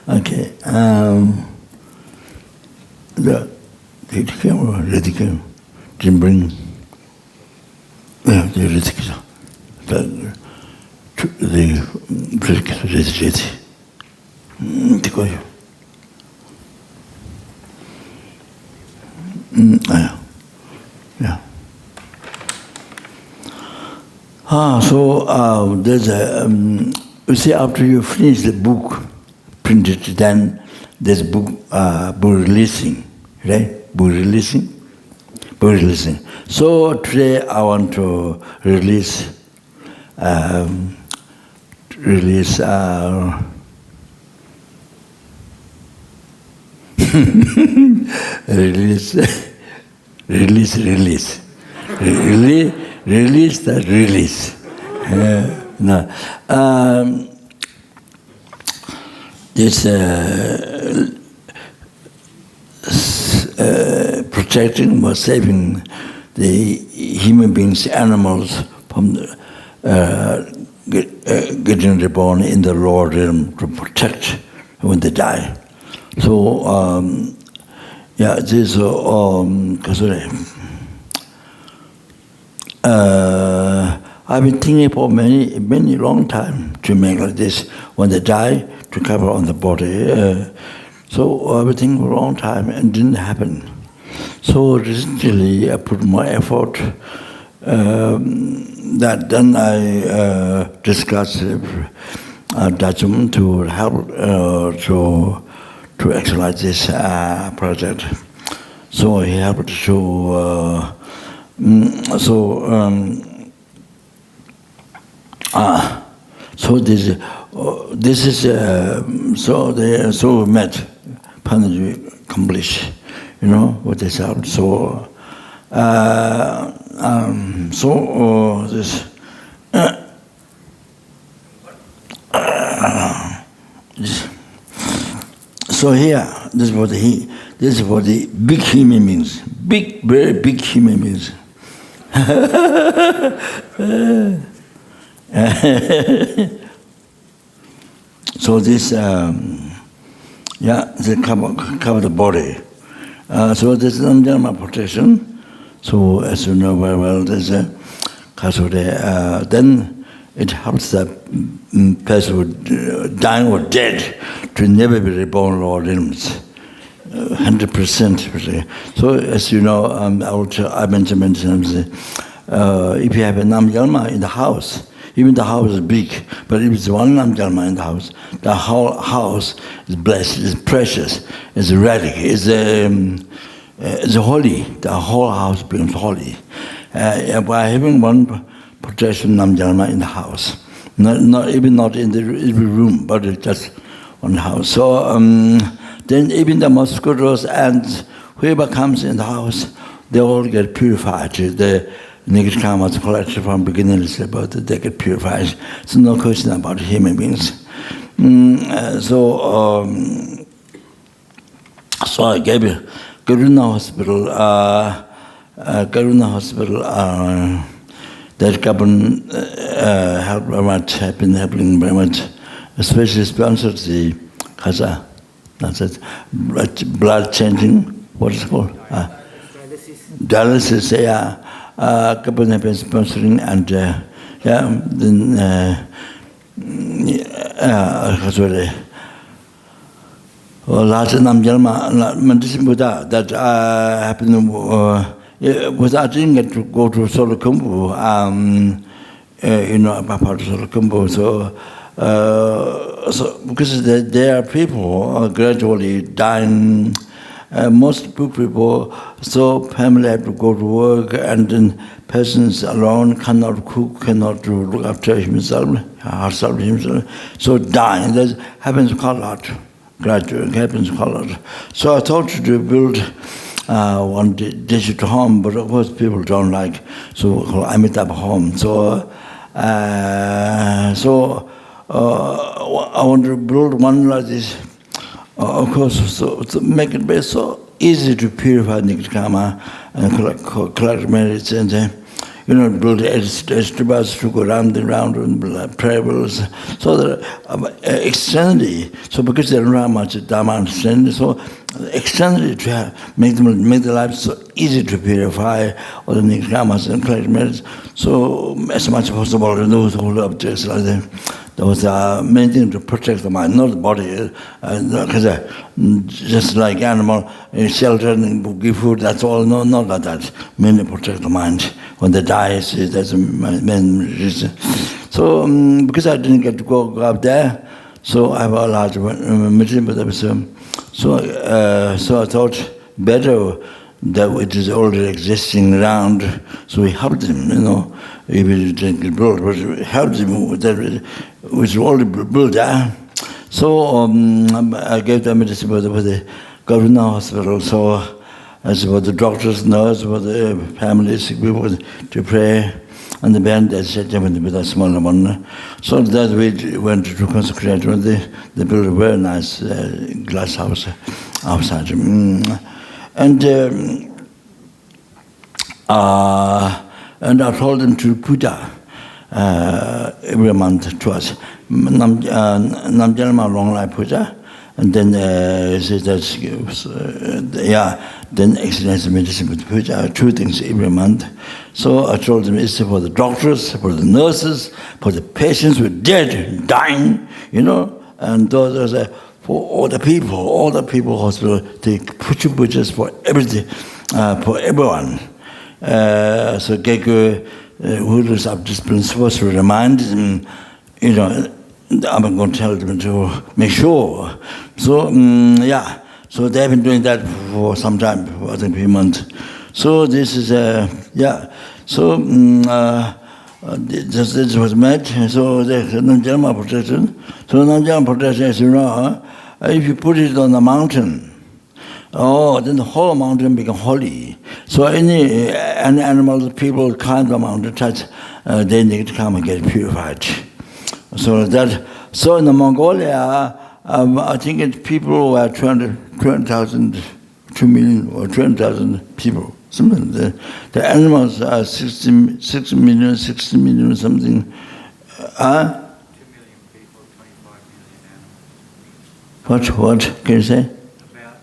Okay. The camera, ready camera, didn't bring. Yeah, the ready camera. The ready. Take away. Yeah. So there's a. You see, after you finish the book, printed, then there's a book releasing, right? Book releasing. So today I want to release release the release. No. This protecting or saving the human beings, animals from getting reborn in the lower realm to protect when they die. So, this I've been thinking for many long time to make like this when they die to cover on the body. So I've been thinking for a long time and it didn't happen. So recently I put more effort. That then I discussed Dachum to help to actualize this project. So he helped to. So this is so they so met finally accomplished, what they said. So this so here this is what the big human means. Big, very big human beings. So this, they cover the body. So this is Dharma protection. So as you know very well, there's a then it helps the person who dying or dead to never be reborn or limbs. 100%. So as you know, I mentioned many times, if you have a Nam Yalma in the house, even the house is big, but if it's one Nam Yalma in the house, the whole house is blessed, is precious, is radic, is holy. The whole house becomes holy. By having one protection Nam Yalma in the house, not even not in every room, but just on the house. So then even the mosquitoes and whoever comes in the house, they all get purified. The negative karma is collected from beginning, but they get purified. So no question about human beings. So I gave you Karuna Hospital. That government helped very much, have been helping very much, especially sponsored the Khaza. That's it. Blood changing, what is it called? Dialysis, yeah. Government have been sponsoring and then last Nam Jalma Mandisi Buddha that happened was I didn't get to go to Solokumbu, part of Solokumbu, so because there are people gradually dying. Most people, so family have to go to work, and then persons alone cannot cook, cannot look after himself, herself, himself. So dying, that happens quite a lot. Gradually, happens quite a lot. So I thought to build one digital home, but of course people don't like, so called Amitabha home. So I want to build one like this. Of course, so to make it so easy to purify negative karma and collect merits, and build stupas to go round and round and travels. So that externally, so because they don't have much Dharma understanding, so externally to make the life so easy to purify all the nikamas and correct merits. So as much as possible, those who objects like that. There was a main thing to protect the mind, not the body. Because just like animal, shelter and give food, that's all. No, not like that. Mainly protect the mind. When they die, that's the main reason. So because I didn't get to go up there, so I have a large meeting with them. So I thought better that it is already existing around. So we helped him, if we didn't build, but we helped him with that, which already built there. So I gave them medicine for the government hospital. So as for the doctors, nurses, for the families, people to pray. And the band that set them with a small one. So that we went to consecrate. They built a very nice glass house outside. And I told them to puja every month to us. Namjalma long life puja. And then then excellence medicine with puja, 2 things every month. So I told them it's for the doctors, for the nurses, for the patients who are dead, dying, and those are for all the people hospital, they put pujas for everything, for everyone. So Gekko, who is up discipline, supposed to remind them, I'm going to tell them to make sure. So, so they've been doing that for some time, I think 3 months. So this is, So this was met, so the Namjalma protection. So Namjalma protection is, if you put it on the mountain, then the whole mountain becomes holy. So any animal, people climb the mountain, touch, they need to come and get purified. So in the Mongolia, I think people were 200,000, 2 million or 200,000 people. The animals are 60 million, something. 2 million people, 25 million animals. What can you say? About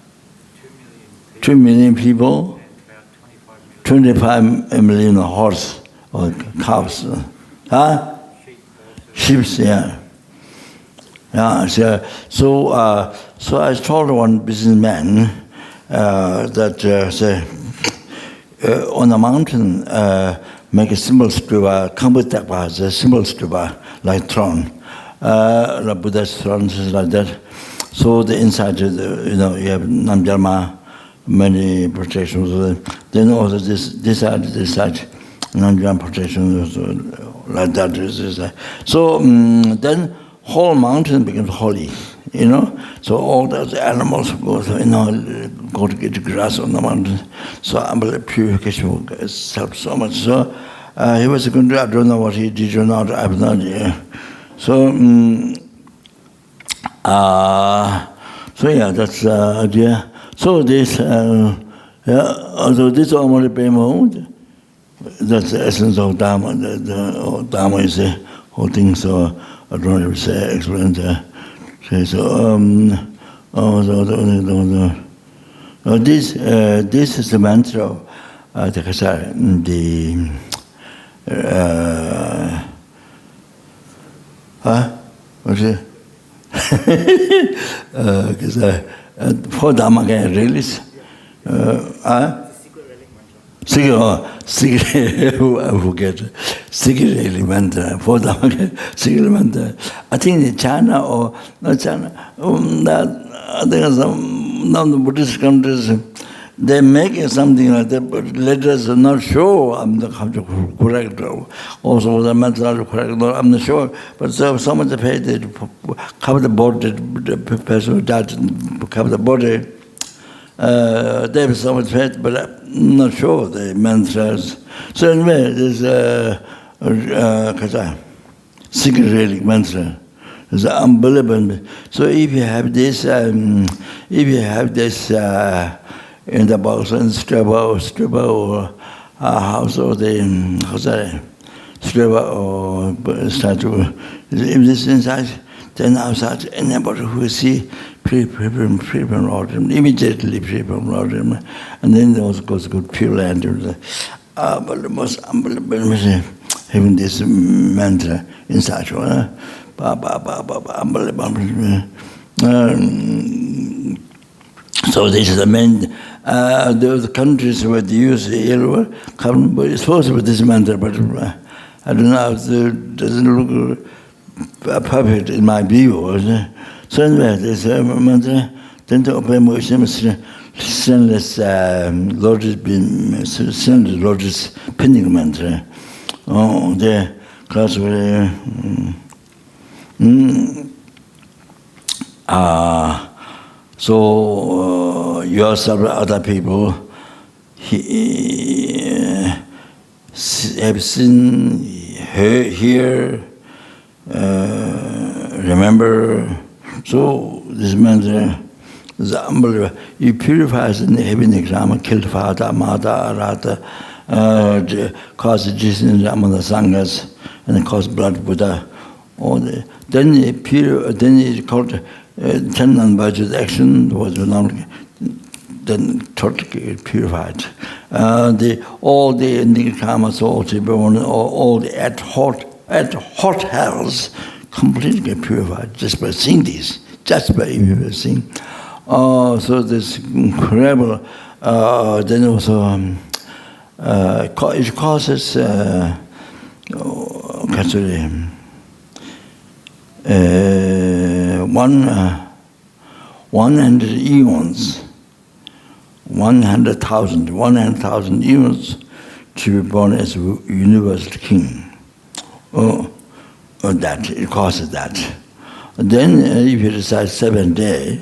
2 million people. 2 million people, And about 25 million horse or cows. Sheep, yeah. So I told one businessman that on the mountain, make a symbol stupa, Kambutakpa has a symbol stupa, like throne, like Buddha's throne, like that. So the inside, you have Namjalma, many protections. Then also this side, Namjalma protections, like that. So then whole mountain becomes holy, So all those animals go to get grass on the mountain. So purification helps so much. So he was going to, I don't know what he did or not, I have no idea. So, that's the idea. So this, so this Omari Pemo, that's the essence of Dharma. The Dharma is the whole thing, so I don't know if I explain that. This is the mantra of the Kasar, what's it? For Dhamma can release. Secret, I forget. Secret mantra, for the secret mantra. I think in China or not China, I think some the Buddhist countries, they make something like that, but letters are not sure I'm the correct. Also the mantra are correct, I'm not sure. But so much of hate, they cover the body, the person who died, cover the body. They have so much faith, but I'm not sure the mantras. So anyway, there's secret relic mantra. It's unbelievable. So if you have this, in the box and straba or also the sliver or statue. If this inside, then outside, anybody who see pre-Lord, immediately pre-Lord, and then there goes good pure land. But the most unbelievable is having this mantra inside. Unbelievable. So this is the main. Those countries where they use yellow come supposed with this mantra, but I don't know if it doesn't look perfect in my view. So anyway, this mantra, then to open motion, sinless lotus pinning mantra. Oh, the class were so yourself, other people, have seen, hear, remember. So this mantra is unbelievable. It purifies in the heaven exam, kill Father, Mother, Arata, cause Jesus among the Sanghas, and cause blood Buddha. Then it called 10 non-virtuous action was not then totally purified. All the nirkama souls, all the at hot hells, completely purified just by seeing this, just by seeing. So this incredible. Then also it causes 100 eons, 100,000 eons to be born as a universal king. That it causes that. Then, if you decide 7 days,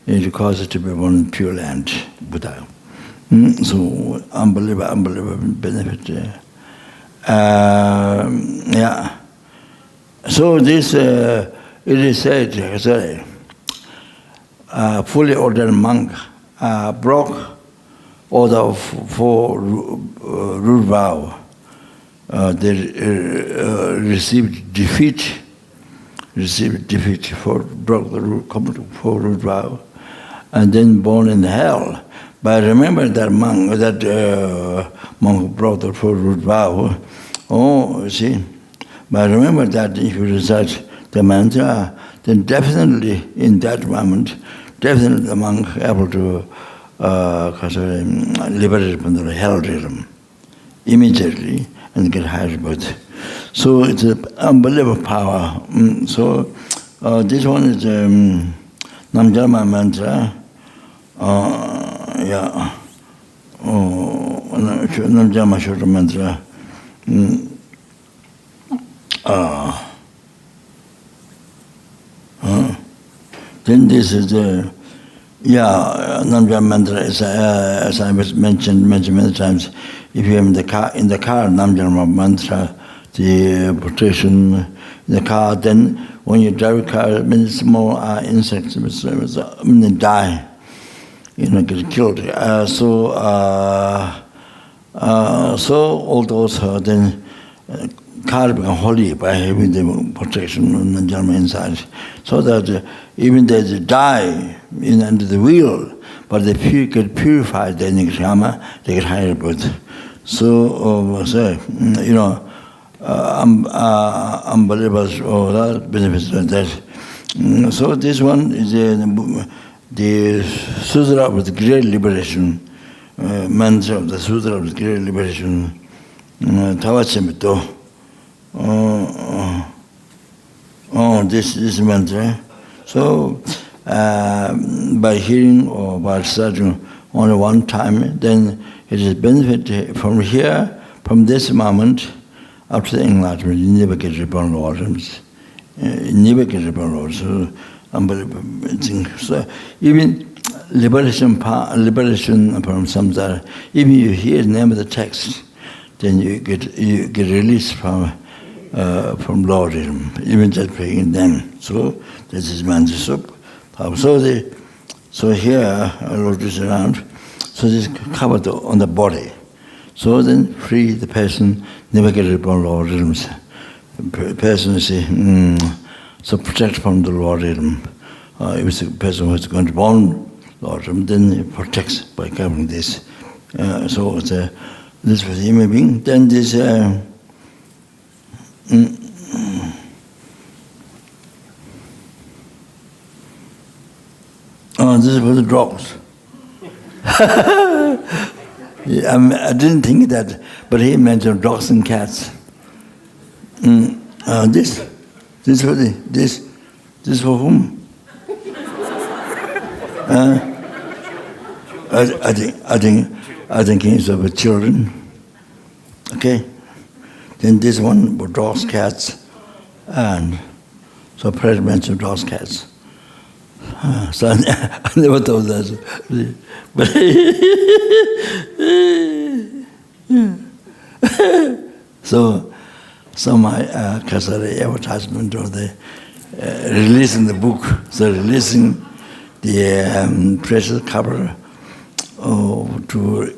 it causes to be born in Pure Land, Buddha. So unbelievable benefit. Yeah. So this, it is said, fully ordained monk broke order for root vow. They received defeat for broke the root, for root vow, and then born in hell. But remember that monk who broke the four root vow. Oh, you see. But remember that if you recite the mantra, then definitely in that moment, definitely the monk able to liberate from the hell realm immediately and get higher birth. So it's an unbelievable power. So this one is Namjama mantra. Yeah. Namjama Shota mantra. Then this is Namjama mantra, as I mentioned many times. If you're in the car, Namjama mantra, the protection in the car, then when you drive a car, many small insects die, get killed. So all those then car become holy by having the protection on the Dharma inside, so that even they die under the wheel, but they get purified. Then they get higher birth. So unbelievable benefits like that. So this one is the Sutra of the Great Liberation, mantra of the Sutra of the Great Liberation, Tawachimito. This mantra. So by hearing or by reciting only one time, then it is benefit from here, from this moment, up to the enlightenment. You never get reborn organs. Never get reborn organs. So unbelievable thing. So even liberation from samsara, even you hear the name of the text, then you get released from Lordism, even just praying them. So this is mantra. So here, Lord is around. So this is covered on the body. So then free the person, never get upon lower realms. Person say, so protect from the lower realm. If it's a person who is going to born lower realm, then he protects by covering this. So it's this was human being. Then this this is for the dogs. Yeah, I didn't think that, but he mentioned dogs and cats. This for this for whom? I think it's for children. Okay. Then this one for dogs, cats, and so President mentioned dogs, cats. So I never thought that. But so my Kasari advertisement or the releasing the book, so releasing the precious cover to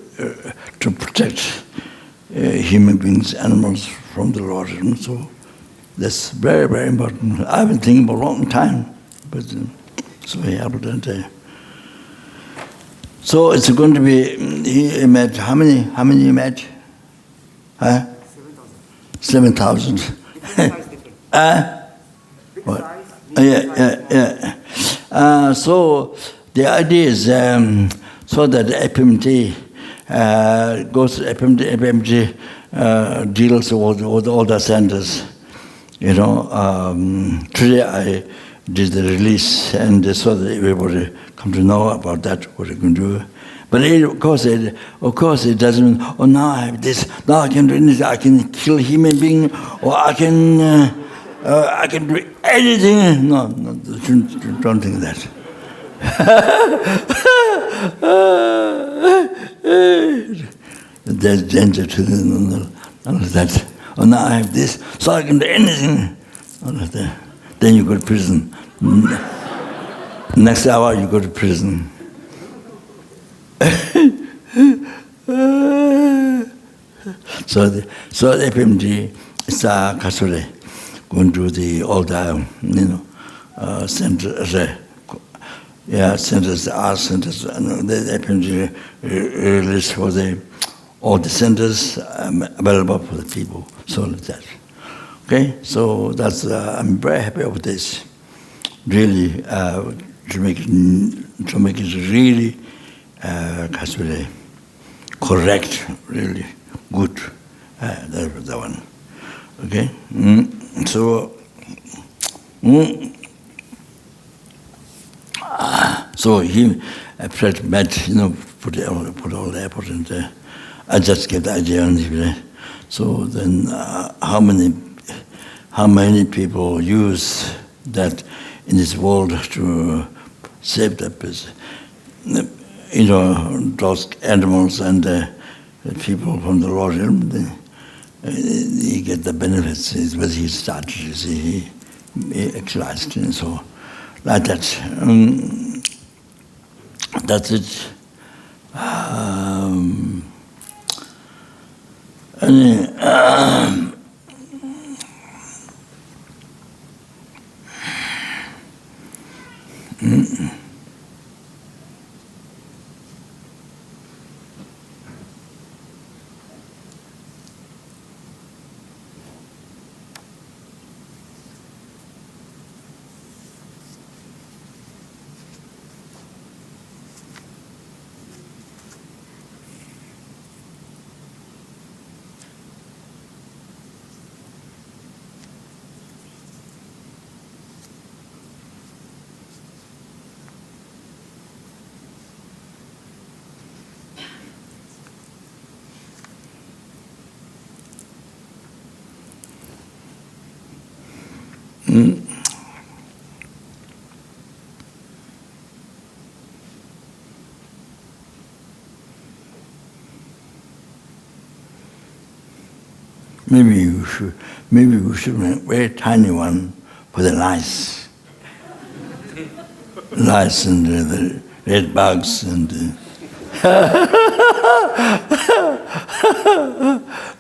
protect human beings, animals from the Lord. So that's very, very important. I've been thinking for a long time, but so he happened. So it's going to be. He met how many? How many you met? 7,000. 7,000. What? Yeah. So the idea is so that FPMT goes. FPMT deals with all the centers. You know, today I did the release, and so that everybody come to know about that, what you can do. But of course it doesn't. Oh, now I have this. Now I can do this. I can kill human being, or I can do anything. No, don't think that. There's danger to all of that. Oh, now I have this, so I can do anything. All of that. Then you go to prison. Next hour you go to prison. So the FPMT is Kasure going to all the centers, centers, art centers, and the FPMT release for all the centers available for the people. So that. Okay, so that's I'm very happy with this. Really, to make it really correct, really good. That was the one. Okay, so he met, put all the effort into. I just get the idea on it. So then, how many people use that in this world to save the person? Those animals and the people from the Lord, he get the benefits. It's what he started, he actualized, and so like that. That's it. Maybe we should make a very tiny one for the lice. Lice and the red bugs and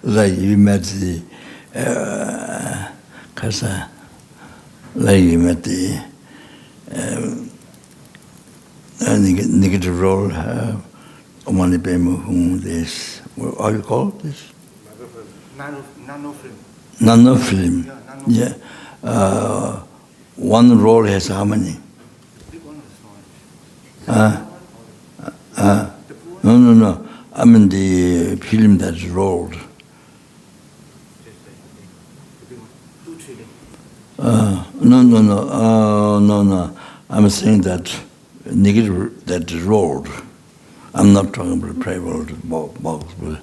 like you met the Kasa, like you met the negative role. Omani Bemu, whom this, what are you called this? Nanofilm. Nanofilm. Yeah, nanofilm. Yeah. One roll has how many? The big one or the small one? No. I mean the film that's rolled. Just like the big one. 2 trillion. No. I'm saying that negative that is rolled. I'm not talking about private box, but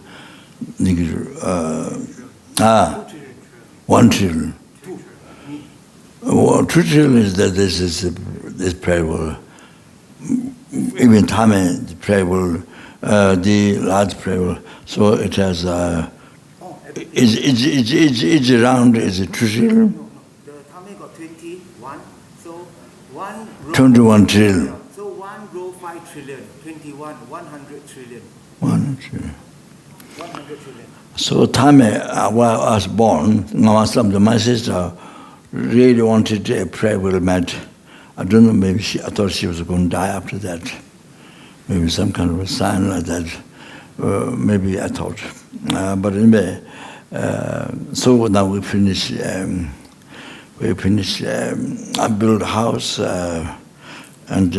negative. 2 trillion. 1 trillion. 2 trillion is that this is this private. Even time the private, the large private. So it has. It's around. Is it 2 trillion? No. The Tame got 21. So 1 row. 21 trillion. So 1 row 5 trillion. 21, 100 trillion. 1 trillion. 100 trillion. So time while I was born, my sister really wanted a private mat. I don't know, maybe I thought she was going to die after that. Maybe some kind of a sign like that. Maybe I thought. But anyway, so now we finish. I built a house, and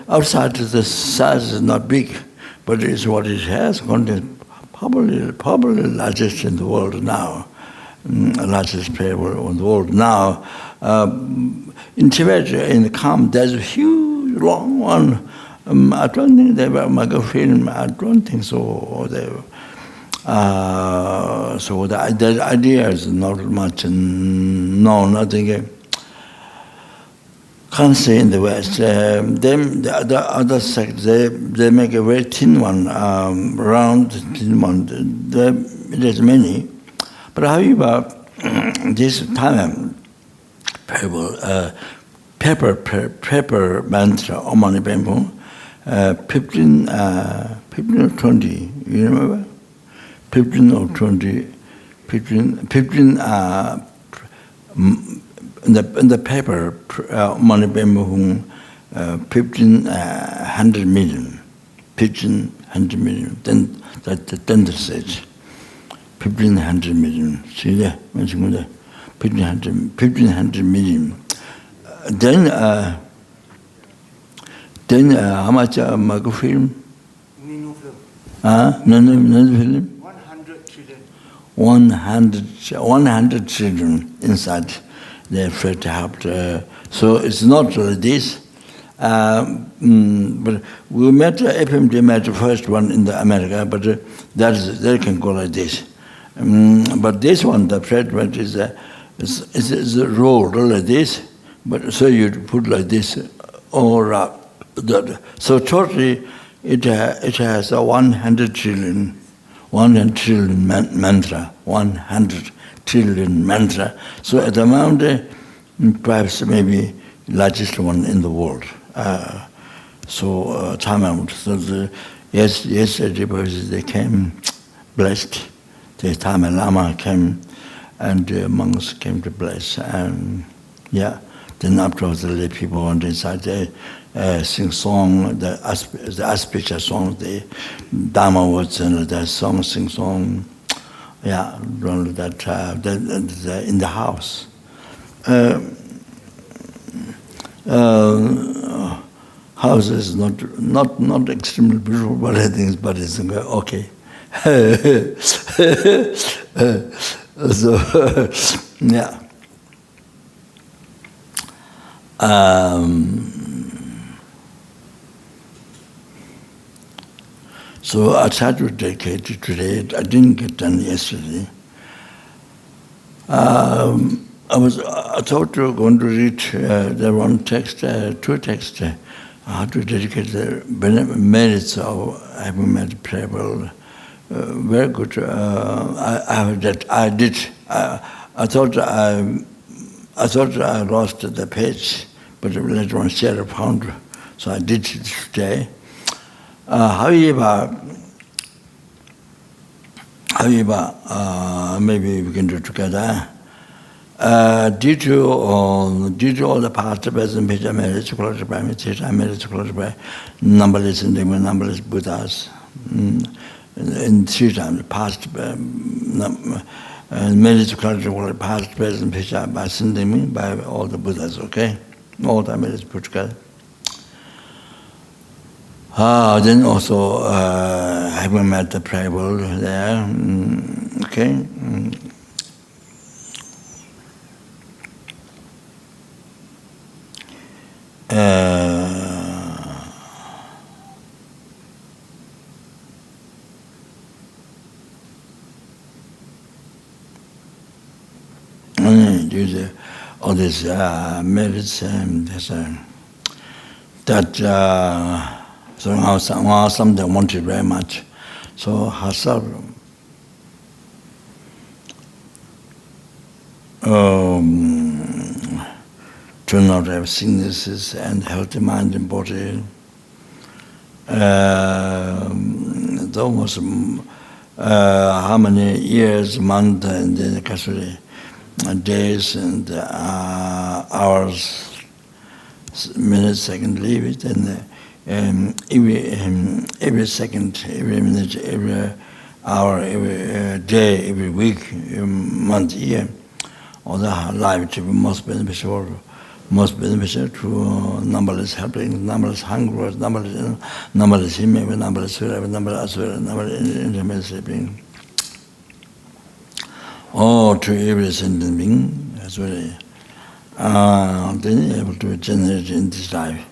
outside the size is not big, but it's what it has. Probably largest in the world now. Largest prayer in the world now. In Tibet, in the camp, there's a huge, long one. I don't think they were microfilm. I don't think so. So the idea is not much nothing. Can't say in the West. The other sect, they make a very thin one, round thin one. There's many. But however, this time, paper mantra, Omani Bempo, 15 or 20, you remember? 15 or 20, 15 in the paper, Omani Bempo, 1,500 million, 1,500 million, then that the tender stage. 1,500 million. See there? 1,500 million. Then how much microfilm? Nanofilm? 100 trillion. 100 children inside. They're afraid to help. So it's not like this. But we met FPMT met the first one in the America, but they can go like this. But this one, the fragment is rolled like this, but so you put like this, or so totally it has a 100 trillion mantra, 100 trillion mantra. So at the amount, perhaps maybe largest one in the world. So time out. So yesterday because they came blessed. The time Lama came, and the monks came to bless, and then afterwards the lay people on the inside they sing song, the auspicious song, the Dharma words and the song, sing song, that in the house. House is not extremely beautiful, but I think it's okay. So so I tried to dedicate it today. I didn't get done yesterday. I thought we were going to read the one text, two texts, how to dedicate the merits of having made prayer. Very good. I did. I thought I lost the page, but later on Sarah found, so I did it today. However, However, maybe we can do it together. Due to all the past, present, future, marriage, closure by meditation, marriage, closure by numberless enlightenment, numberless Buddhas, in 3 times, past, marriage, closure, past, present, future, by enlightenment, by all the Buddhas, okay? All the marriage put together. Then also having met the tribal there, okay? All these merits that so something wanted very much. So herself to not have sicknesses and healthy mind and body. It's almost how many years, months, and then actually days and hours, minutes, seconds, leave it, and every second, every minute, every hour, every day, every week, every month, year, all the life to be most beneficial to numberless helpings, numberless hungerers, numberless him, numberless surah, numberless asura, numberless intimate sleeping. Oh, to every sentient being, as well. Then able to generate in this life.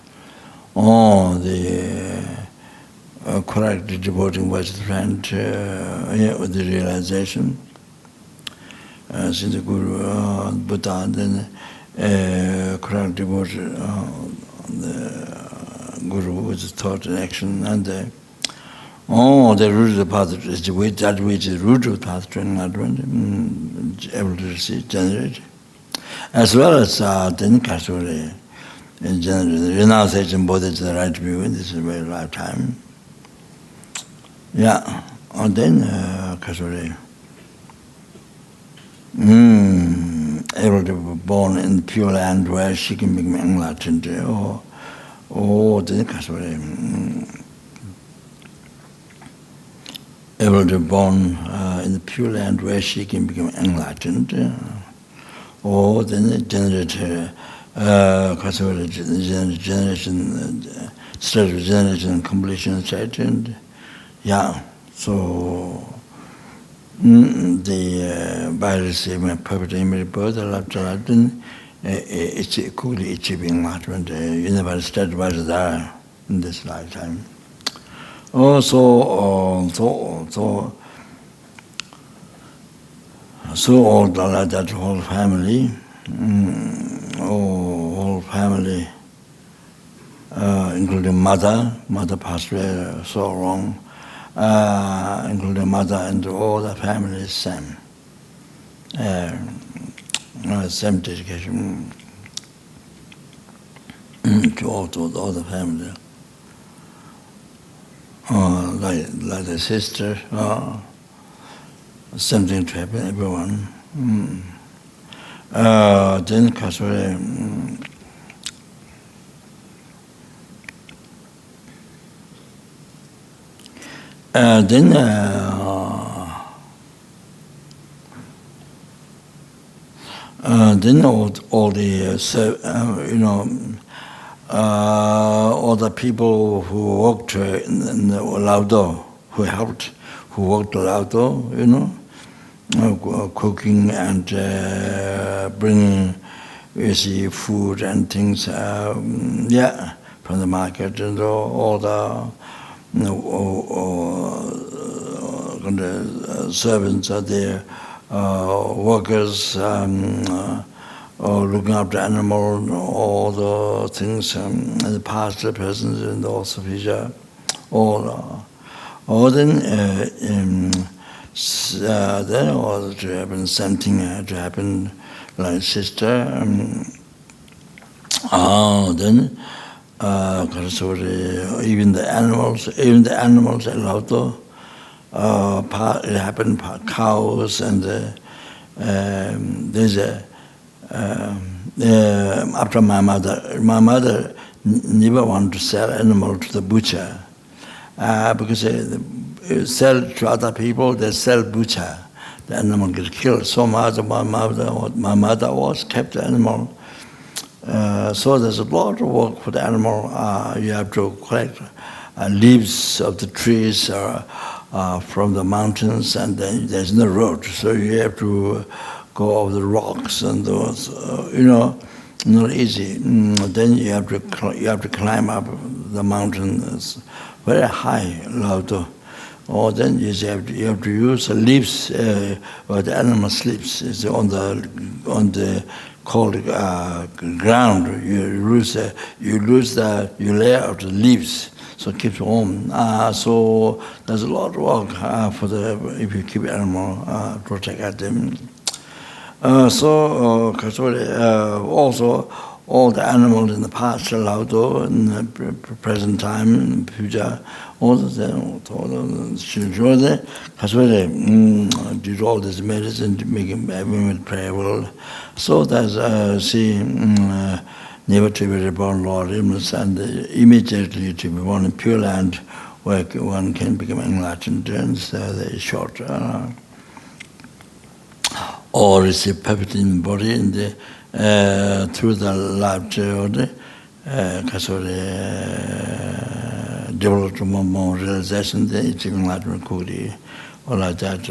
Oh, the correct devoting voice friend with the realization. Since the Guru, Buddha, then correct devotion, the Guru with thought and action, and the root of the path is the way that which is root of the path to enlightenment, able to receive, generate, as well as then casually generate renunciation, both is the right view in this very lifetime. Yeah, and then casually able to be born in pure land where she can become enlightened, or then casually. Able to be born in the pure land where she can become enlightened, or then generate generation, state of generation, completion, state, and yeah. So the by receiving perfect image birth, then it's equally achieving enlightenment. Universal state was there in this lifetime. So all that whole family, whole family, including mother passed away so long, including mother and all the family, same dedication to all the family. Like the sister, something to happen, everyone. Then casually, then all the all the people who worked in the Laudo, who worked Laudo, cooking and bringing, food and things, from the market, and all the servants are there, workers, looking after animals, all the things, the past, the present, and also future, all then all to happen, same thing to happen, like sister. Then even the animals allowed to it happened cows and there's a after my mother never wanted to sell animal to the butcher because they sell to other people, they sell butcher, the animal gets killed. So my mother was kept the animal. So there's a lot of work for the animal. You have to collect leaves of the trees from the mountains, and then there's no road, so you have to go over the rocks and those, not easy. Then you have to climb up the mountain. It's very high, loud. Or then you have to use the leaves where the animal sleeps. It's on the cold ground. You lay out the leaves, so it keeps warm. So there's a lot of work if you keep animal protect them. Also all the animals in the past, Laudo, in the present time, in the future, all the children, did all this medicine to make him pray well. So that's never to be reborn Lord, and immediately to be born in Pure Land, where one can become enlightened, and very short. Or receive perfect in body in the through the life journey, develop more realization, the achieving enlightenment quickly, or like that.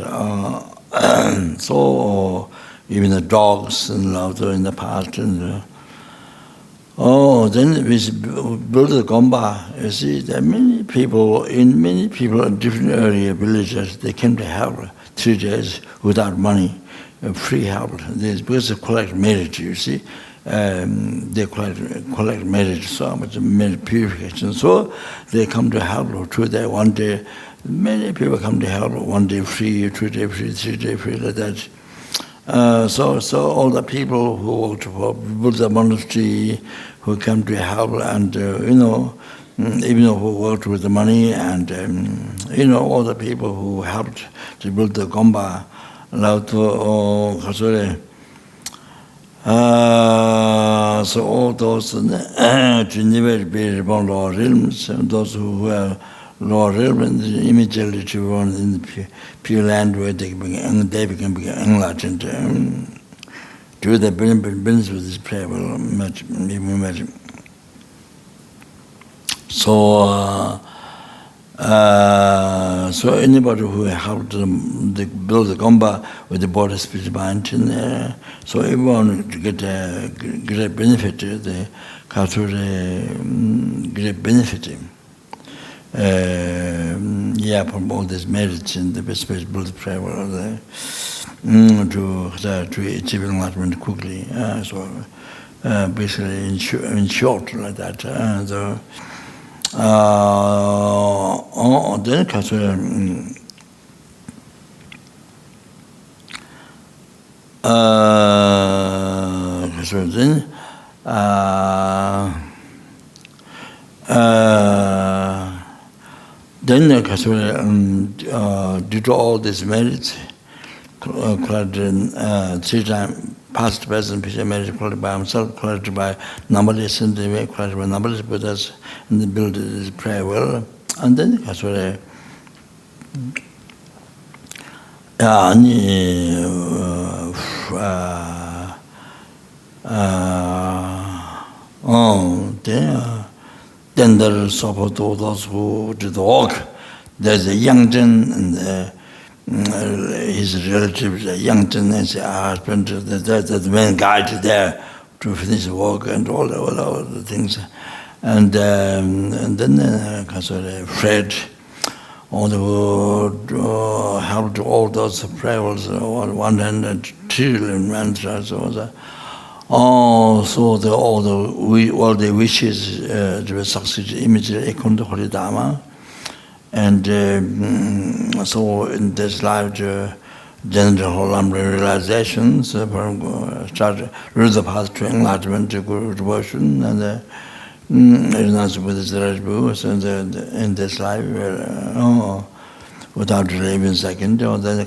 So even the dogs and laughter in the past, and then we build the Gomba. You see, there are many people in different area villages. They came to help 3 days without money. Free help. Because they collect merit, you see. They collect merit, so much merit purification. So they come to help 2 days, 1 day. Many people come to help 1 day free, 2 days free, 3 days free, like that. So all the people who worked for Buddha monastery, who come to help, and even though who worked with the money, and all the people who helped to build the Gomba. So all those to never be reborn lower realms, and those who were lower realms immediately to born in the pure land where they become enlightened. Do the business with this prayer will imagine. So anybody who helped them build the Gomba with the border spirit mind, so everyone to get a great benefit, the culture great benefit. From all these merits in the best place build the prayer to achieve enlightenment quickly. So basically in short like that. Then due to all these merits, collected 3 times, past, present, future merit, collected by himself, collected by numberless and collected by numberless Buddhas, and they build this prayer well. And then then there are support to those who did the work. There's a Yangzhen and his relatives, Yangzhen and his husband, the main guide there to finish the work and all the things. And then Fred, all who helped all those prayers, 100 mantras, so all the wishes to succeed immediately according to Holy Dharma. And so in this life, general whole realizations start with the path to enlightenment, to good devotion, and in this life, without living second, or then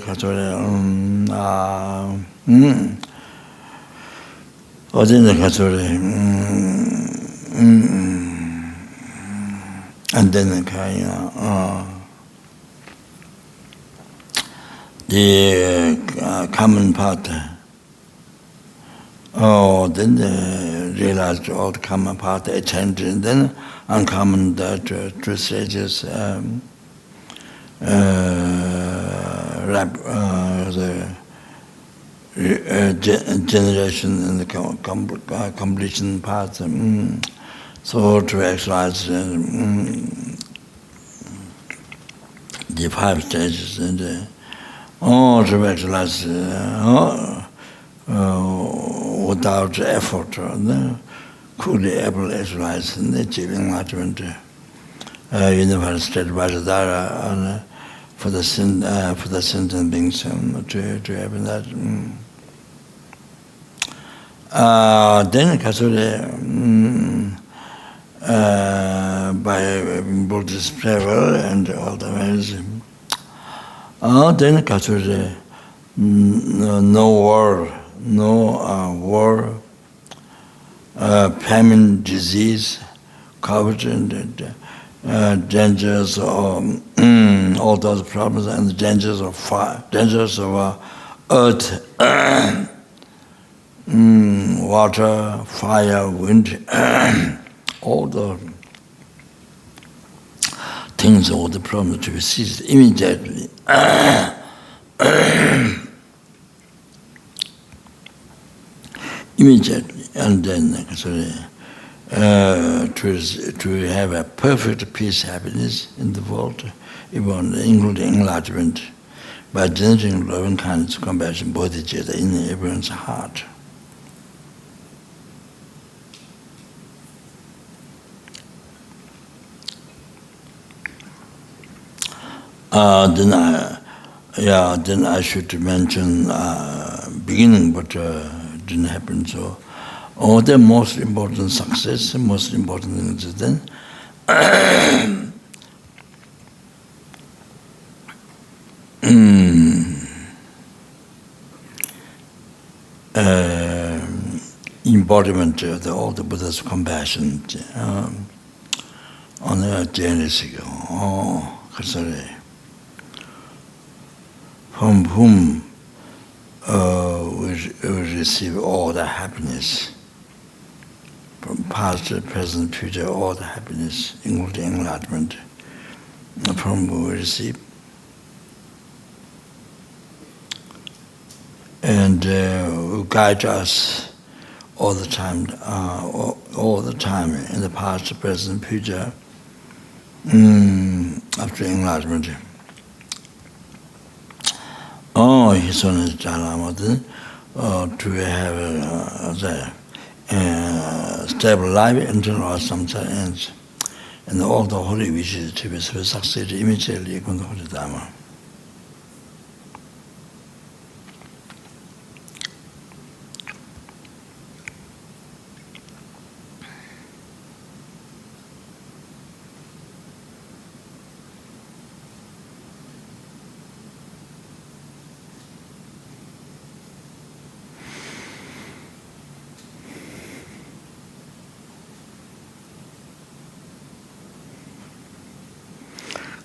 or then and then the common part. Oh, then they realized all the common part they changed, and then uncommon two stages, the generation and the completion part. So to exercise the 5 stages and to exercise without effort, could able to exercise in the achieving enlightenment, universal state Vajradhara, for the sentient beings to have that. Then Kasuri, by Buddhist travel and all the ways, then Kasuri, no war, famine, disease, COVID, and dangers of all those problems, and the dangers of fire, dangers of earth, water, fire, wind, all the things, all the problems to be seized immediately. Immediately, and then to have a perfect peace, happiness in the world, even including enlargement, by generating loving kindness, compassion, bodhicitta in everyone's heart. Then I should mention beginning, but didn't happen. So, the most important success, most important thing is then embodiment of all the Buddha's compassion on the journeys ago. From whom we receive all the happiness, from past, present, future, all the happiness, including enlightenment, from whom we receive. And who guide us all the time, in the past, present, future, after enlightenment. His Holiness Lama to have a stable life until our samsara ends, and all the holy wishes to be succeed immediately upon the Holy Dharma.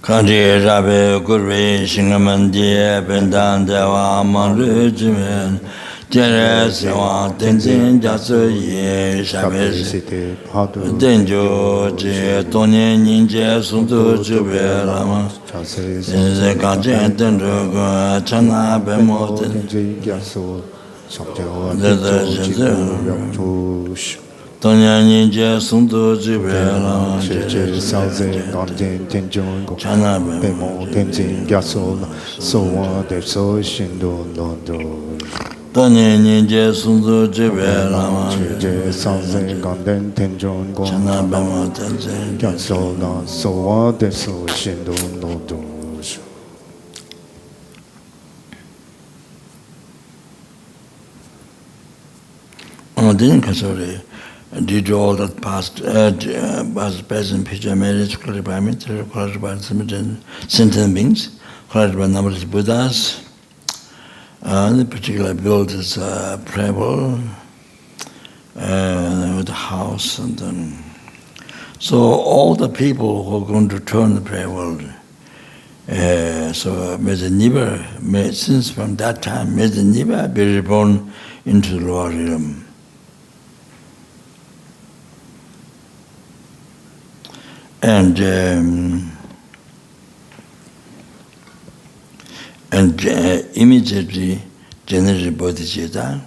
Kandi Rabe Gurve Shingamandi Bendan Dewa Mandu Jimen Jere Sewa Tenzin Jasu Ye Shabes Denjo Je Tonye Ninje Sundu Jube Lama Senze Kajen Tendu Chana Bemo Tonya Ninja Sundu Jibela Chana Bemo Tenzin Gasol Soa de So Shindo Londo Tonya Ninja Sundu Jibela Sanze Ganden Tenjon Chana Bemo Tenzin Gasol Soa de So Shindo Londo. Didn't Kasori due to all that past, present, future, marriage, requirement, sentient beings, collected by number of Buddhas. In particular, built this prayer world with a house, and then so all the people who are going to turn the prayer world. So may the never, since from that time, may the never be reborn into the lower realm. And immediately generated bodhicitta,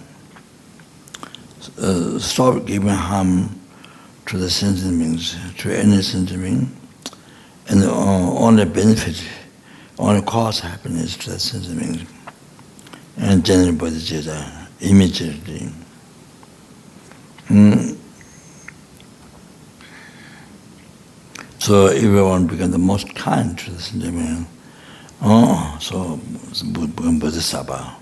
stop giving harm to the sentient beings, to any sentient being, and only benefit, only cause happiness to the sentient beings, and generate bodhicitta immediately. So everyone become the most kind to the sentient being. So become bodhisattva.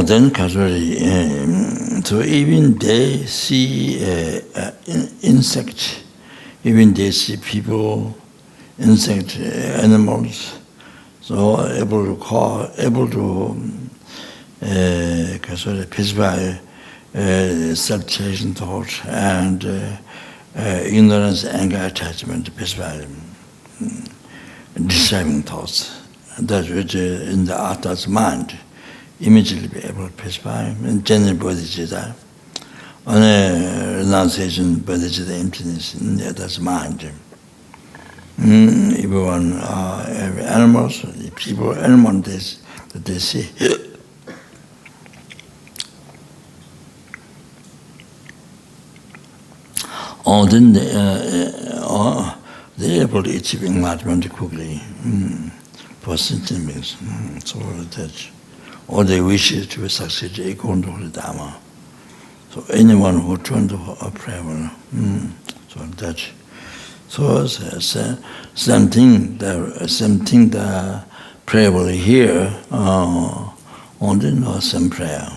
Then casually, so even they see insect, even they see people, insect, animals, so able to casually peacify self-cherishing thought and ignorance, anger, attachment, peacify disturbing thoughts. That which in the Atta's mind. Immediately be able to pacify and generate bodhicitta. On a renunciation, bodhicitta emptiness in the other's mind. Everyone, every animals, people, anyone that they see. Then they're able to achieve enlightenment quickly for sentient beings. So that's. Or they wish to succeed according to the Dharma. So anyone who turns to a prayer, so that's same thing. The prayer will hear only no same prayer.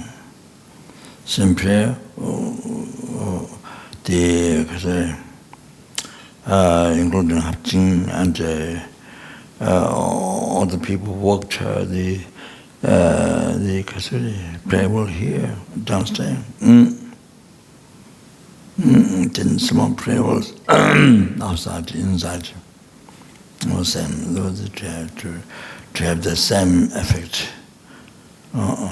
Same prayer. Including Hapjing and all the people who worked the prayer will here downstairs. Then small prayer was outside, inside. All same, those to have the same effect.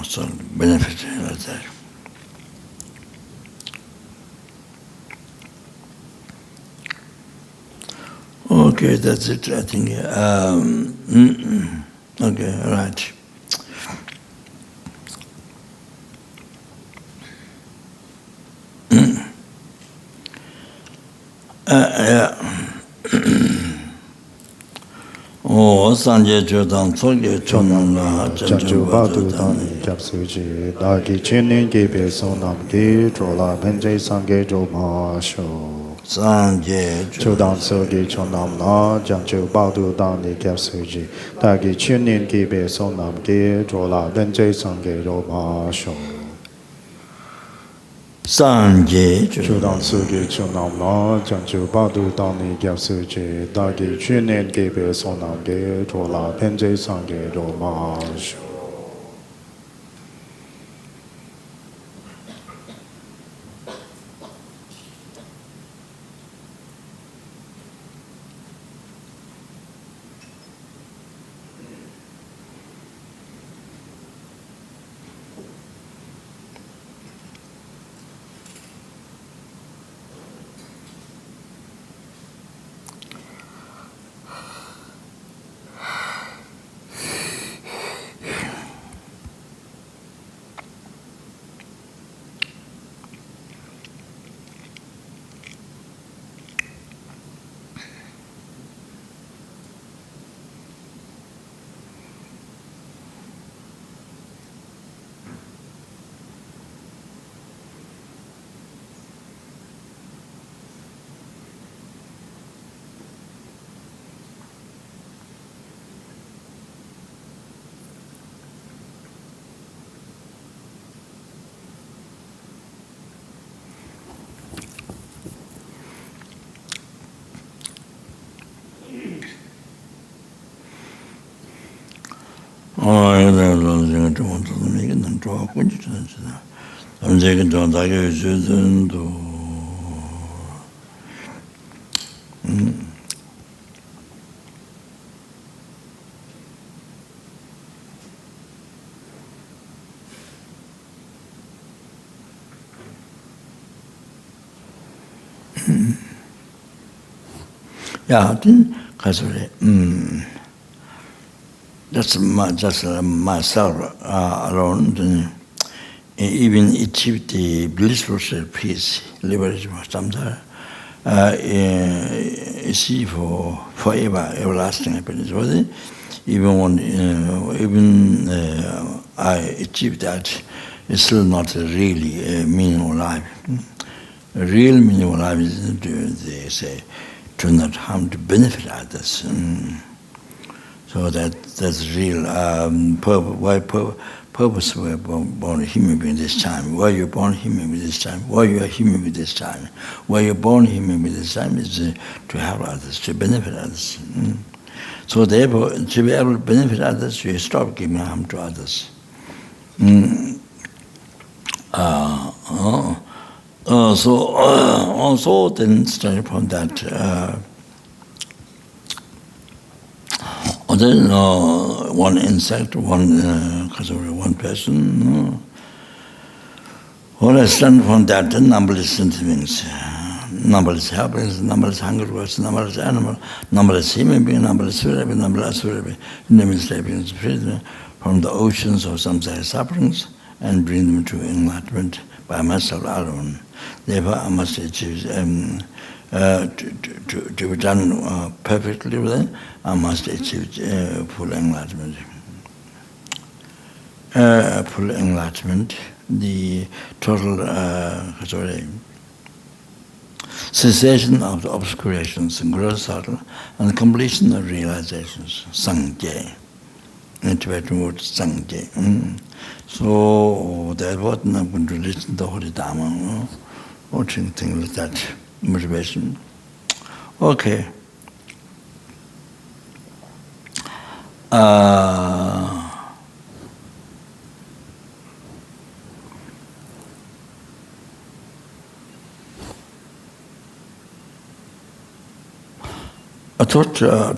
So benefit like that. Okay, that's it. I think. Okay, all right. Sanje Jodang Tsoge Chonla Janju Badu Dani Gyapsuji Dagi Chinin Gibe Sonam Gi Drola Benjay Sange Joma Sho Sanje Chodang Tsoge Chonam Na Janju Badu Dani Gyapsuji Dagi Chinin Gibe Sonam Gi Drola Benjay Sange Joma Sho Sanje Chodang Tsoge Chonam Na Janju Badu Dani Gyapsuji Dagi Chinin Gibe Sonam Gi Drola Benjay Sange Joma Sho Yeah, then that's myself alone. Then even achieve the blissful peace, liberation, sometimes see for forever, everlasting happiness. Even when I achieve that, it's still not really a meaningful life. A real meaningful life is, they say, to not harm, to benefit others. So that's real purpose we're born a human being this time. Why you're born human being this time? Why you are human being this time? Why you're born human being this time is to help others, to benefit others. So therefore, to be able to benefit others, you stop giving harm to others. So also then starting from that, then one insect, one person. When I stand from that, then numberless sentiments, numberless happiness, numberless hunger, numberless animal, numberless human being, numberless spirit, numberless spirit, numberless happiness, from the oceans of samsara sufferings, and bring them to enlightenment by myself alone. Therefore, I must achieve to be done perfectly with it. I must achieve full enlightenment. Full enlightenment, the total cessation of the obscurations, gross subtle, and completion of realizations, sangye. In Tibetan word, sangye. So that's what I'm going to listen to the Holy Dharma, watching things like that, motivation. Okay.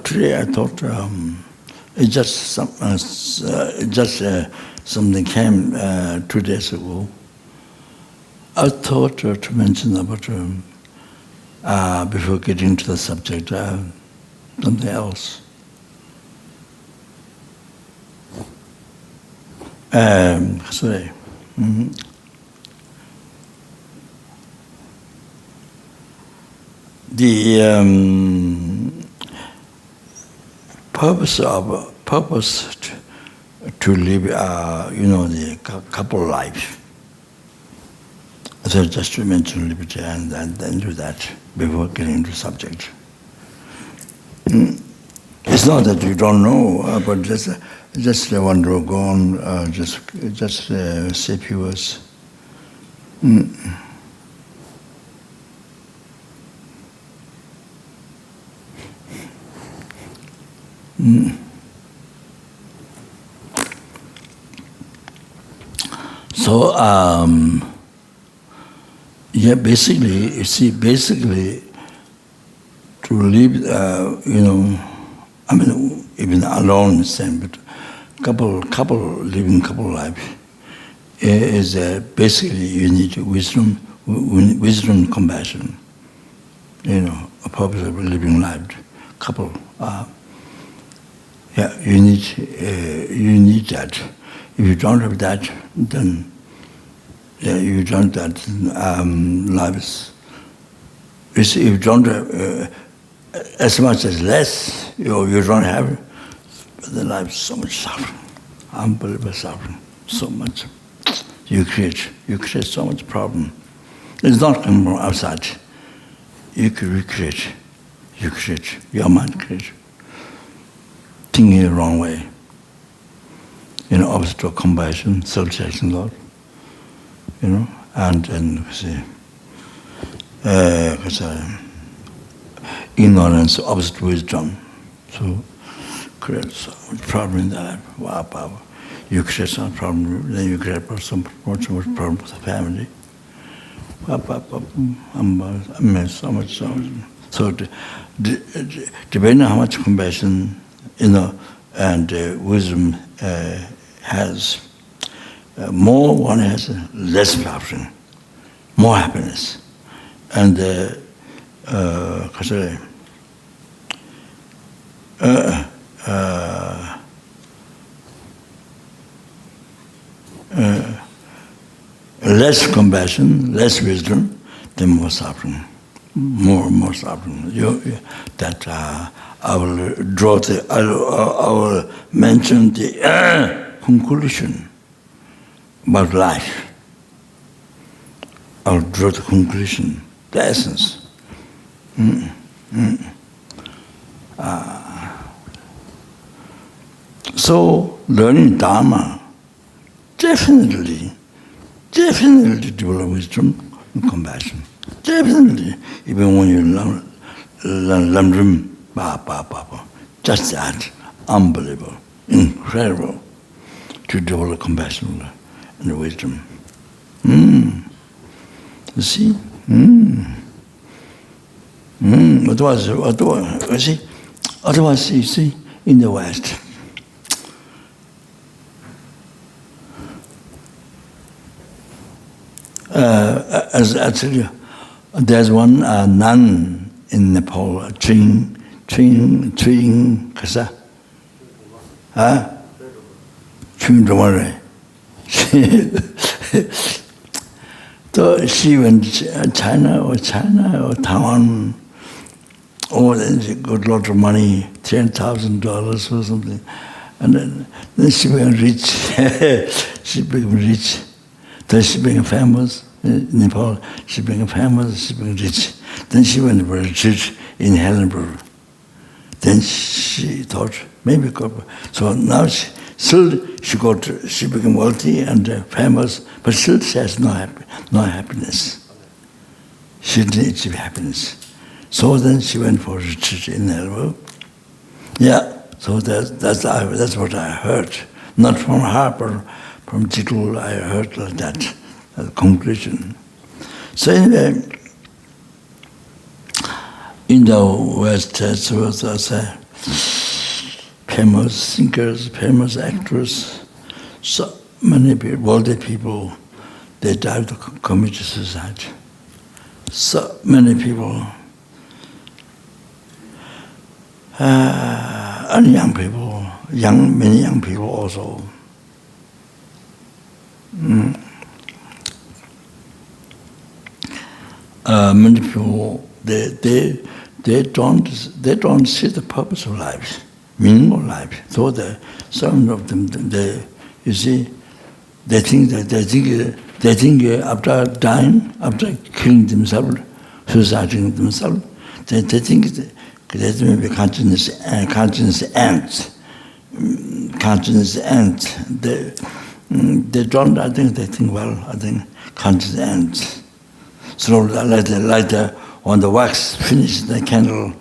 Today I thought it just something came 2 days ago. I thought to mention about before getting to the subject something else. Sorry. The purpose to live, the couple life. So just to mention liberty and then do that before getting into subject. It's not that you don't know, but just want to go on, just say a few words. So, basically, to live, even alone, same, but living couple life is basically you need wisdom, compassion, a purpose of living life, couple. You need that. If you don't have that, then you don't that life is. If you don't have as much as less, you don't have, the life is so much suffering, unbelievable suffering, so much. You create so much problem. It's not coming from outside. You can recreate. You create. Your mind creates. Thinking the wrong way. Opposite to compassion, self-cherishing thought. And then ignorance, opposite to wisdom. So create so much problem in the life. Wow, Baba. You create some problem, then you create so much problem with the family. So much. So depending on how much compassion, and wisdom has, more one has, less suffering, more happiness, and less compassion, less wisdom, then more suffering, more suffering. That I will draw I will mention the conclusion about life. I will draw the conclusion, the essence. So learning Dharma definitely develop wisdom and compassion. Definitely, even when you learn just that, unbelievable, incredible, to develop compassion and wisdom. You see? Otherwise, you see, in the West, as I tell you, there's one nun in Nepal, Twing Kasa. Twing Domare. So she went to China or Taiwan. Then she got a lot of money, $10,000 or something. And then she became rich. She became rich. Then she became famous in Nepal. She became famous, she became rich. Then she went to a retreat in Hellenberg. Then she thought, maybe God. So now she became wealthy and famous, but still she has no happiness. She didn't achieve happiness. So then she went for a retreat in Hellenberg. Yeah, so that's what I heard. Not from her, but from Titul, I heard like that, conclusion. So anyway, in the West, there was famous singers, famous actors, so many people, wealthy people, they died to commit suicide. So many people, and young people, many young people also. Many people they don't see the purpose of life, meaning of life. So some of them they think after dying, after killing themselves, suiciding themselves, they think that maybe consciousness ends. Consciousness ends. They don't. I think well. I think consciousness ends. So like when the wax finishes, the candle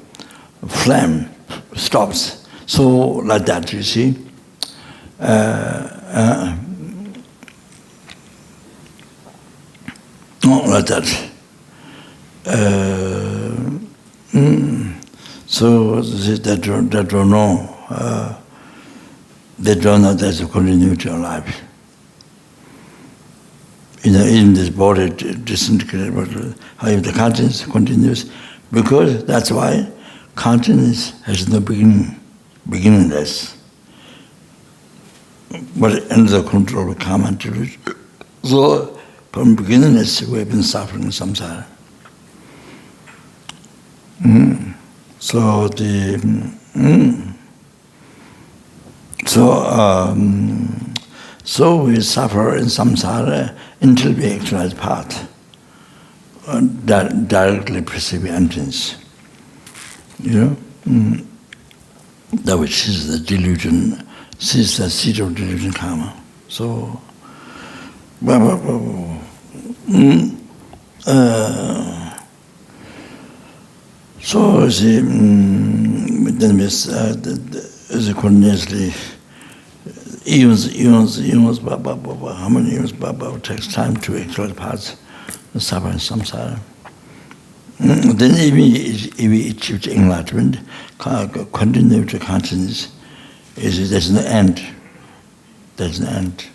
flame stops. So like that, you see. Not like that. So they don't know. They don't know there's a continuity of life. In this body disintegrated, but how the consciousness continues, because that's why consciousness has no beginningless, but under the control of karma and delusion. So from beginningless we have been suffering samsara. So we suffer in samsara until we actualize path, directly perceive entrance. That which is the delusion, sees the seed of delusion karma. So, is continuously eons, how many eons, it takes time to actually pass the suffering samsara. Then if we achieve enlightenment, continue to consciousness, there's no end. There's no end.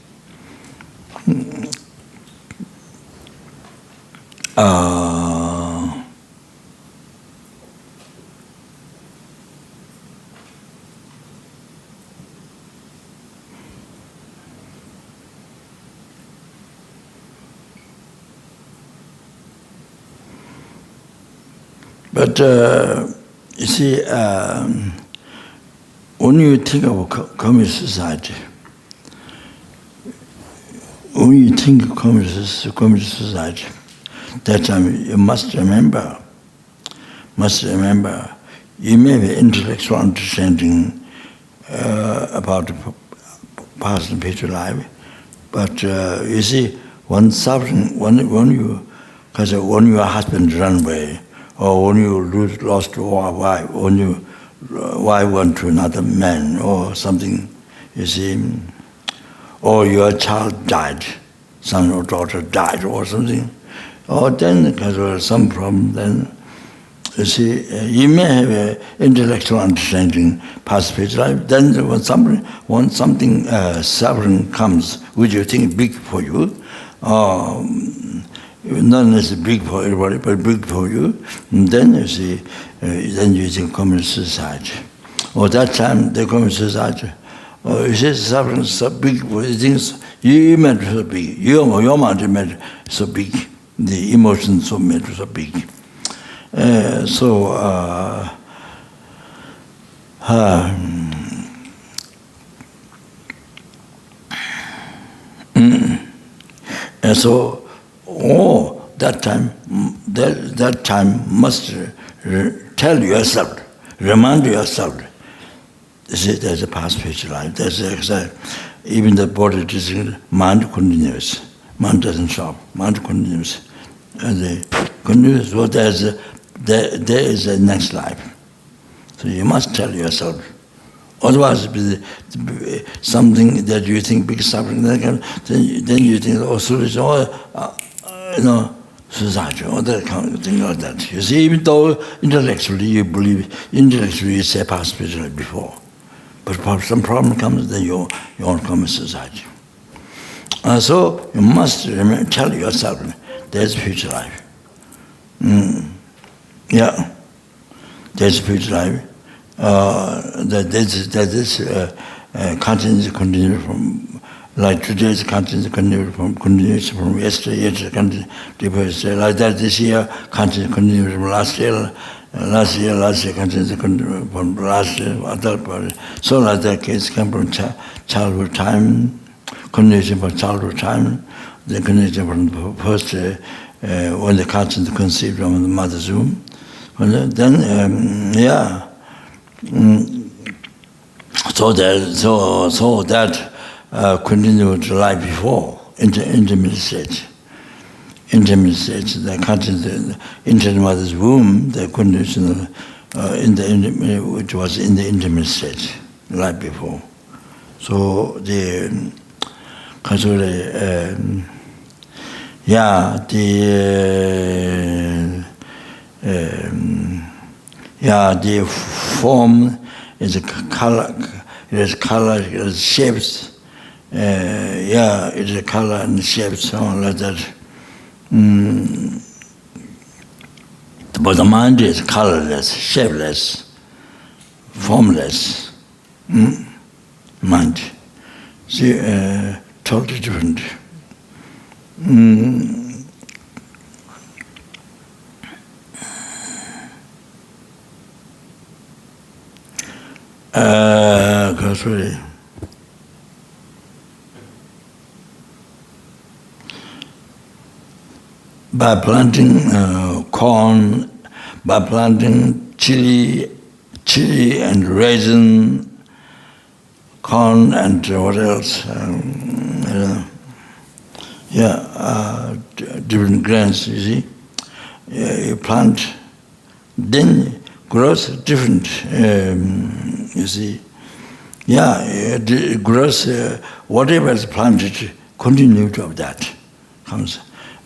But you see, when you think of communist society, that time you must remember, you may have intellectual understanding about the past and future life, but you see, when your husband run away, or when you lost your wife, when your wife went to another man, or something, you see, or your child died, son or daughter died, or something, or then because of some problem, then you see, you may have an intellectual understanding past future life. Then when something suffering comes, which you think big for you, not necessarily big for everybody, but big for you, and then you see, then you think communist society. Or that time, the communist society, you see suffering so big for things, you made so big, your mind made so big, the emotions so made so big. And so that time must tell yourself, remind yourself. There's a past future life. There's even the body is mind continues. Mind doesn't stop. Mind continues. And continues. So there is a next life. So you must tell yourself. Otherwise, something that you think big suffering, then you think, oh, solution, society, or that kind of thing like that. You see, even though intellectually you believe, intellectually you say past future life before, but if some problem comes, then you won't come in society. So you must tell yourself, there's future life. Yeah, there's future life. That this continue continue from, like today's continue continues from yesterday continue like that. This year continue from last year continue from last year. So like that case come from childhood time, continuation from childhood time, the continuation from the first when the conscience conceived from the mother's womb, then yeah. So that continued life before intermediate stage. The conscience into the mother's womb, the condition which was in the intermediate stage, life before. So the the form is a color, it is color, it is shapes. It is a color and shapes, so like that. But the mind is colorless, shapeless, formless. Mind. See, totally different. By planting corn, by planting chili and raisin, corn and what else? Different grains. You see, you plant, then grows different. You see, Yeah, it grows, whatever is planted, continuity of that comes.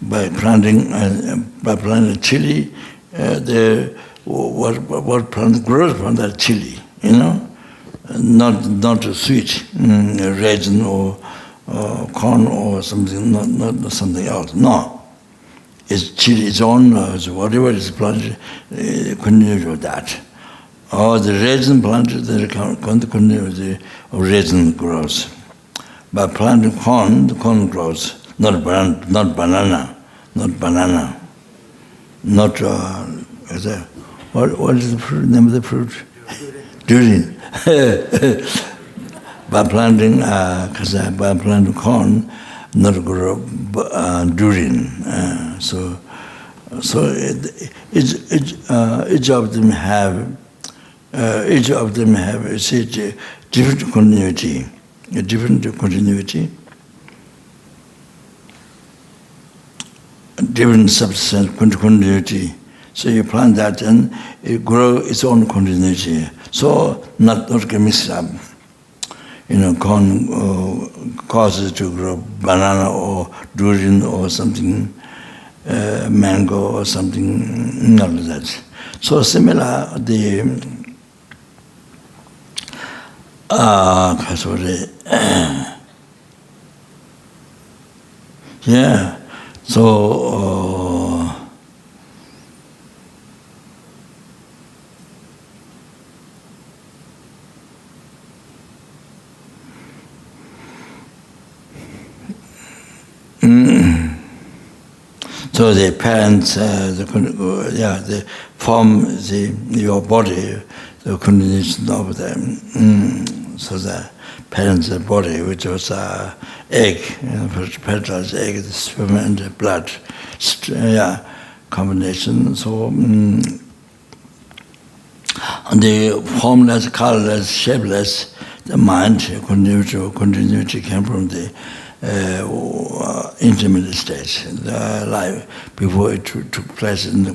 By planting chili, what plant grows from that chili, not sweet, raisin or corn or something, not something else. No, it's chili, its own, whatever is planted, continuity of that. Or the raisin planted, the continuity of raisin grows. By planting corn, the corn grows. Not banana, not what is the fruit, name of the fruit? Durian. By planting corn, not grow durian. So each of them have a different continuity, different substance continuity. So you plant that and it grows its own continuity. So not get mixed up. Corn causes to grow banana or durian or something, mango or something, not like that. So similar, yeah. So so the parents, they form your body, the continuation of them. So the parents' body, which was egg, fertilized egg, the sperm and the blood, combination. So the formless, colorless, shapeless, the mind continuity came from the intermediate stage, the life before it took place in the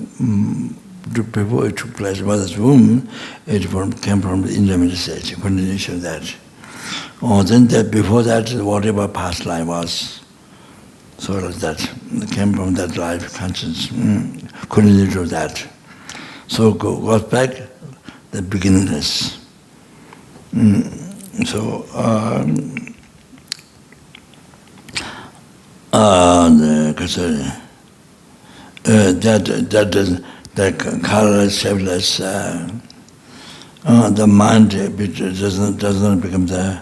before it took place in mother's womb. It came from the intermediate stage, continuation of that. Or then before that, whatever past life was, so like that, it came from that life conscience, continuation of that. So goes back the beginningless. That colorless, shapeless, the mind does not become the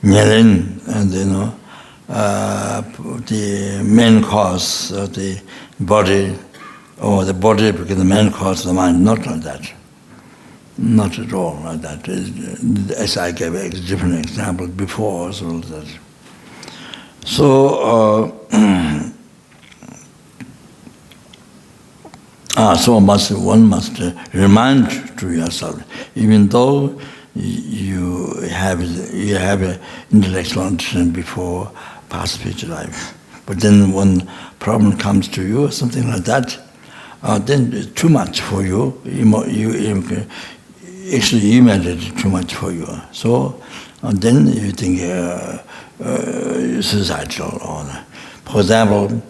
nyelin, and the main cause of the body, or the body becomes the main cause of the mind. Not like that. Not at all like that. As I gave a different example before, so that. So one must remind to yourself, even though you have an intellectual understanding before past future life, but then when problem comes to you, something like that, then it's too much for you. Actually, you made it too much for you. So then you think suicidal. For example,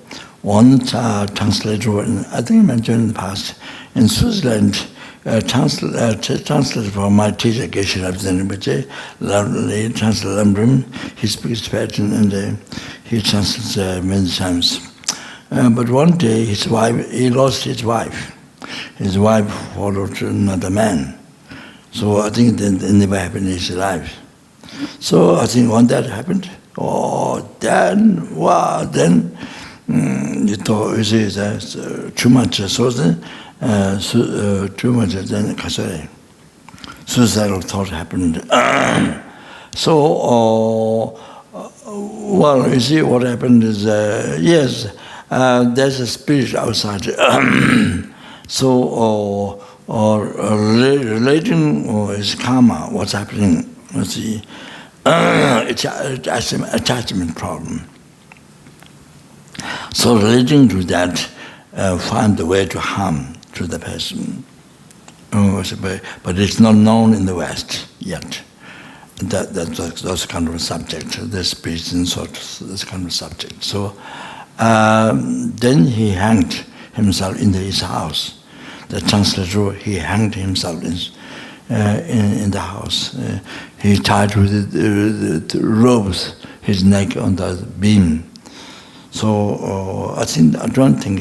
one translator, I think I mentioned in the past, in Switzerland, translator for my teacher, Geshe Rinpoche, lovely translator Lambrim, he speaks Tibetan and he translates many times. But one day he lost his wife. His wife followed another man. So I think that never happened in his life. So I think when that happened, then you thought, you see, that's too much too much then suicidal thought happened. Well, you see, what happened is, yes, there's a spirit outside. Relating is karma, what's happening, you see, it's an attachment problem. So relating to that, find the way to harm to the person. But it's not known in the West yet. That's kind of a subject, the speech and sort of this kind of subject. So then he hanged himself in his house. The translator, he hanged himself in the house. He tied with the ropes his neck on the beam. So I don't think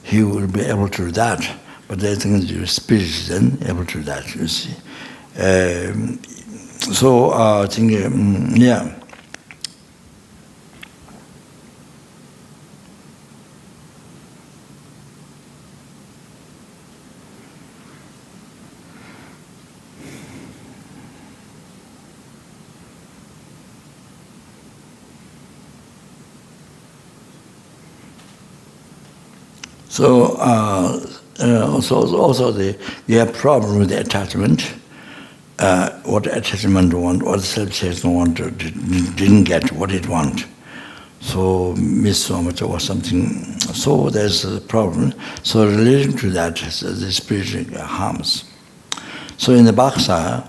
he will be able to do that. But I think the spirit is then able to do that. You see. So I think yeah. So also you have problem with the attachment. What attachment want, what self-cherishing want, didn't get what it want. So miss so much or something. So there's a problem. So relating to that, the spiritual harms. So in the Baksa,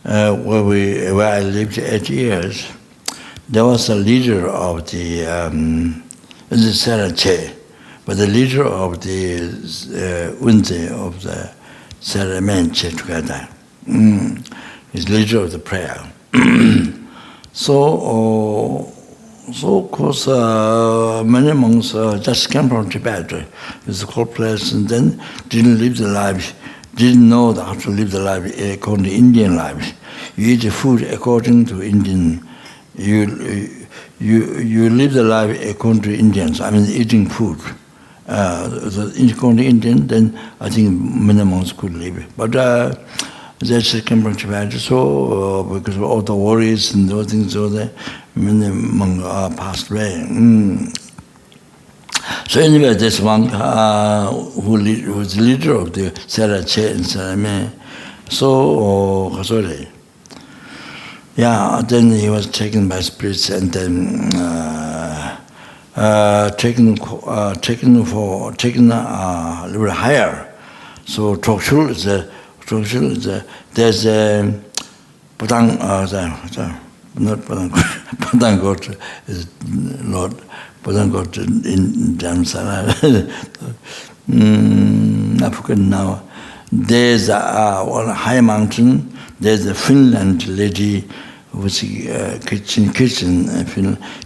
where I lived 8 years, there was a leader of the Serache. But the leader of the Unze of the Ceremony together is leader of the prayer. So of course, many monks just came from Tibet. It's a cold place, and then didn't live the life, didn't know how to live the life according to Indian life. You eat the food according to Indian. You live the life according to Indians. I mean, eating food. According to Indian, then I think many monks could live. But that's came from Tibet. So because of all the worries and those things, so that many monks passed away. So anyway, this monk who was leader of the Serache and Sarame, so sorry. Yeah, then he was taken by spirits and then taken a little higher. So Chokshul is there's a Padang not Padang Padang God is Lord Padang God in Dharamsala. I forget now. There's one high mountain. There's a Finland lady with kitchen.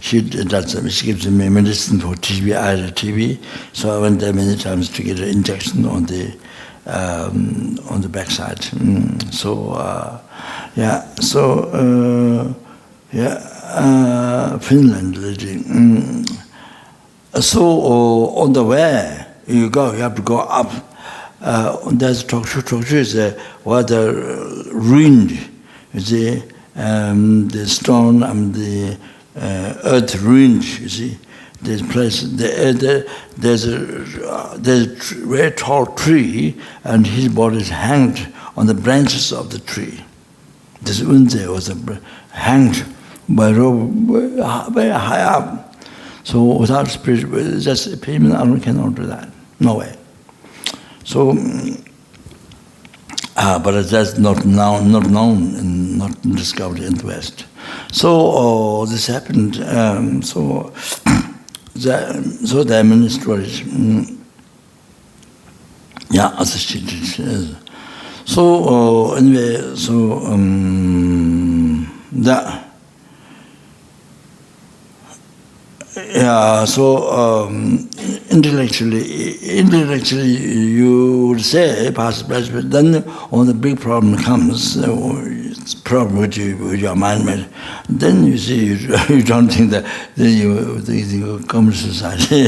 She gives me medicine for TB. I had a TB, so I went there many times to get an injection on the backside. Finland lady. So on the way you have to go up. There's Chokshu is water ruined. You see, the stone and the earth ruined. You see, this place. There's a very tall tree, and his body is hanged on the branches of the tree. This Unze was hanged by rope very high up. So without spirit, just a payment, I cannot do that. No way. So, but that's not known and not discovered in the West. So this happened. So the administrators, assisted. So anyway, so that. Yeah, so intellectually you would say past, but then when the big problem comes, it's problem with your mind, then you see you don't think that then you come to society.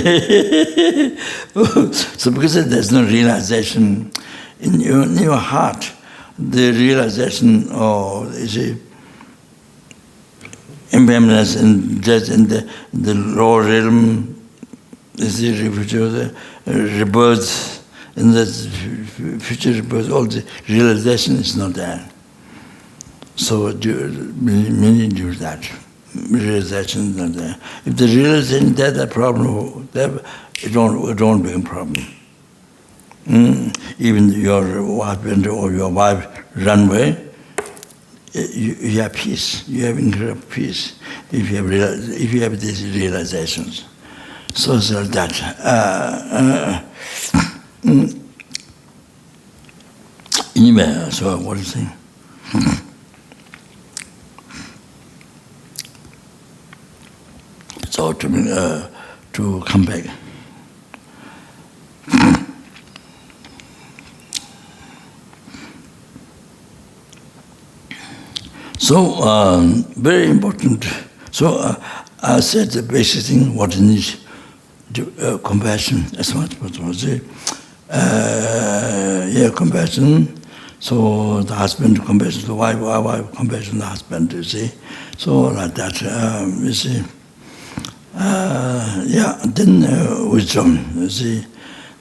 So because there's no realization in your heart, the realization is a impermanence and death in the lower realm is the rebirth, in the future rebirth, all the realization is not there. So many do that. Realization is not there. If the realization is there, the problem, it won't be a problem. Even your husband or your wife run away, you have peace. You have incredible peace if you have these realizations. So that anyway. So what do you think? So to come back. So very important. So I said the basic thing what needs compassion as much as possible. Compassion. So the husband compassion to the wife compassion to the husband. You see, so like that. You see. Then wisdom. You see,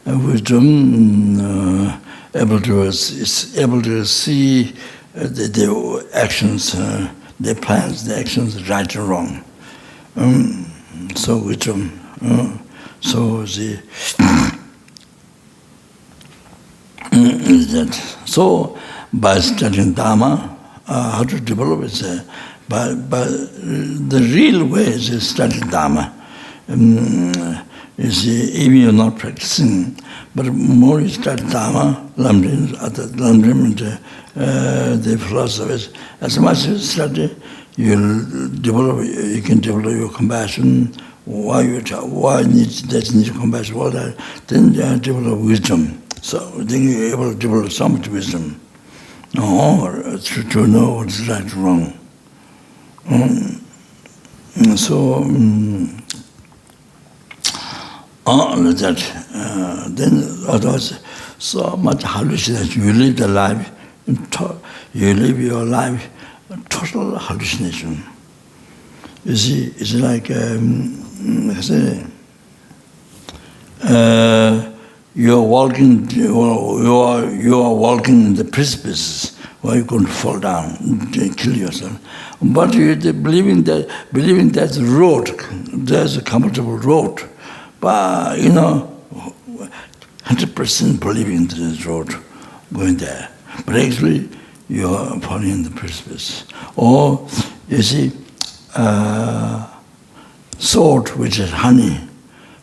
wisdom able to see the actions, the plans, the actions, right or wrong. So wisdom. So the that. So by studying Dharma, how to develop it. But the real way is studying Dharma. Is even you're not practicing, but more you study Dharma, the philosophers, as much as you study, you can develop your compassion. Why need compassion? All that, then you develop wisdom. So then you're able to develop so much wisdom, to know what's right and wrong. Then otherwise, so much hallucination. You live the life, you live your life, total hallucination. You see, it's like you are walking in the precipices where you're going to fall down and kill yourself. But you're believing that road, there's a comfortable road. But 100% believing this road going there. But actually you're falling in the precipice. Or you see salt which is honey.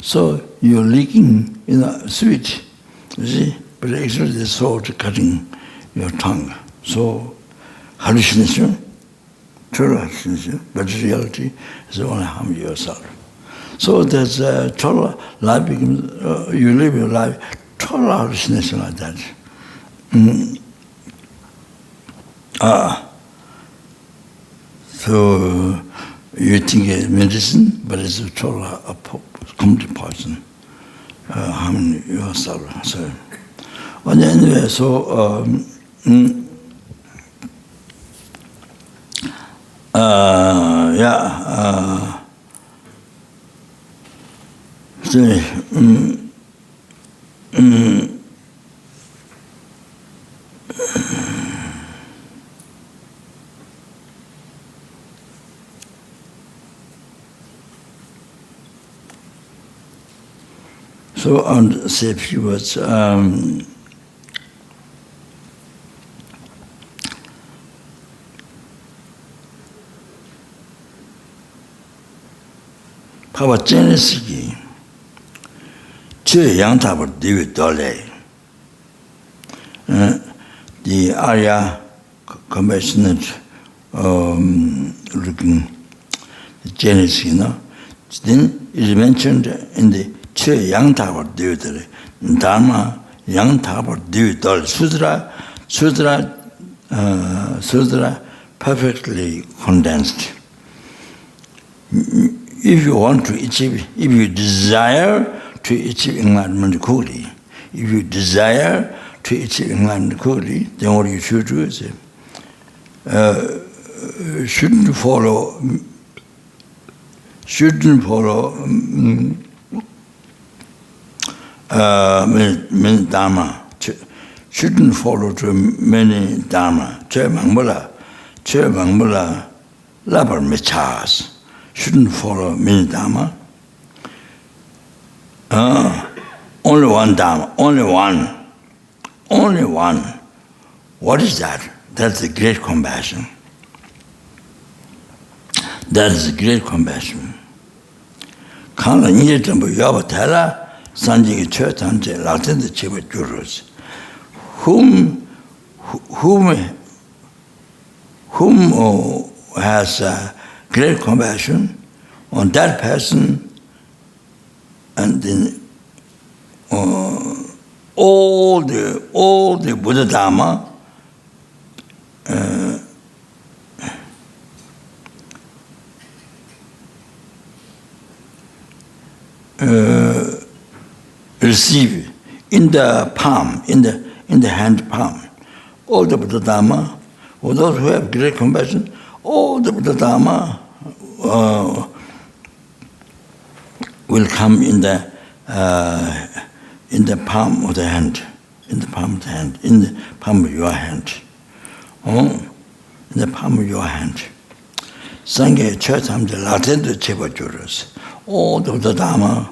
So you're leaking sweet, you see, but actually the salt cutting your tongue. So hallucination, true hallucination, but reality is only harm yourself. So there's a total life becomes, you live your life, total hallucination like that. So you think it's medicine, but it's a total complete poison, harming yourself. So, and anyway, so so I'll say a few words. Papa Genesis Amitabha Buddhist the Arya compassionate looking Genesis, then is mentioned in the Amitabha Buddhist Dharma Amitabha Buddhist Sutra perfectly condensed. If you want to achieve, if you desire to achieve enlightenment quickly, if you desire to achieve enlightenment quickly, then what you should do is shouldn't follow many dharma, shouldn't follow to many dharma. Che mangbala, labar mechas. Shouldn't follow many dharma. Only one dharma, only one. What is that? That's the great compassion. That is great compassion. Kana nye tambu yaba thala sanjingi chö tante lakten cheba jurus. Whom has great compassion on that person, and then all the Buddha Dharma receive in the palm, in the hand palm. All the Buddha Dharma, for those who have great compassion, all the Buddha Dharma will come in the palm of the hand, in the palm of the hand, in the palm of your hand. In the palm of your hand. Sangye Chetam de Latendo Chebajurus. All the Buddha Dharma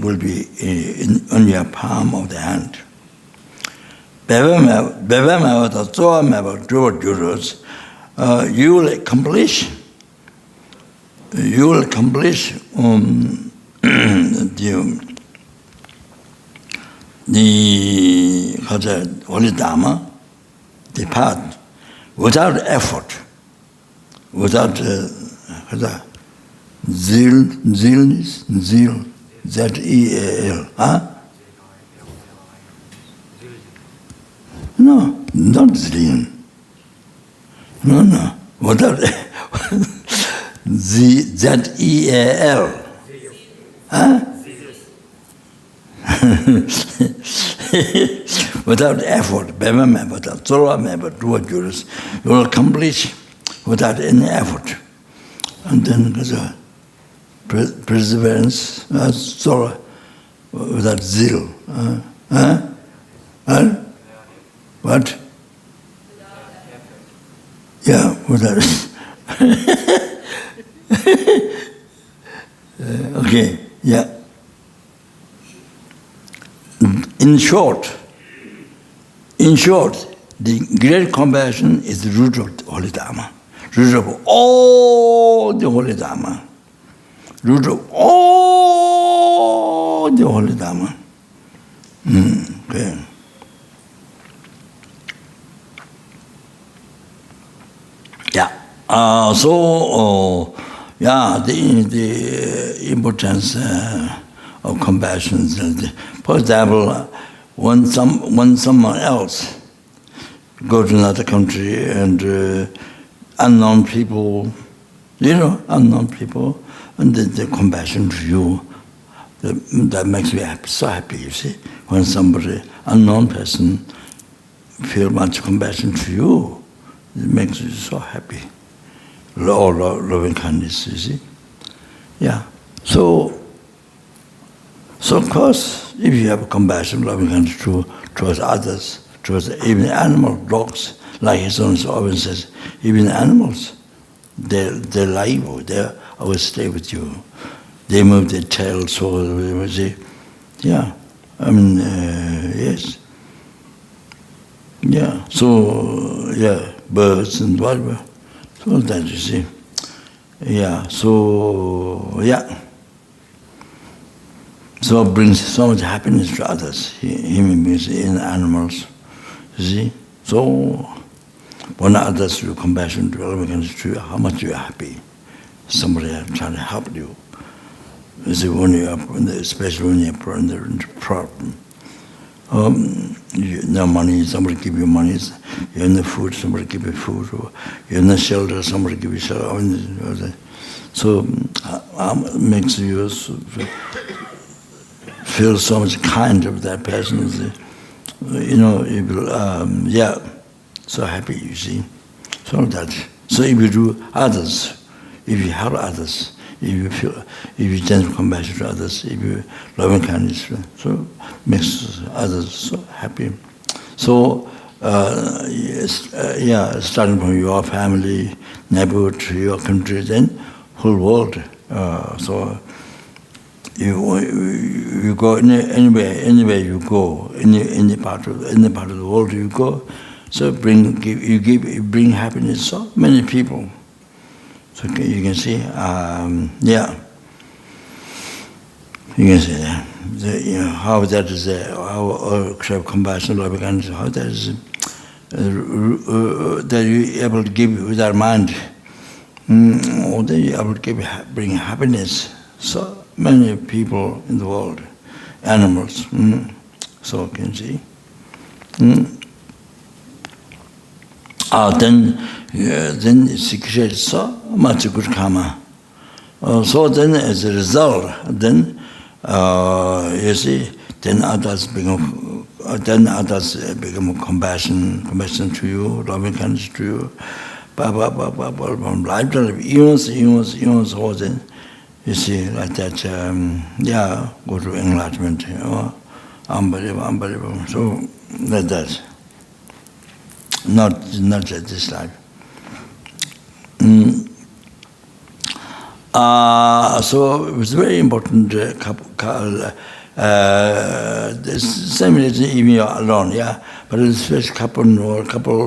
will be on your palm of the hand. Bevema the Zopa Jurus, you will accomplish the Holy Dharma, the path, without effort, without zeal, Z-E-A-L. Huh? No, not zeal. No. Without Z-E-A-L. Huh? Without effort, without Zopa, you will accomplish without any effort. And then perseverance, Zopa, without zeal. What? Yeah, without. Okay, yeah. In short, the great compassion is the root of the Holy Dharma, root of all the Holy Dharma, root of all the Holy Dharma. Okay. Yeah. The importance of compassion. For example, when someone else go to another country and unknown people, and the compassion to you, that makes me so happy, you see. When somebody, unknown person, feel much compassion to you, it makes you so happy. Loving kindness, you see. Yeah. So of course, if you have compassion, loving kindness towards others, towards even animal, dogs, like his own always says, even animals, they're liable, they always stay with you. They move their tails, so you see. Yeah. Yes. Yeah. So, yeah, birds and whatever. So that you see. Yeah. So, yeah. So it brings so much happiness to others, human beings and animals. You see? So when others show compassion to others, how much you are happy. Somebody trying to help you. You see, especially when you're in the problem. No money, somebody give you money. You're in the food, somebody give you food. Or you're in the shelter, somebody give you shelter. So it makes you feel so much kind of that person. So happy, you see. So if you do others, if you help others, if you generate compassion to others, if you loving kindness, so makes others so happy. So starting from your family, neighborhood, to your country, then whole world. So you go anywhere you go, any part of the world you go. So you bring happiness to so many people. So you can see, yeah. You can see that. How that is, how compassion, love, kindness, how that is, that you able to give with our mind, or that you able to bring happiness. So many people in the world, animals, so you can see. Then it creates so much good karma. So then, as a result, then you see, then others become compassion to you, loving kindness to you, from life to life, eons, all then you see like that. Yeah, go to enlightenment. Unbelievable. So like that. Not just this life. So it was very important. This same reason even you're alone, yeah. But it's first couple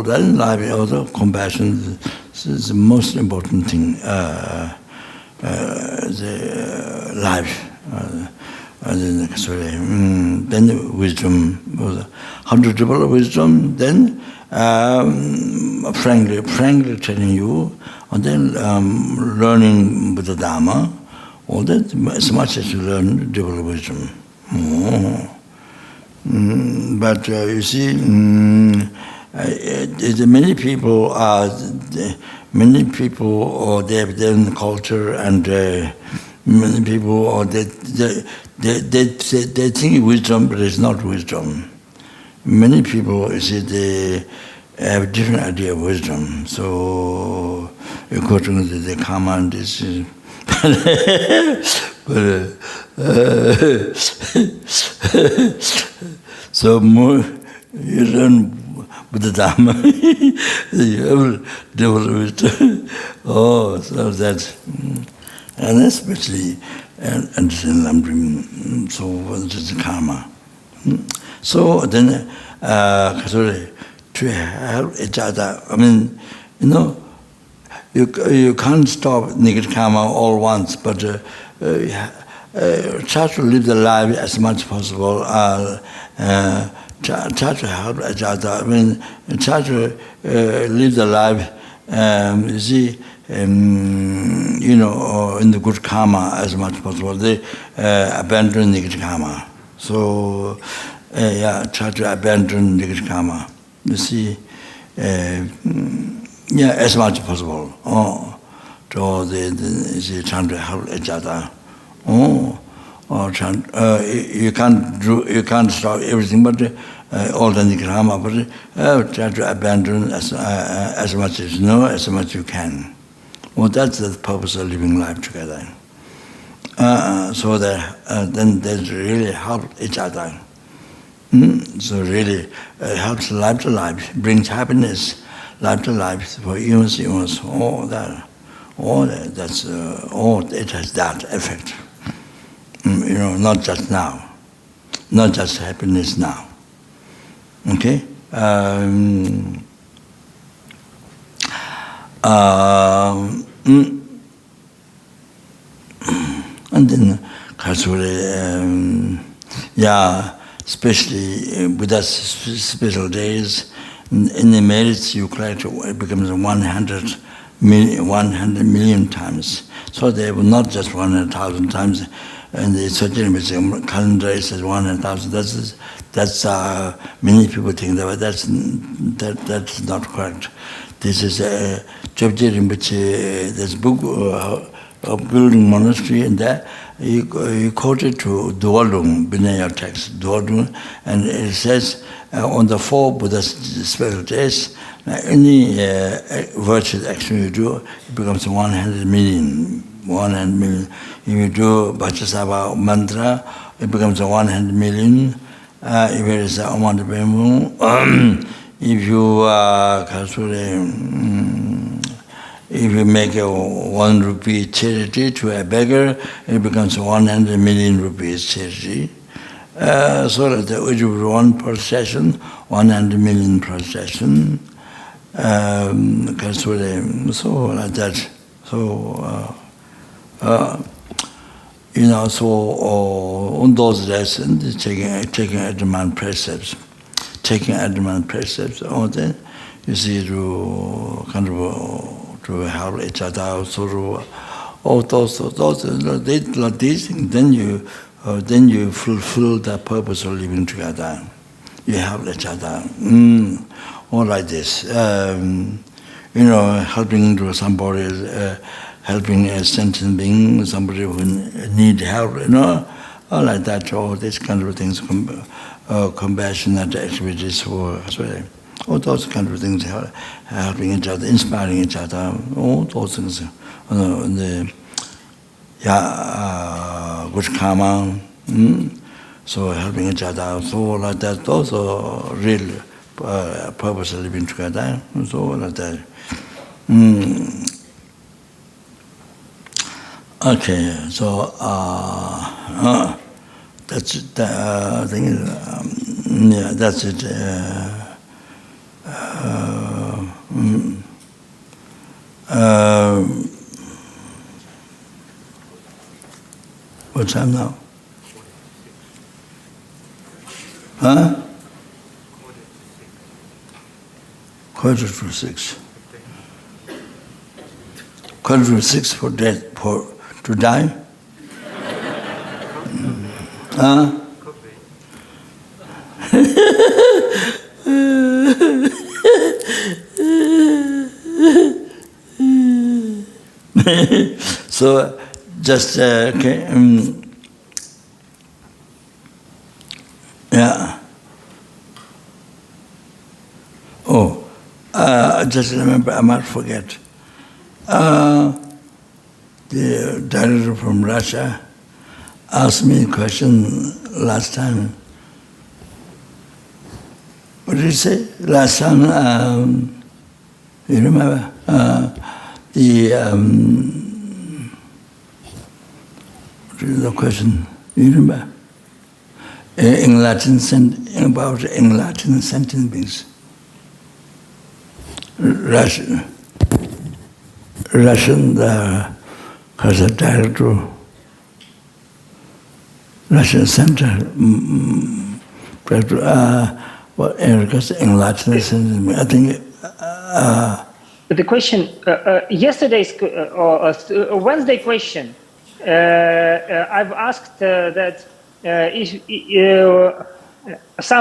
then life also compassion is the most important thing. The life. Then wisdom. How to develop wisdom? Then frankly telling you, and then learning Buddha Dharma, all that, as much as you learn, develop wisdom. But you see, many people or they have their own culture, and many people or they think wisdom, but it's not wisdom. Many people, you see, they have a different idea of wisdom. So according to the karma and this, so more you learn Buddha Dharma, you have develop wisdom. Oh, so that, and especially understand Lamdrim. So what is the karma? So then, to help each other, I mean, you can't stop negative karma all once, but try to live the life as much as possible. Try to help each other. I mean, try to live the life. You see, in the good karma as much as possible. They abandon negative karma. So, try to abandon negative karma. You see, as much as possible. So they trying to help each other. You can't stop everything, but all the negative karma. But try to abandon as much as you know, as much as you can. Well, that's the purpose of living life together. So that then they really help each other. So really helps life to life, brings happiness, life to life for eons. All that, it has that effect. Not just now, not just happiness now. Okay. And then, especially Buddha's special days, in the merits you collect, it becomes 100 million times. So they were not just 100,000 times. And the self-cherishing calendar is 100,000. That's many people think that, that's not correct. This is Zopa Rinpoche, this book of building monastery, and there you quoted to Duodung, Vinaya text, Duodung, and it says on the 4 Buddhist special days, any virtuous action you do, it becomes 100 million. 100 million. If you do Vajrasattva mantra, it becomes 100 million. If it is if you make a 1 rupee charity to a beggar, it becomes 100 million rupees charity. So that we do 1 per session, 100 million per session. So like that. So, so on those lessons, taking Adamant precepts, all that, you see, to kind of to help each other, so all those these things, then you fulfill the purpose of living together. You help each other, all like this. Helping to somebody, helping a sentient being, somebody who need help, all like that, all these kind of things, compassionate activities, all those kind of things, helping each other, inspiring each other, all those things, good karma, so helping each other, so like that, those are real purpose of living together, so like that. Okay, so that's it. I think, that's it. What time now? Huh? 5:45. 5:45 for death, to die? Huh? So, just, okay, yeah. Oh, just remember, I might forget. The director from Russia asked me a question last time. What did he say? Last time, you remember? What is the question? You remember? In Latin, about enlightened sentient beings. Russian, has a director, Russian Center, director, enlightened sentient beings. I think. The question, yesterday's or Wednesday question, I've asked that if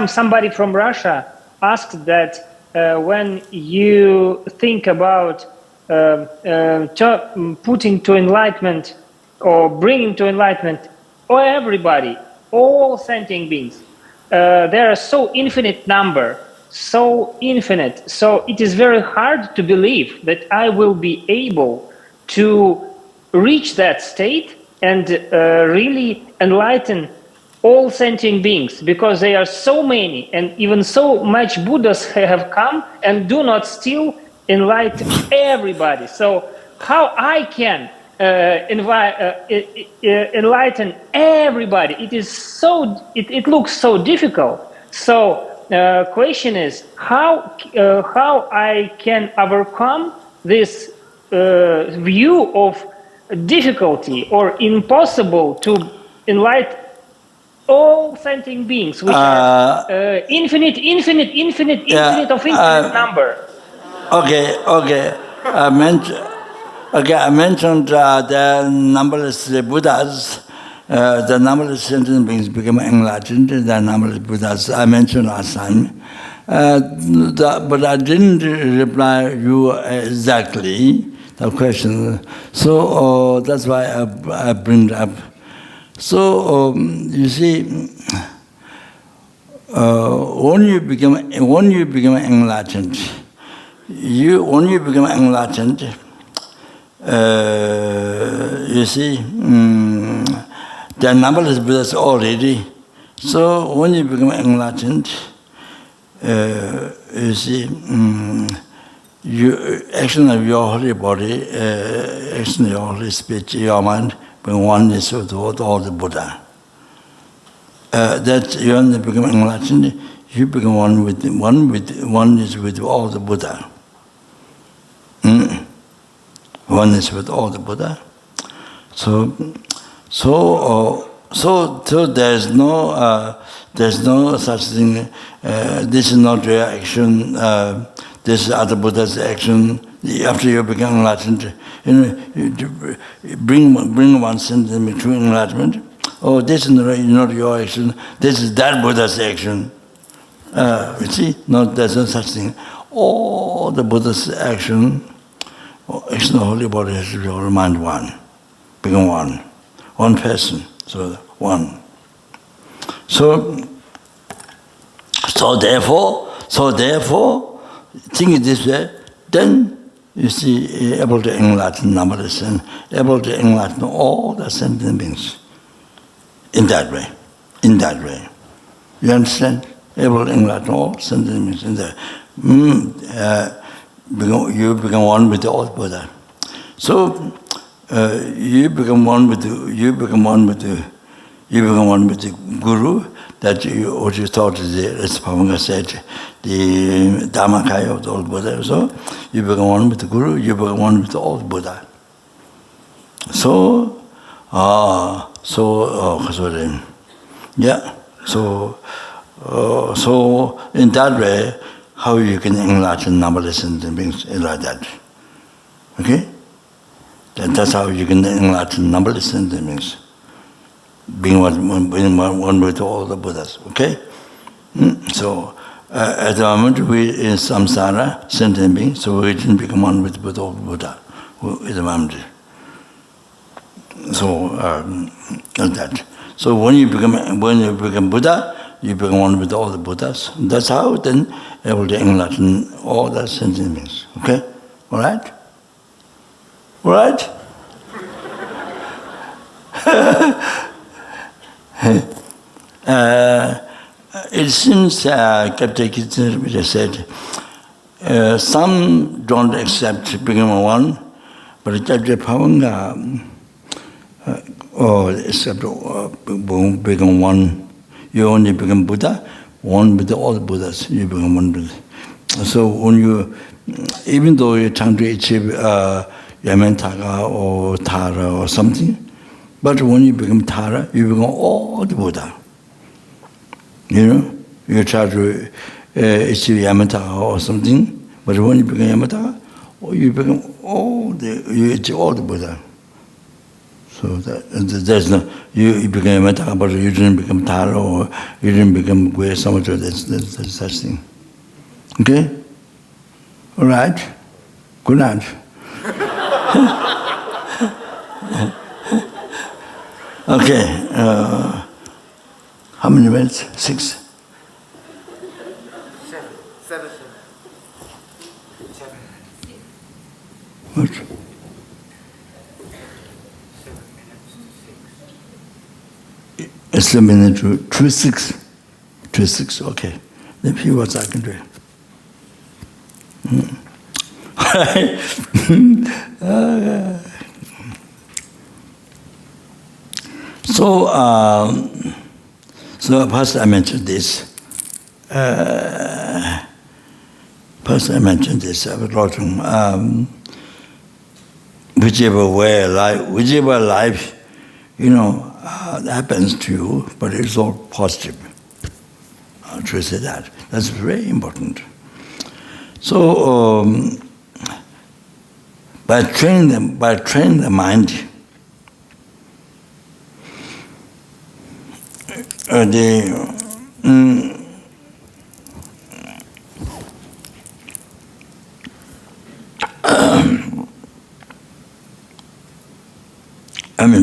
somebody from Russia asked that when you think about putting to enlightenment or bringing to enlightenment or everybody, all sentient beings, there are so infinite number, so infinite, so it is very hard to believe that I will be able to reach that state and really enlighten all sentient beings, because there are so many, and even so much Buddhas have come and do not still enlighten everybody. So how I can enlighten everybody? It is so. It looks so difficult. So question is how I can overcome this view of difficulty or impossible to enlighten all sentient beings, which are infinite of infinite number. Okay. I mentioned the numberless Buddhas, the numberless sentient beings become enlightened. The numberless Buddhas I mentioned last time, but I didn't reply you exactly the question. So that's why I bring it up. So you see, when you become enlightened, you see, there are numberless Buddhas already. So when you become enlightened, you see, action of your holy body, action of your holy speech, your mind, bring oneness with all the Buddha. That you only become enlightened, you become oneness with all the Buddha. oneness with all the Buddha. So there's no such thing. This is not your action. This is other Buddha's action. After you become enlightened, you bring one sentence to enlightenment. Oh, this is not your action. This is that Buddha's action. You see, there's no such thing. All the Buddha's action of the holy body has to be all mind one, become one person. So one. So therefore, think it this way, then you see, able to enlighten numberless and able to enlighten all the sentient beings. In that way. You understand? Able to enlighten all sentient beings in there. You become one with the old Buddha. So you become one with the Guru. That what you thought is as Pavanga said, the Dhammakaya of the old Buddha. So you become one with the Guru, you become one with the old Buddha. So in that way, how you can enlighten numberless sentient beings is like that. Okay? That's how you can enlighten numberless sentient beings. Being one with all the Buddhas. Okay? So at the moment we in samsara, sentient beings, so we didn't become one with all the Buddha at the moment. So like that. So when you become Buddha, you become one with all the Buddhas. That's how then able to enlighten all the sentient beings. Okay? All right? All right? It seems, Captain which I said, some don't accept becoming one, but Captain Pavanga, except become one. You only become Buddha, one with all the Buddhas, you become one with. So when you, even though you're trying to achieve Yamantaka or Tara or something, but when you become Tara, you become all the Buddha. You try to achieve Yamantaka or something, but when you become Yamantaka, you become you achieve all the Buddha. So there's no, you became Yamantaka, but you didn't become Tara or you didn't become Gwe Samatra, that's such thing. Okay? All right? Good night. Okay, how many minutes? 6? 7. What? 7 minutes. It's a minute to 6. To 6, okay. Then see what I can do. So first I mentioned this. Whichever way whichever life, happens to you, but it's all positive. To say that, that's very important. So by training the mind,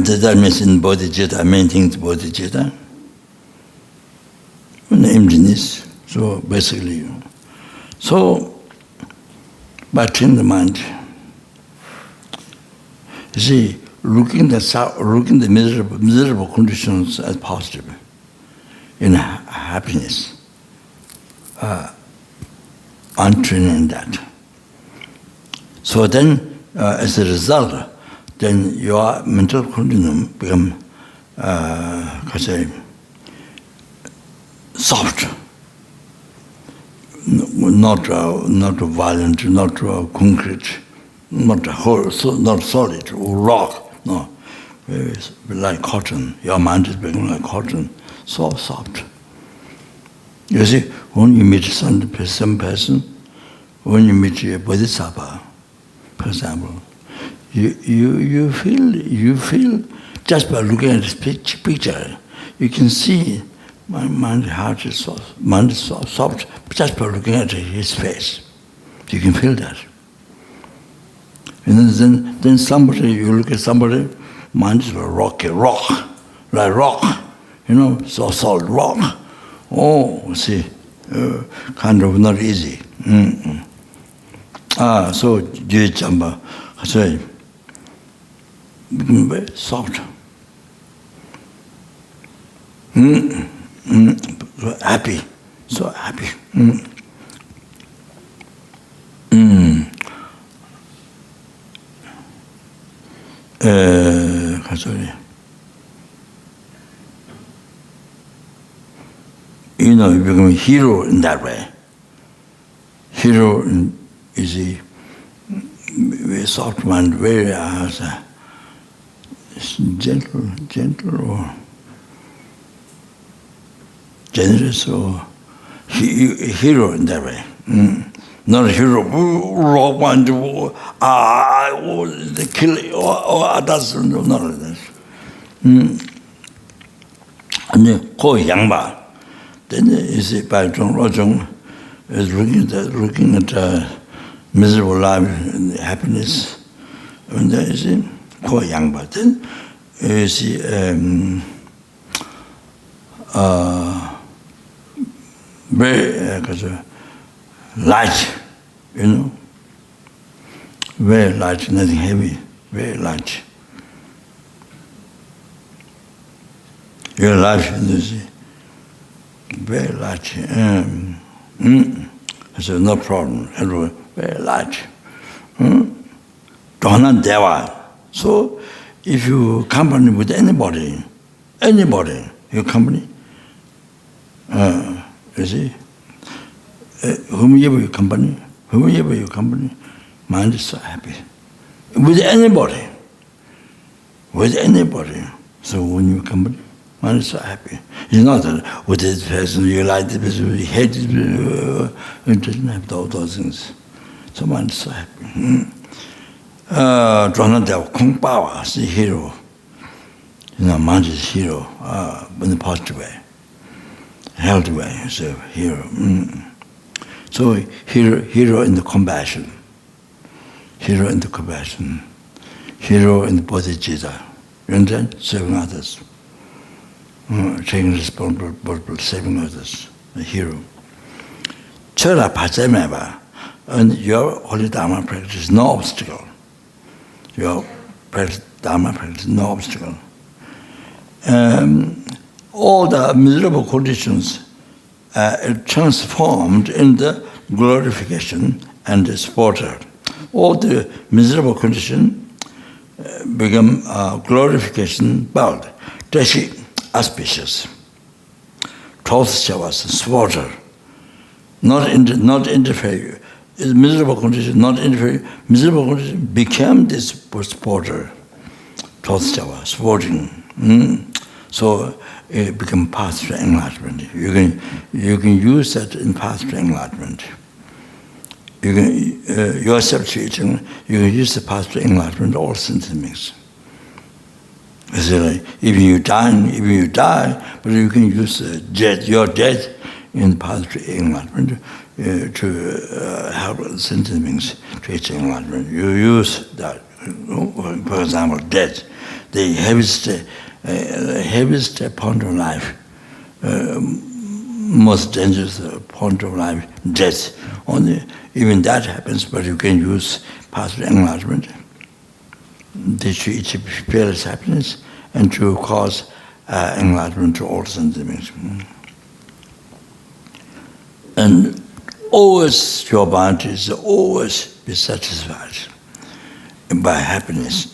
that means in bodhicitta, main thing is bodhicitta. Emptiness. So basically, by training the mind, you see, looking the miserable conditions as positive, in happiness, untraining that. So then, as a result, then your mental continuum become, soft, not violent, not concrete, not whole, not solid, rock, no. Very like cotton. Your mind is becoming like cotton, so soft. You see, when you meet some person, when you meet a bodhisattva, for example, you feel just by looking at this picture, you can see my heart is so soft just by looking at his face. You can feel that. And then somebody, you look at somebody, mind is like rock, so solid rock. Oh, see, kind of not easy. So you jump, I say, very soft. So happy. Sorry. You become a hero in that way. Hero is a very soft mind, very gentle or generous or hero in that way. Not a hero, rock mind, kill, that's not like that. And then, then you see, by Zhong is looking at miserable life and happiness. And then you see, then you see, very light, very light, nothing heavy, very light. Your life, you see, very light. I said, no problem, everyone, very light. So, if you company with anybody, you company, you see, whomever you company, mind is so happy. With anybody. So when you company, mind is so happy. It's not that with this person, you like this person, you hate this person, it doesn't have all those things. So mind is so happy. Kung Power is the hero. Mind is hero, in a positive way. Healthy way, so hero. So hero in the compassion. Hero in the compassion. Hero in the bodhicitta. You understand? Serving others. Taking responsibility, saving others. The hero. Chöra Pachameva, and your holy Dharma practice is no obstacle. Your Dharma practice is no obstacle. All the miserable conditions are transformed in the glorification and supporter. All the miserable conditions become glorification, bound. Tashi, auspicious. Tothshavas, supporter. Not interfere. Miserable condition, not interfere. Miserable condition became this supporter. Tothshava, supporting. So it becomes path to enlightenment. You can use that in path to enlightenment. You can your self-cherishing, you can use the path to enlightenment all sentiments. Like, even you die, but you can use your death in the path to enlightenment to help sentiments to its enlightenment. You use that. For example, death, the heaviest point of life, most dangerous point of life, death. Only even that happens, but you can use path to enlightenment to experience happiness and to cause enlightenment to all sentiments. And always your mind is always be satisfied by happiness.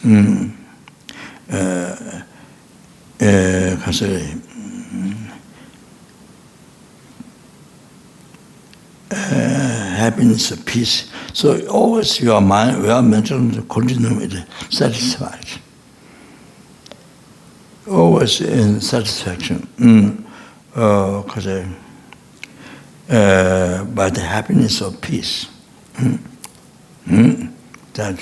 Happiness, peace, So always your mind, your mental continue with satisfaction. Always in satisfaction. By the happiness of peace. That.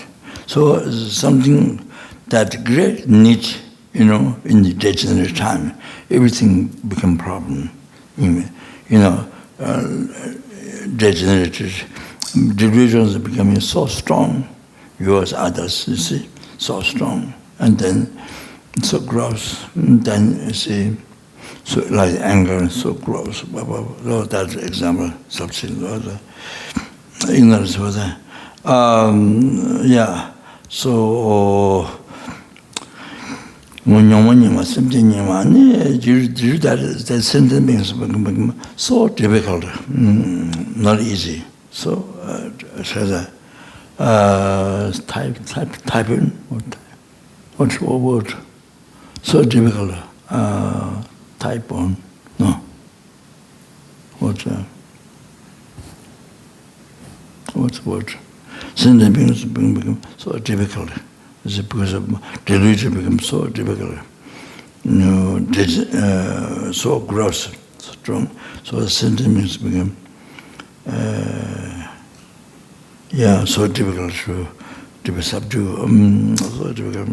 So something that great need, in the degenerate time, everything become problem. Degenerated delusions are becoming so strong, yours, others, you see, so strong, and then so gross, and then you see, so like anger, so gross, blah, blah, blah. That's example, something, ignorance was that. So that sentence becomes so difficult, not easy. So, typing, what word? So difficult. Type on, no. What's word? Sentence becomes so difficult. It's because of delusion becomes so difficult. So gross, strong. So the sentiments become so difficult to be subdued. So difficult.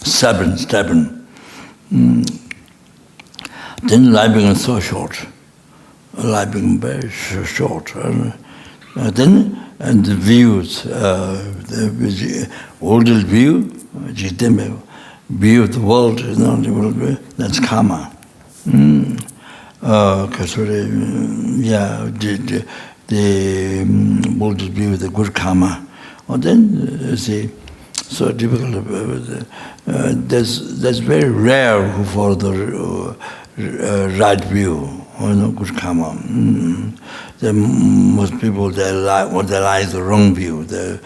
Stubborn. Then life becomes so short. Life becomes very short. And the views, the older view, view of the world, that's karma. The older view of the good karma. Then, see, so difficult. That's very rare who follow the right view, good karma. Most people, they like the wrong view, they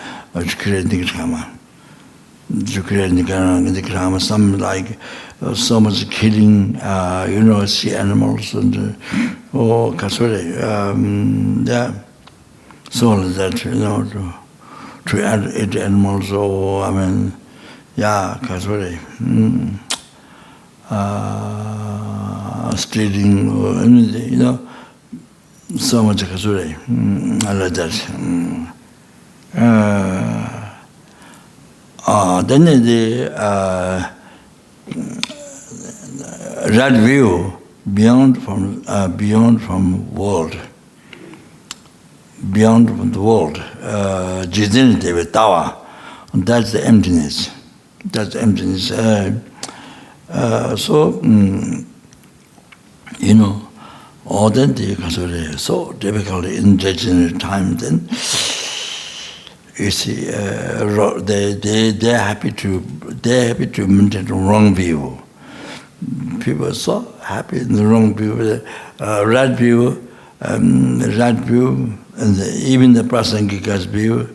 create the karma. Some like so much killing, see animals and so that, to eat animals, stealing or anything, so much kasure, I like that. Then the right view beyond from world, beyond from the world, jidinity with tawa, that's the emptiness. That's emptiness. All then the kasure so difficult in degenerate time. Then you see, they're happy to maintain the wrong view. People are so happy in the wrong view, right view, and even the Prasangika's view,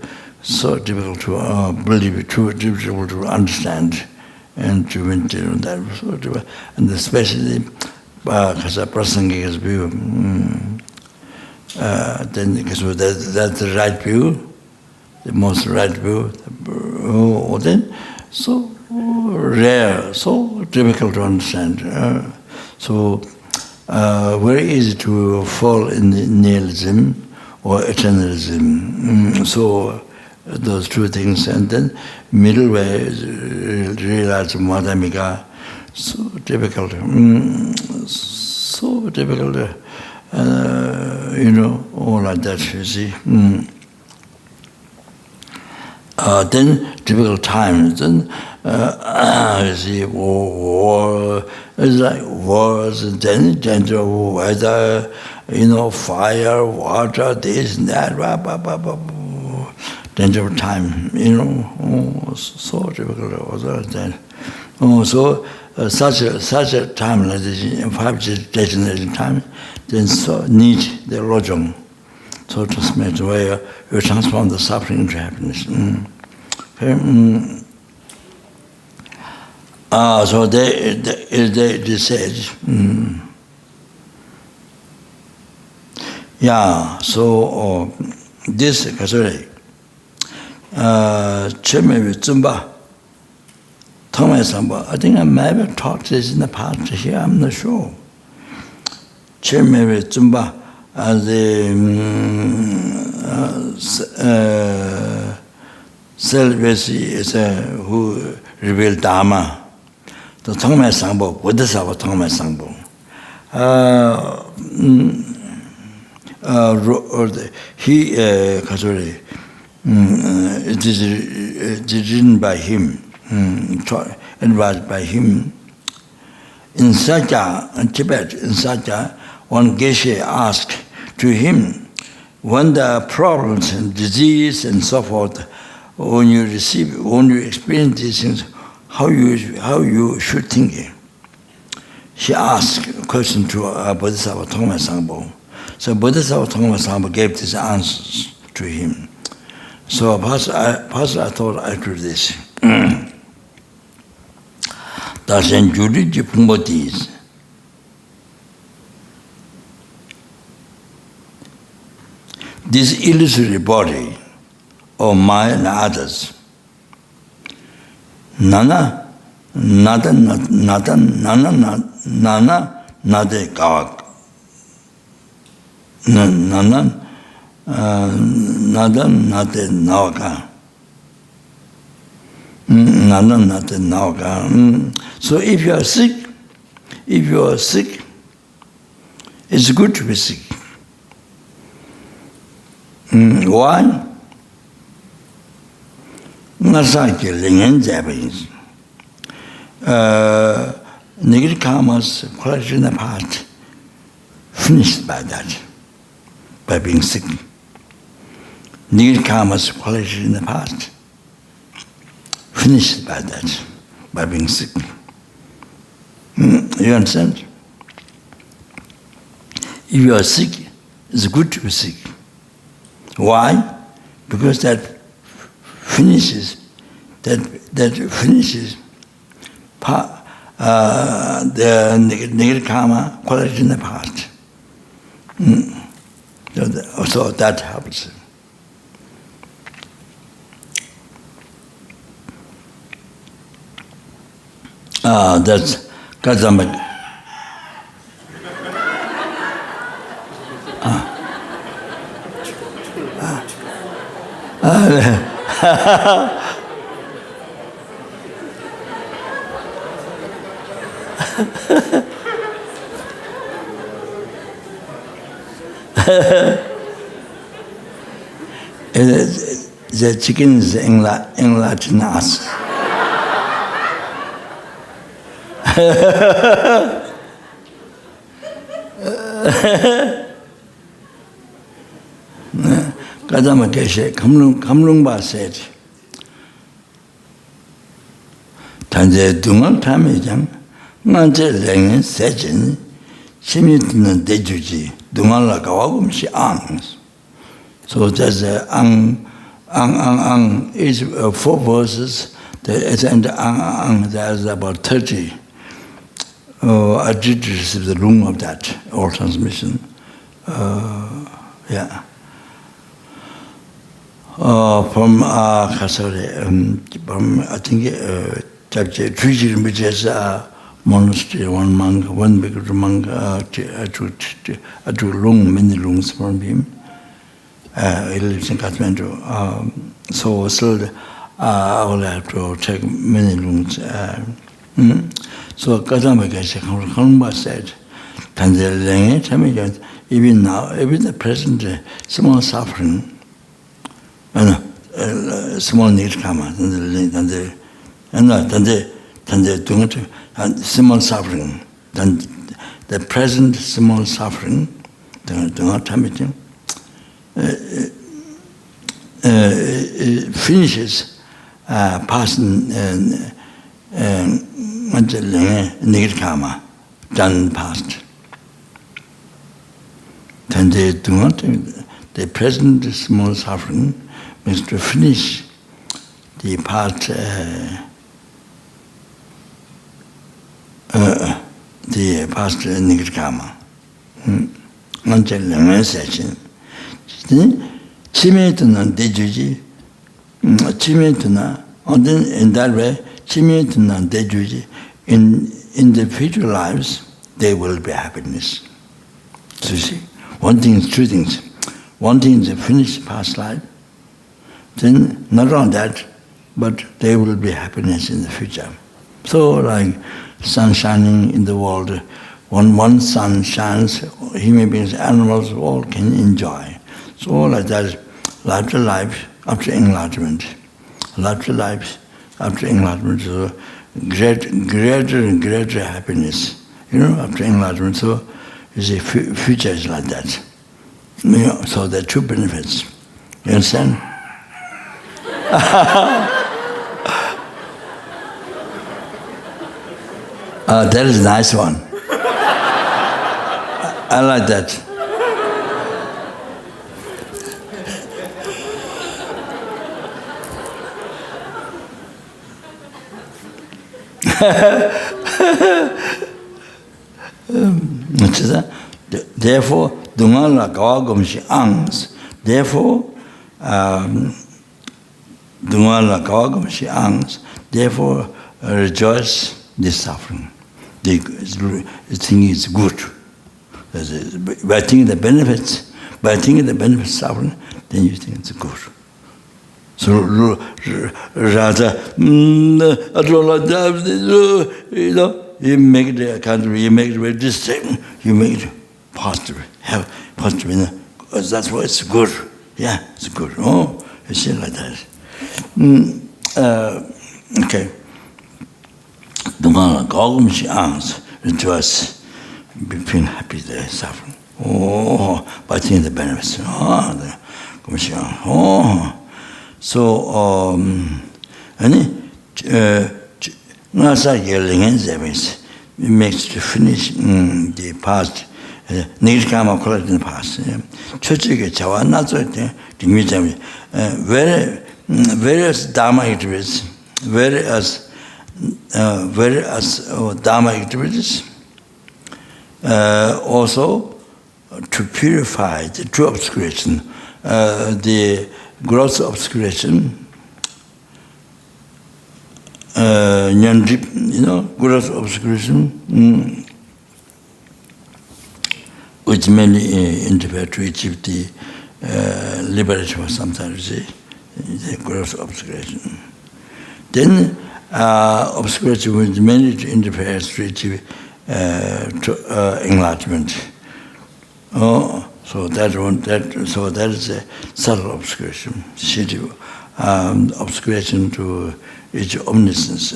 so difficult to believe, too difficult to understand, and to maintain that. And especially because Prasangika's view, then because that's the right view. The most right view, then so rare, so difficult to understand. Very easy to fall in the nihilism or eternalism. So those two things, and then middle way is realize Madhamika. So difficult, all like that. You see. Then difficult times. Then you see war. It's like wars, and then danger of weather, fire, water, this and that. Danger of time. So difficult. Also that. So such a time like this, in 5 degeneration time, then so need the lojong. So transmit where you transform the suffering into happiness. So they said, so this kasure, Chime Zumba, Thomas Samba. I think I may have taught this in the past here, I'm not sure. Chime Zumba, the self-cherishing is who revealed Dharma. The Thomas Samba, Bodhisattva Thomas Samba. He, it is written by him, advised by him. In Satya, in Tibet, in Satya, one geshe asked to him, when the problems and disease and so forth, when you experience these things, how you should think it. He asked a question to Bodhisattva Thomas Sangpo. So Bodhisattva Thomas Sangpo gave these answers to him. So first I thought I do this. Dasen juri jipumbotis. This illusory body of mine and others, nana kawak. Nana nade nawaka. Nana nade nawaka. So if you are sick, it's good to be sick. Why? Nasaki lingen Japanese. Negative karma's collection of heart finished by that, by being sick. Negative karma's collection in the past finished by that, by being sick. You understand? If you are sick, it's good to be sick. Why? Because that finishes the negative karma quality in the past. So that helps. That's Kazama. The chicken is in Latin as. Kadama Keshe, Kamlungba said, Tanje Dunga Tamijang, Nante Lengen Sejin, Shimit Dejuji, Dunga Kawagum she angs. So there's ang is 4 verses, at the end there's about 30 adjectives of the room of that, or transmission. Yeah. From I think Triji Rinpoche's monastery, one monk, one big monk, I took many rooms from him. He lives in Kathmandu. So still, I will have to take many rooms. So Kadambaka said, even now, even the present small suffering, small need karma, small suffering, then the present small suffering, finishes passing negative karma, done past. Then they do not, the present small suffering means to finish the past, negative karma. Until the session. Chime to non dejuji, Chimitana, and then in that way, Chimitana, in the future lives, there will be happiness. So you see, one thing is two things. One thing is a finished past life, then not only that, but there will be happiness in the future. So like sun shining in the world, when one sun shines, human beings, animals, all can enjoy. So like that, life to life after enlightenment. Life to life after enlightenment, so greater and greater happiness, after enlightenment. So you see, future is like that. So there are two benefits. You understand? That is a nice one. I like that. Therefore, Dungala Kawagumshi Angs. Therefore, Dungala Kawagumshi Angs. Therefore, rejoice the suffering. The thing is good. By thinking the benefits, suffering, then you think it's good. So rather, I don't like that, you make it country, you make it very distinct, you make it positive, have positive, that's why it's good. Yeah, it's good. Oh, you see like that. Okay. Rejoice, being happy, the suffering. Oh, by thinking the benefits. So, it makes to finish the past. Negative karma collected in the past. Various dharma activities, various dharma activities, also to purify the true obscuration, the gross obscuration, gross obscuration, which many interfere to achieve the liberation of sometimes, the gross obscuration. Then obscuration which many interfere to achieve enlightenment. So that is a subtle obscuration, obscuration to its omniscience.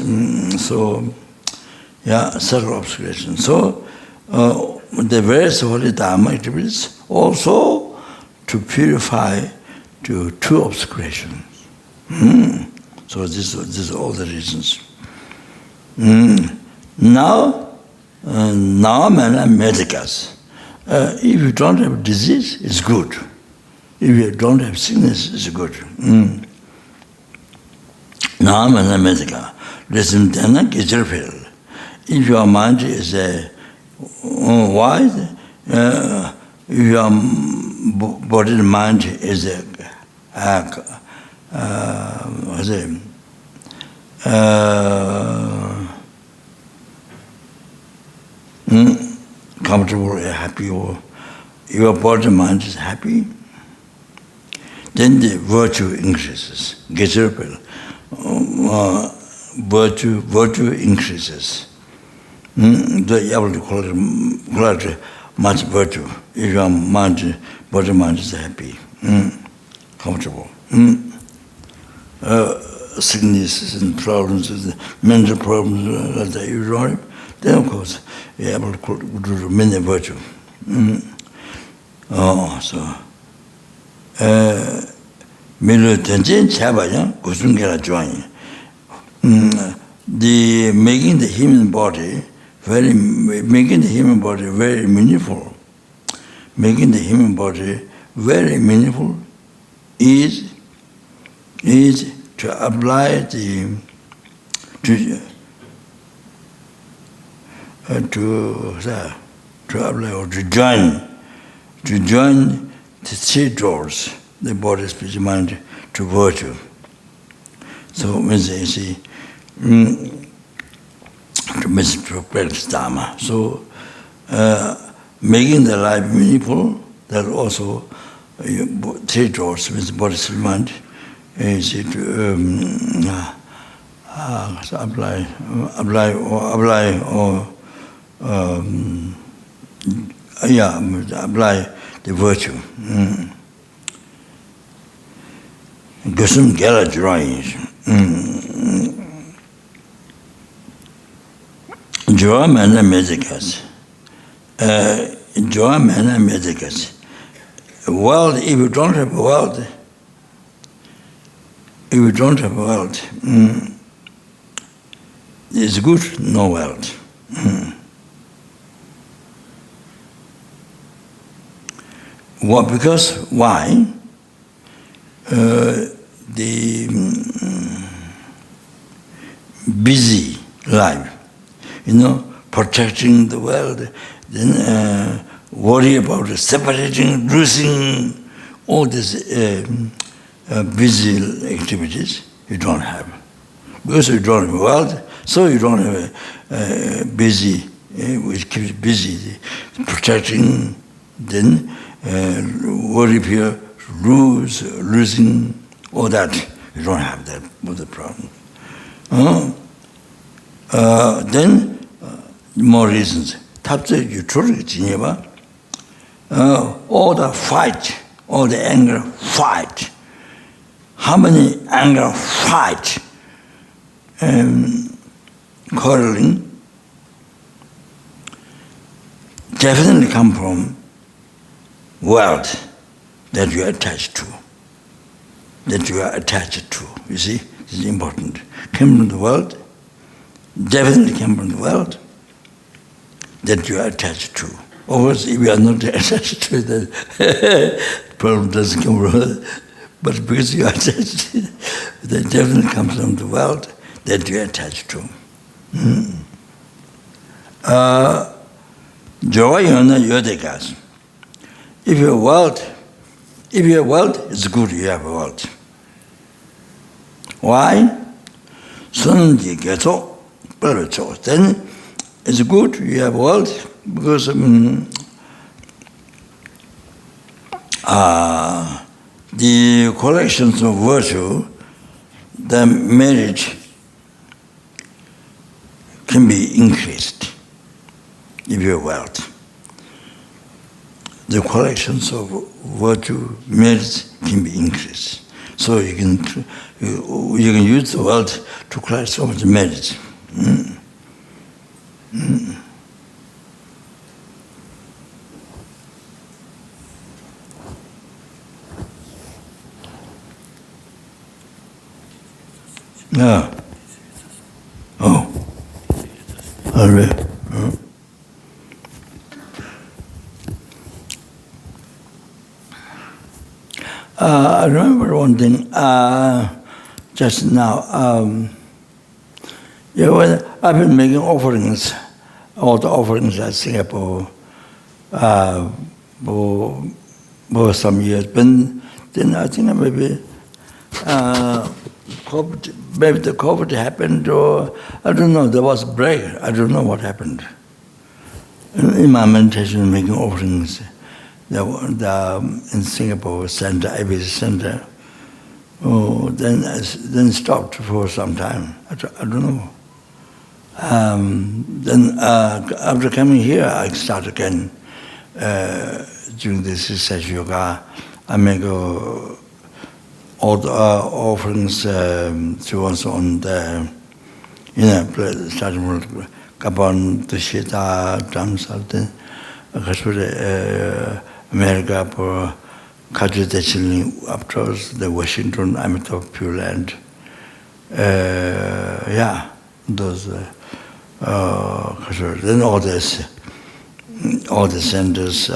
Subtle obscuration. So the various holy dharma activities also to purify to true obscuration. So this is all the reasons. Now and medicals. If you don't have disease, it's good. If you don't have sickness, it's good. Nam and medical. Listen, if your mind is wide, your body and mind is comfortable, happy, or your body and mind is happy, then the virtue increases. Virtue increases. You're able to call it much virtue if your mind, body and mind is happy, comfortable. Sicknesses and problems, mental problems, like that, you know, then of course you're able to do many virtue. The making the human body very meaningful. Making the human body very meaningful is to apply to apply or to join the three doors, the body, speech, mind, to virtue. So means you see, to practice Dharma. So making the life meaningful, that also three doors means bodhisattva mind is to apply the virtue. Gusum gala drawings. Joa mana medicas. Joa mana medicas. World, if you don't have a world, it's good, no world. Well, because why? The busy life, protecting the world, then worry about separating, losing, all these busy activities you don't have. Because you don't have a world, so you don't have a busy, which keeps busy, protecting, then worry here, losing, all that. You don't have that with the problem. Then, more reasons. Tabze you truly Geneva, all the fight, all the anger fight. How many anger fight, quarreling, definitely come from world that you are attached to. You see, this is important. Came from the world, definitely came from the world that you are attached to. Of course, if you are not attached to it, the problem doesn't come from it. But because you are attached, that definitely comes from the world that you are attached to. Joy on your degas. If your world, it's good you have a world. Why? Then it's good you have a world because the collections of virtue, the merit can be increased if you have wealth. The collections of virtue, merit can be increased. So you can use the wealth to collect so much merit. Yeah. Oh. All right. I remember one thing just now. When I've been making offerings, all the offerings at Singapore for some years. But then I think maybe the COVID happened, or I don't know. There was a break. I don't know what happened. In my meditation, making offerings. In Singapore Centre, ABC Centre, then stopped for some time. I don't know. Then after coming here, I start again. During this research yoga, I make all the offerings to us on the, starting from Gabon, the Shita, Dhamsal, America for Kajutachili, afterwards the Washington, Amitabha Pure Land. Those then all the centers.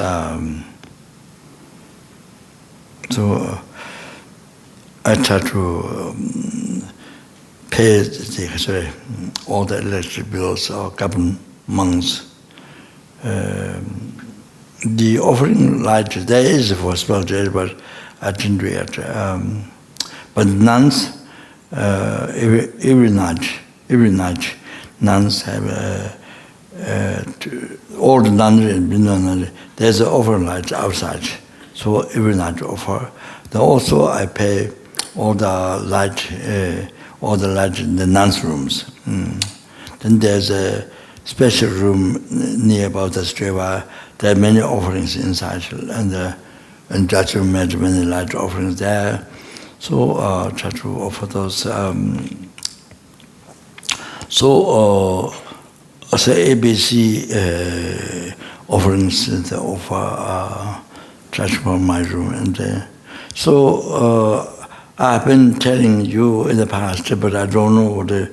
So I try to pay all the electric bills or government monks. The offering light there is for spiritual, but I didn't do it. But nuns, every night, nuns have all the nuns. There's an offer light outside, so every night offer. Then also I pay all the light in the nuns' rooms. Then there's a special room near about the Streva. There are many offerings inside, and Chachu made many light offerings there. So Chachu offer those. So ABC offerings they offer Chachu from my room, and so I've been telling you in the past, but I don't know whether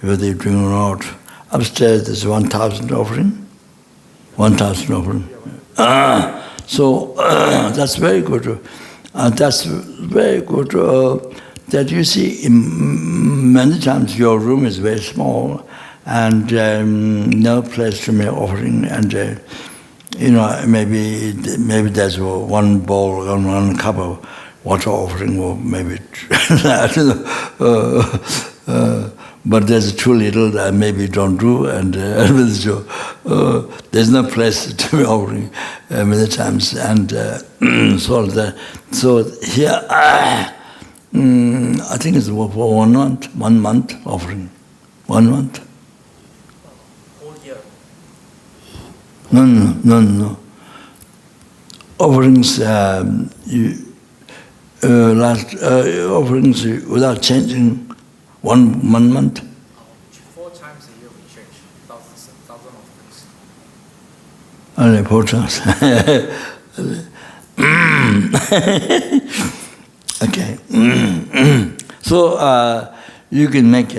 you're doing or not. Upstairs there's 1,000 offering. 1,000 offering. So that's very good. That's very good. That you see, many times your room is very small, and no place to make offering, and maybe there's one bowl and one cup of water offering, or maybe I don't know. But there's too little that maybe don't do, and there's no place to be offering many times, and so here I think it's for 1 month, 1 month offering, 1 month. Whole year. No. Offerings offerings without changing. 1 month? 4 times a year we change, thousands of things. Only 4 times. Okay. So you can make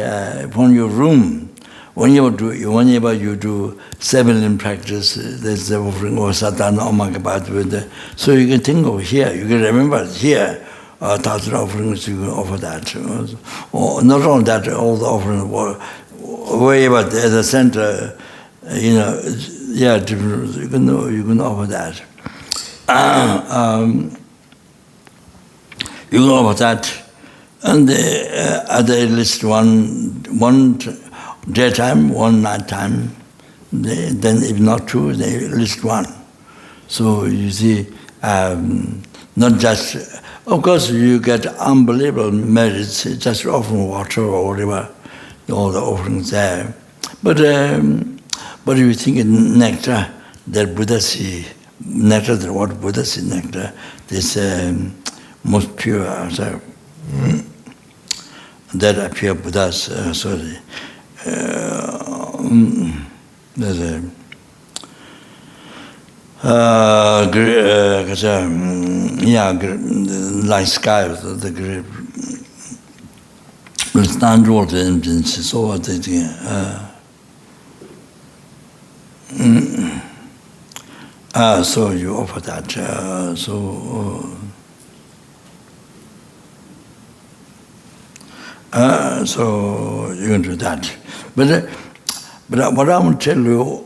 from your room. Whenever you do 7 in practice, there's the offering or Satana Omagabat with the. So you can think of here. You can remember here. 1,000 offerings, you can offer that. Or not only that, all the offerings wherever there's a center, different, you can offer that. You can offer that, and at least one daytime, one nighttime. Then if not 2, then at least 1. So you see, not just. Of course, you get unbelievable merits, just offering water or whatever, all the offerings there. But if you think in nectar, that Buddha see, nectar, what Buddha see nectar, this most pure, that are pure Buddhas, there's a like sky, the grip. Stand roll the engines, so what they do. So you offer that. So you can do that. But what I want to tell you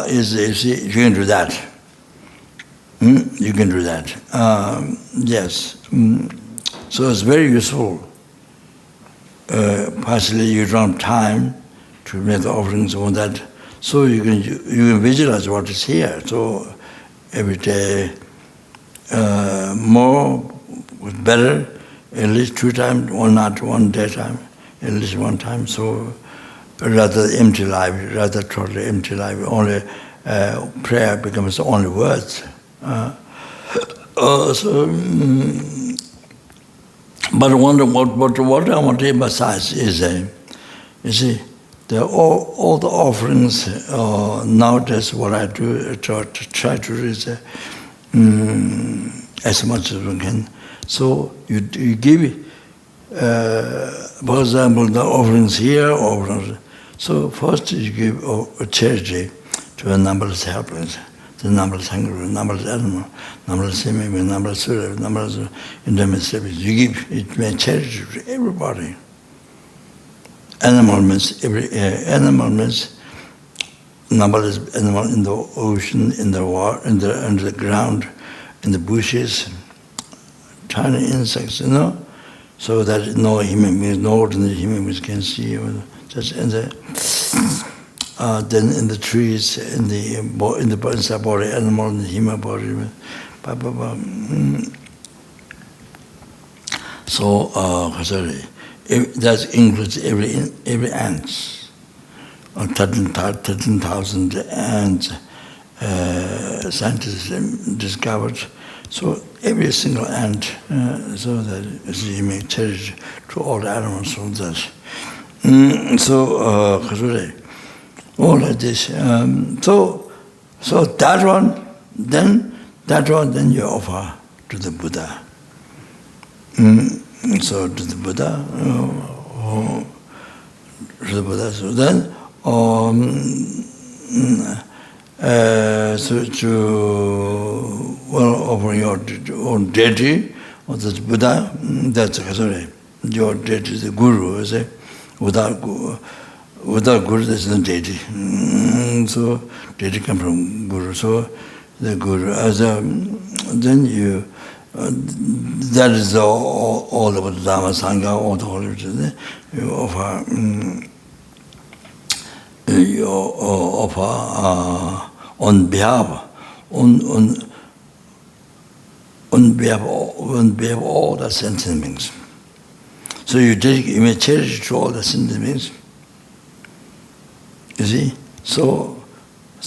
is you can do that. You can do that. Yes. So it's very useful. Partially you don't have time to make the offerings on that. So you can visualize what is here. So every day more, better, at least 2 times, or not 1 daytime, at least 1 time. So rather empty life, rather totally empty life. Only prayer becomes only words. But what I want to emphasize is, you see, all the offerings nowadays. What I do, try to do is as much as we can. So you give, for example, the offerings here, so first you give a charity to a numberless helpless. The numberless hungry, numberless animal, numberless semi, numberless survey, numberless intimate service. You give it may charity to everybody. Animal means numberless animal in the ocean, in the water, under the ground, in the bushes, tiny insects, so that no human beings, no ordinary human beings can see. Just in the then in the trees, in the inside body, animal, in the human body. So that includes every ant. 13,000 ants scientists discovered. So every single ant, so that you may cherish to all the animals from that. All like this. So that one, then you offer to the Buddha. So to the Buddha, so then, so to offer your own deity, or the Buddha, that's your deity, the Guru, is it? Without Guru, there's no deity. So deity comes from Guru. So the Guru, then you. That is all about the Dhamma Sangha, all the holy religion. You offer, on behalf of all the sentient beings. So you may cherish to all the sentient beings. You see, so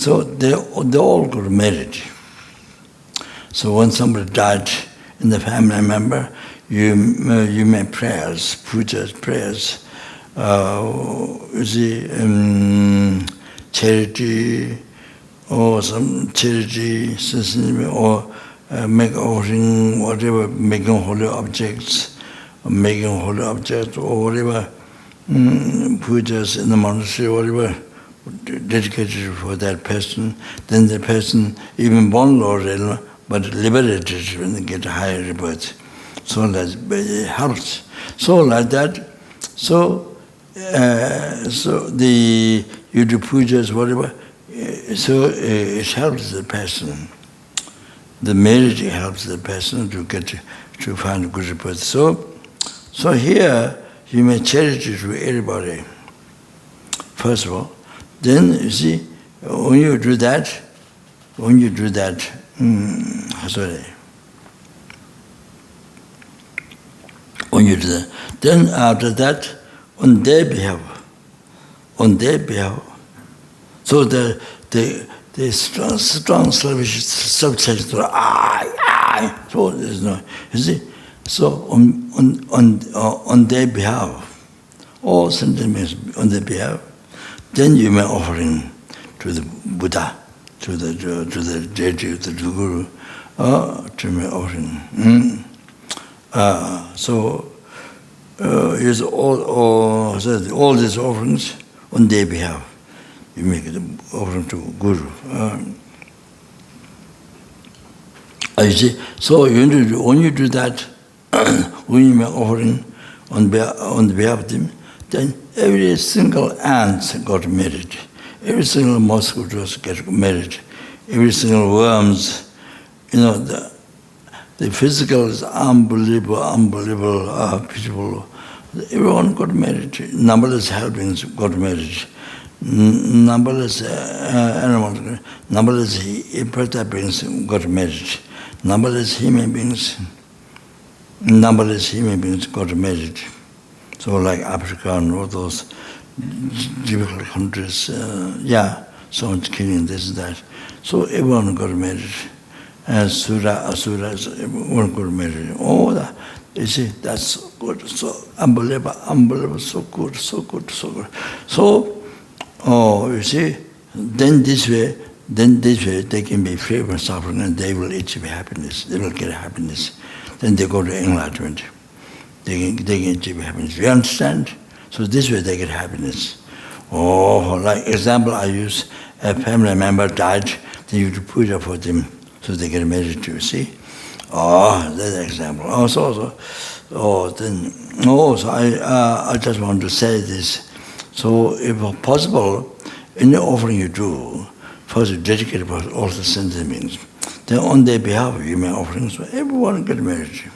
they all got merit. So when somebody died in the family member, you make prayers, pujas, prayers. You see, charity, or some charity system, or make offering, whatever, making holy objects, or whatever, pujas in the monastery, whatever, dedicated for that person. Then the person, even born Lord, but liberated when they get a higher rebirth. So that it helps. So like that, so you do pujas, whatever, so it helps the person. The merit helps the person to get to find a good rebirth. So here you may charity to everybody. First of all, then you see when you do that, when you do that, then after that, on their behalf, so the strong self-cherishing, so there's no, you see, so on their behalf, all sentiments on their behalf, then you may offering to the Buddha, to the deity, to the Guru, to me offering. So use all these offerings on their behalf. You make it offering to Guru. You see, so when you do that, when you make offering on the behalf of them, then every single ant got merit. Every single mosquitoes get merit. Every single worms, the physical is unbelievable, beautiful. Everyone got merit. Numberless helpings got merit. Numberless animals, numberless imperfect beings got merit. Numberless human beings got merit. So like Africa and all those difficult countries, someone's killing this and that. So everyone got merit. And Asuras, everyone got merit. All that. You see, that's so good, so unbelievable, so good. So, you see, then this way they can be free from suffering and they will achieve happiness. They will get happiness. Then they go to enlightenment. They can achieve happiness. You understand? So this way they get happiness. Like example I use, a family member died, then you do puja for them, so they get married too, see? That's an example. So I just want to say this. So if possible, any offering you do, first you dedicate it for all the sentient beings. Then on their behalf you make offerings, so everyone get married.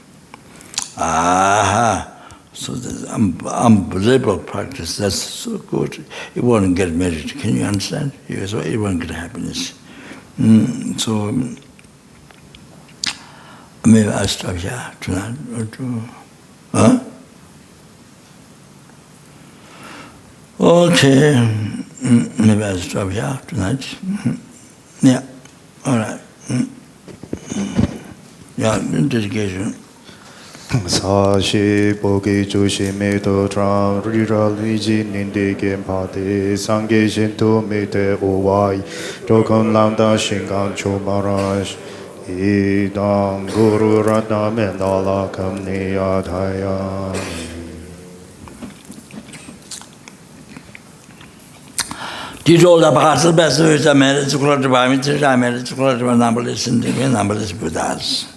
So that's unbelievable practice. That's so good. You won't get married. Can you understand? So you won't get happiness. So maybe I'll stop here tonight. Huh? Okay. Maybe I'll stop here tonight. Yeah. All right. Yeah, dedication. 사시 보기 조심해도 참 리라리지 닌디겐 파데 상계 신토 메테 오와이 조건 람다 신강 초마라시 이당 구루라다 멘달라 감니야다야 디조라 바스 베스 자메르 주크라드 바미트 자메르 주크라드 남블리스 딩 남블리스 부다스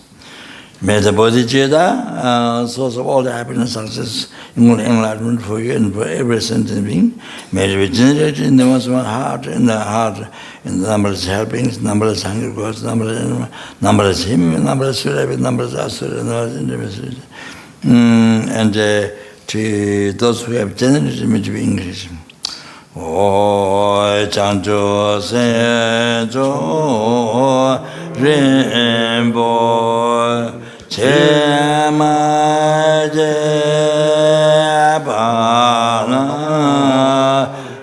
May the Bodhicitta, source of all the happiness, success, enlightenment for you and for every sentient being, may it be generated in the one's heart, in the numberless helpings, numberless hungry gods, numberless him, numberless Surya, numberless Asura, numberless individuals. And to those who have generated, may it be increased. O Chancho Sencho Rinpoche Chema Jebana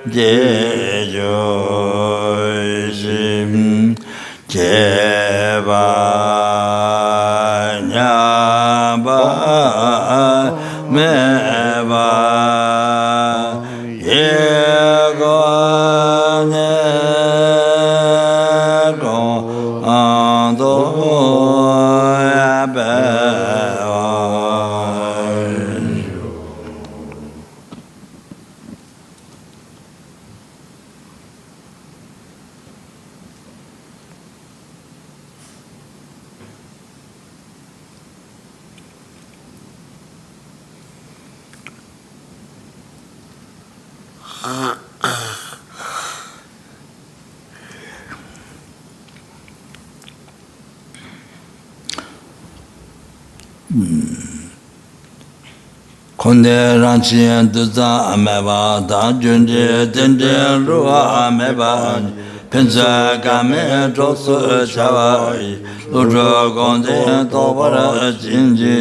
Jejo Shim Jeba Nyaba Meba Konde ranchi duza ameba da junje dende ruwa ameba pensa kame josu chawai lujo konde tobara jinji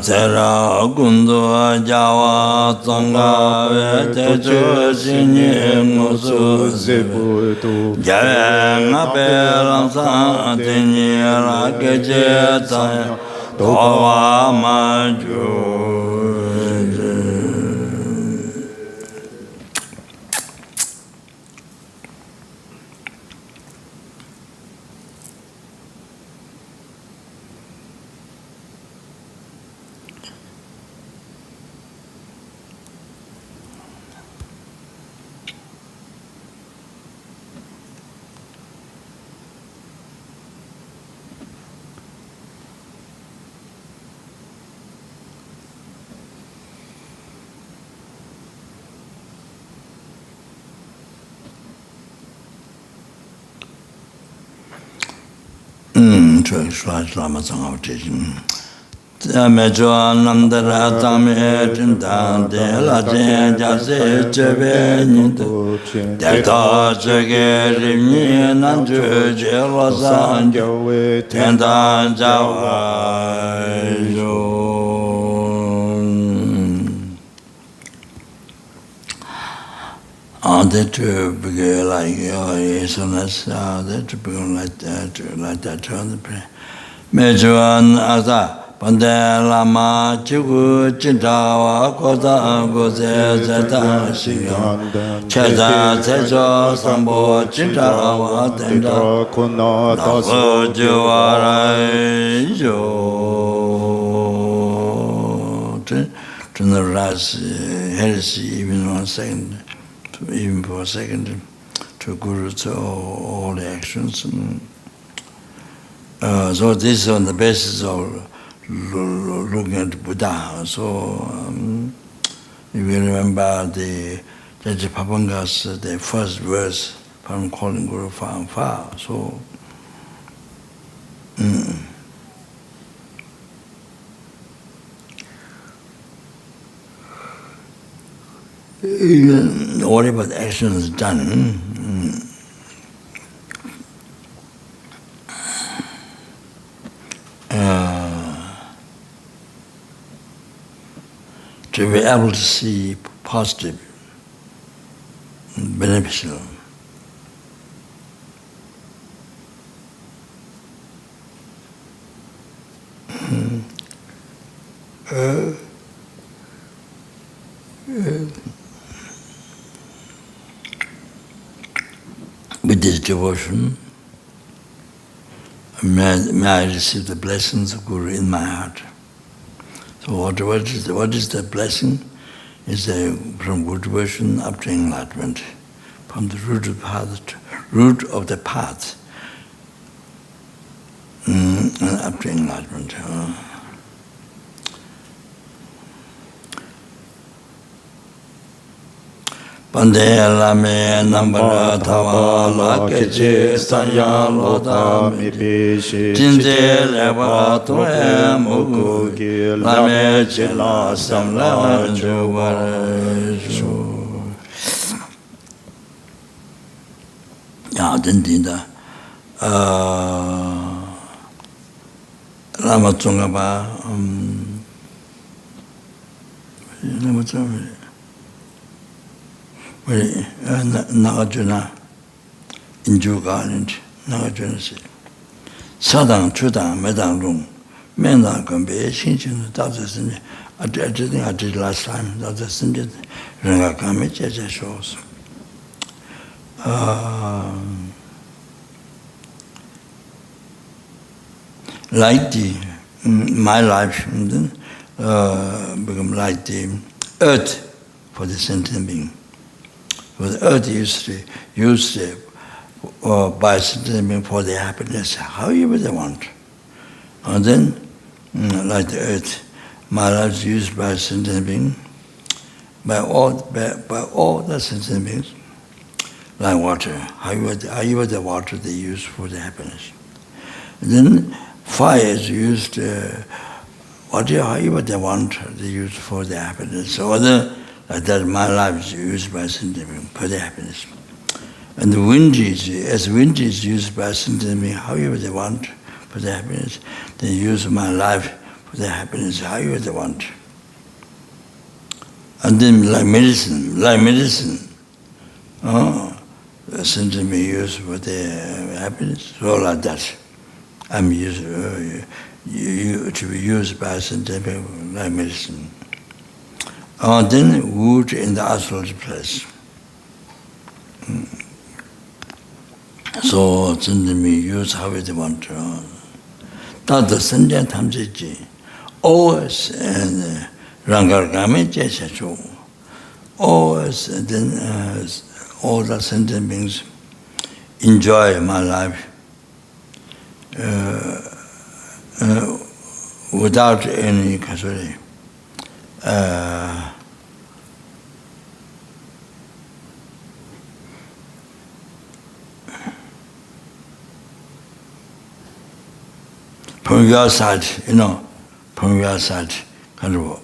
Tera Gundo Jawa Tsanga Techo Shinye Musu Zipu Jaya Ngape Langsa Tenye Rakeche Tsaya Towa Maju Lama teaching. Mejo Nandara Tame Tintan de la Jen Jase Chebe Ninto Deta Chege Rimni Nanju Jerosan Tendan Jawa They to begin like so that's they to begin like that on the prayer. Mejuan Asa Pande Lama Chugu Chintawa Kota Gose Zeta Shigan Cheza Tejo Sambo Chintawa Tenda Nago Juara Jo to the last heresy even 1 second. Even for a second, to Guru to all the actions. So this is on the basis of looking at Buddha. So if you remember the Papanga's the first verse from calling Guru far and far. So whatever the action is done, to be able to see positive, beneficial. With this devotion, may I receive the blessings of Guru in my heart. So what is the blessing? Is from good devotion up to enlightenment, from the root of the path, and up to enlightenment. Pande lame nambara tava la keche sanya loda mi bishi jinje leva toe mugu ki lame chila samla juvareshu. Ya, dindinda Lama Tsongaba Lama Tsongaba Nagarjuna Injuga Nagarjuna said Sadang, Chudang, Medang Lung, Mendang Gambe, Shinchin, that's the I did last time, that's the Sinjit, Rangakame, Jaja shows. Like my life become like the earth for the sentient being. For the earth used by sentient being for their happiness, however they want. And then, like the earth, my life is used by sentient being, by all the sentient beings, like water, however the water they use for their happiness. And then fire is used, however they want, they use for their happiness. So like that, my life is used by sentient being for their happiness. And the wind is used by sentient being, however they want, for their happiness. They use my life for their happiness, however they want. And then like medicine, the sentient being used for their happiness, so like that. I'm used to be used by sentient being like medicine. Then wood in the astral place. So sentient being use however they want to. That's the sentient tamseji. Always and rangargame jeshachu. Always then all the sentient beings enjoy my life without any casualty. From your side, from your side, kind of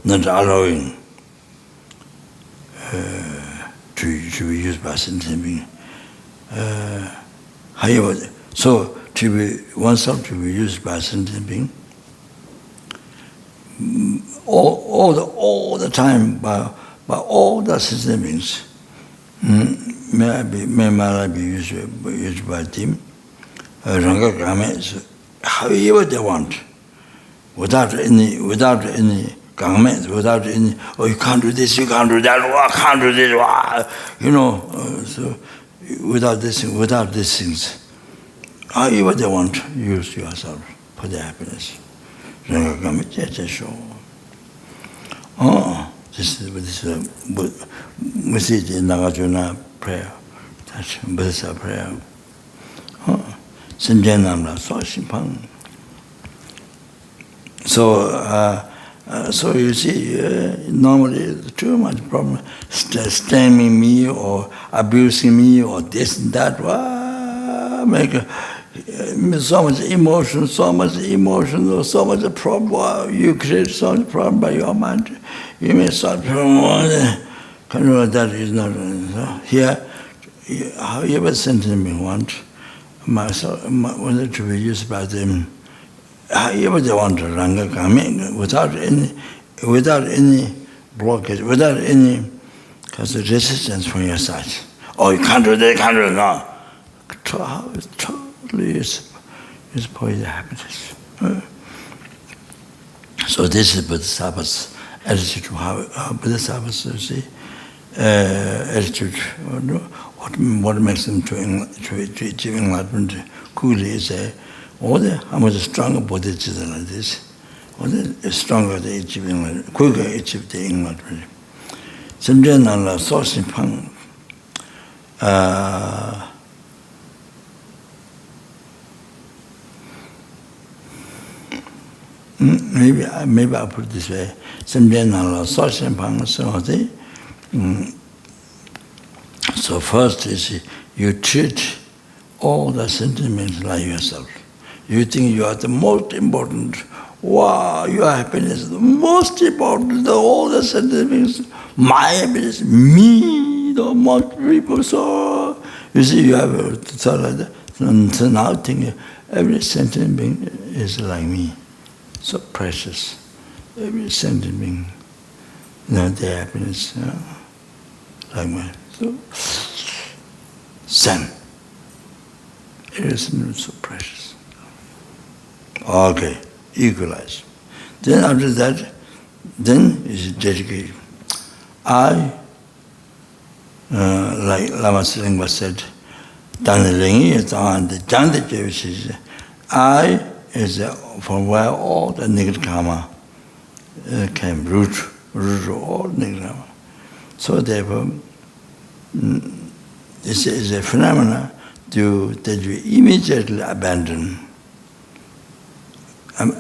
not allowing to be used by sentient being. However, so to be oneself to be used by sentient being all the time by all the sentient beings. May my life be used by them. However they want, without any garment, without any, oh, you can't do this, you can't do that, oh, I can't do this, so without these things. However they want, use yourself for their happiness. This is we see the Nagarjuna prayer, that's Buddhist prayer. Simjenamla Swashipang. So you see, normally too much problem, stemming me or abusing me or this and that, make so much emotion, so much problem. You create so much problem by your mind. You may solve problem. That is not here. However sentence we want, wanted to be used by them. However they want to ranga coming without any blockage, without any resistance from your side. Oh, you can't do that, can't do that. No. Totally is poison happiness. So this is Bodhisattva's attitude to how Bodhisattvas see attitude. What makes them to achieve enlightenment coolly is how much stronger Bodhisattva like this, stronger they achieve enlightenment, quicker achieve the enlightenment. Sometimes Allah sourcing pang. Maybe I'll put it this way. So first is you treat all the sentiments like yourself. You think you are the most important. Wow, your happiness is the most important. All the sentiments, my happiness, me, the most people. So you see, you have a thought like that. So now think every sentiment is like me. So precious. Every sentiment, their happiness, like mine. So, Zen. Every sentiment is so precious. Okay, equalize. Then after that, then is dedicated. I, like Lama Silingwa said, I is from where all the negative karma came, root of all negative karma. So therefore, this is a phenomena that you immediately abandon,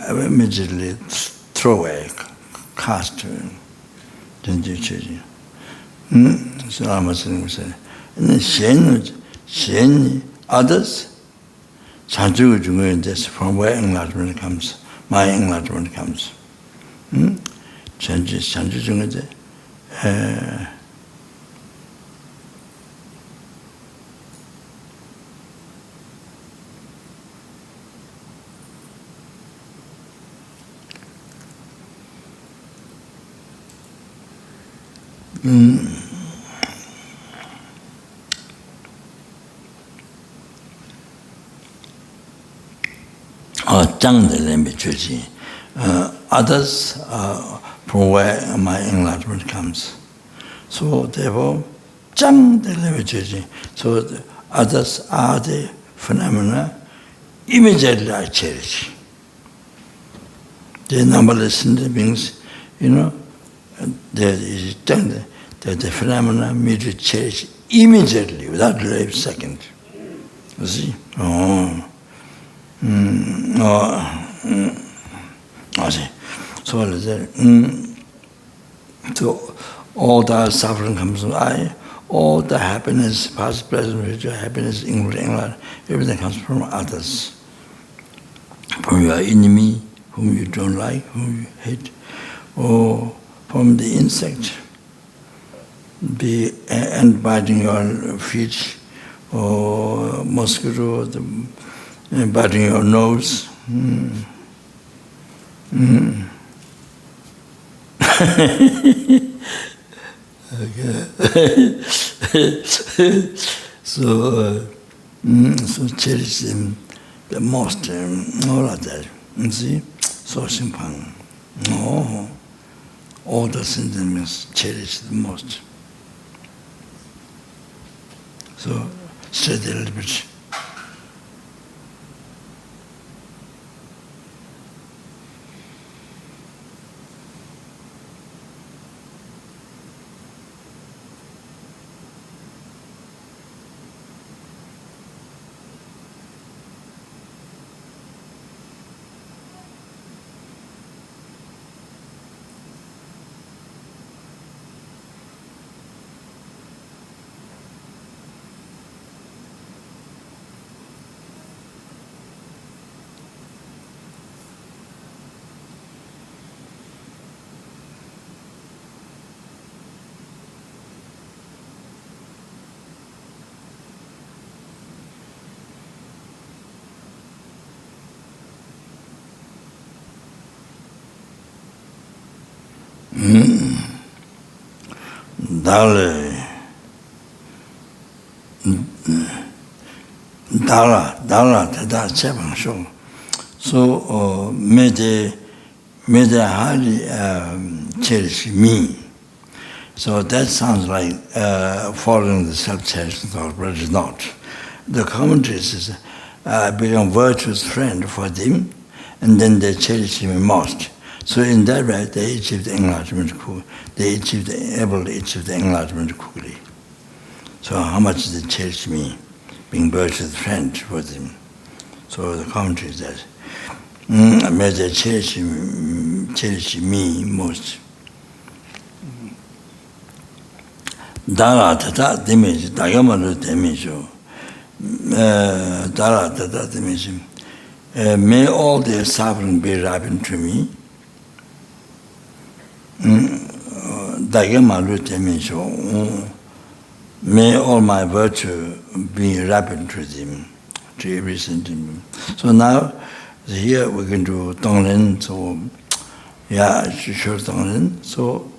immediately throw away, cast. So Lama said, and then others, that's from where enlightenment comes, my enlightenment comes. Others from where my enlightenment comes. So therefore, so the others are the phenomena immediately I cherish. The numberless beings, there is that the phenomena me to cherish immediately, without delay of second. You see? So all the suffering comes from I, all the happiness, past, present, future happiness, including life, everything comes from others. From your enemy, whom you don't like, whom you hate, or from the insect, and biting your feet, or mosquito, biting your nose. So cherish them the most, all of that. You see, so simple. All the sentiments cherish the most. So study a little bit. Dala, Chapang Show. So, may they highly cherish me. So that sounds like following the self-cherishing thought, but it's not. The commentary says, I become virtuous friend for them, and then they cherish me most. So in that way, they achieve the enlightenment quickly. They able to achieve the enlightenment quickly. So how much they cherish me, being virtuous friend for them. So the commentary says, may they cherish me most. Dara tata dimiji, dagamaru dimisho. Dara tata dimiji. May all their suffering be ripened to me. Dagamaru dimisho. May all my virtue be ripened to them, to every sentiment. So now, here we're going to Tonglen, so, yeah, sure Tonglen, so,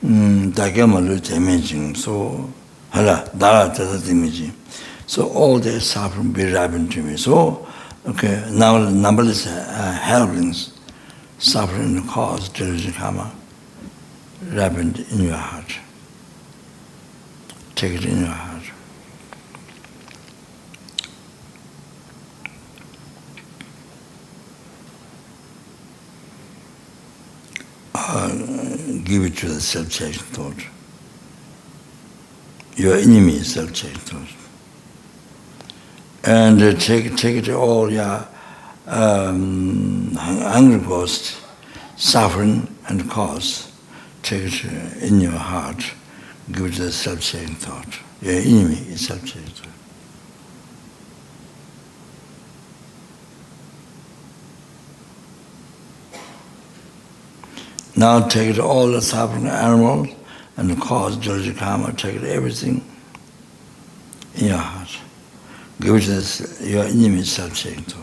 Dagamalu Temijing, so Hala, Dara Tata Timiji. So all their suffering be ripened to me. So, okay, now numberless helplings, suffering cause, delusion karma, ripened in your heart. Take it in your heart. Give it to the self-cherishing thought. Your enemy is self-cherishing thought. And take it all your hunger cost, suffering and cause. Take it in your heart. Give it to the self-cherishing thought. Your enemy is self-cherishing thought. Now take it all the suffering animals and the cause, delusion karma, take it everything in your heart. Give it to this, your enemy self-cherishing thought.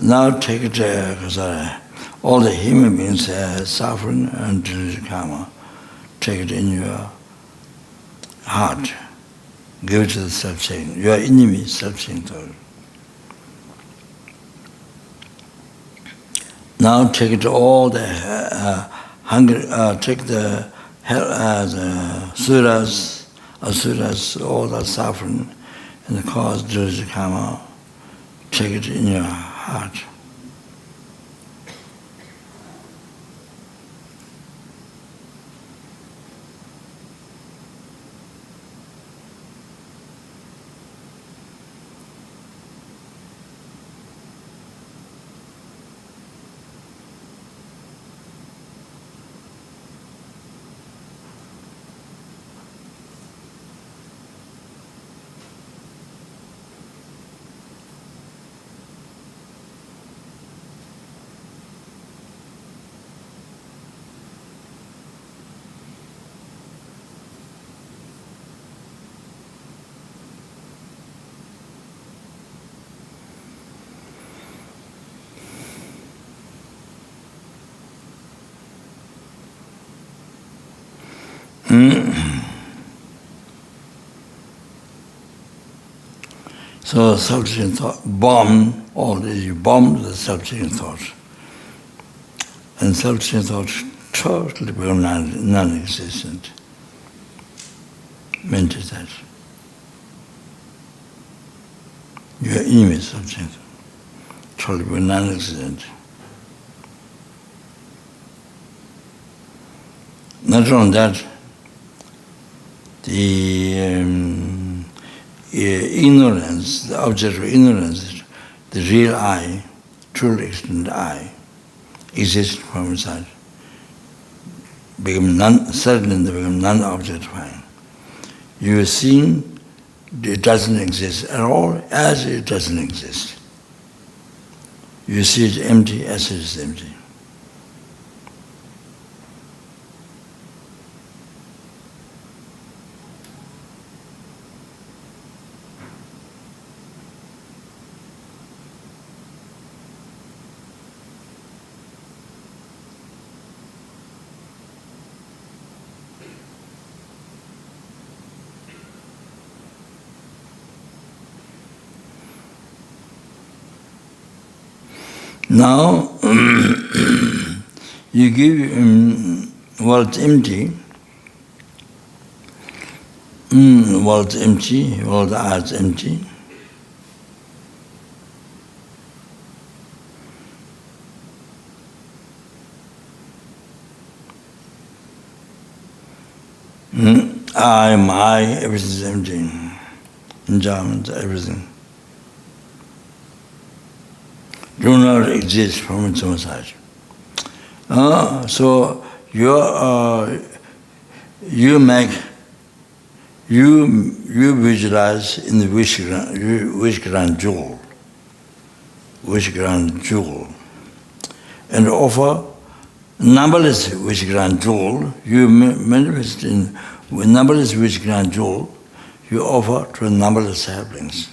Now take it, because all the human beings have suffering and delusion karma. Take it in your heart. Give it to the self-cherishing, your enemy self-cherishing thought. Now take it to all the hunger, take the suras, asuras, all the suffering and the cause, delusion karma. Take it in your heart. So self-cherishing thought, bomb all this, you bomb the self-cherishing thought. And self-cherishing thought totally become non-existent. Meant is that. Your enemy is self-cherishing thought, totally become non-existent. Not only that, the ignorance, the object of ignorance, the real I, truly existent I, exists from inside. Suddenly they become non-objectifying. You are seeing it doesn't exist at all as it doesn't exist. You see it empty as it is empty. Now, you give world empty, world empty, world eyes empty. I, my, everything is empty. Enjoyment, everything. Do not exist from its own side. So you visualize in the wish grand jewel, and offer numberless wish grand jewel. You manifest in numberless wish grand jewel. You offer to numberless helplings.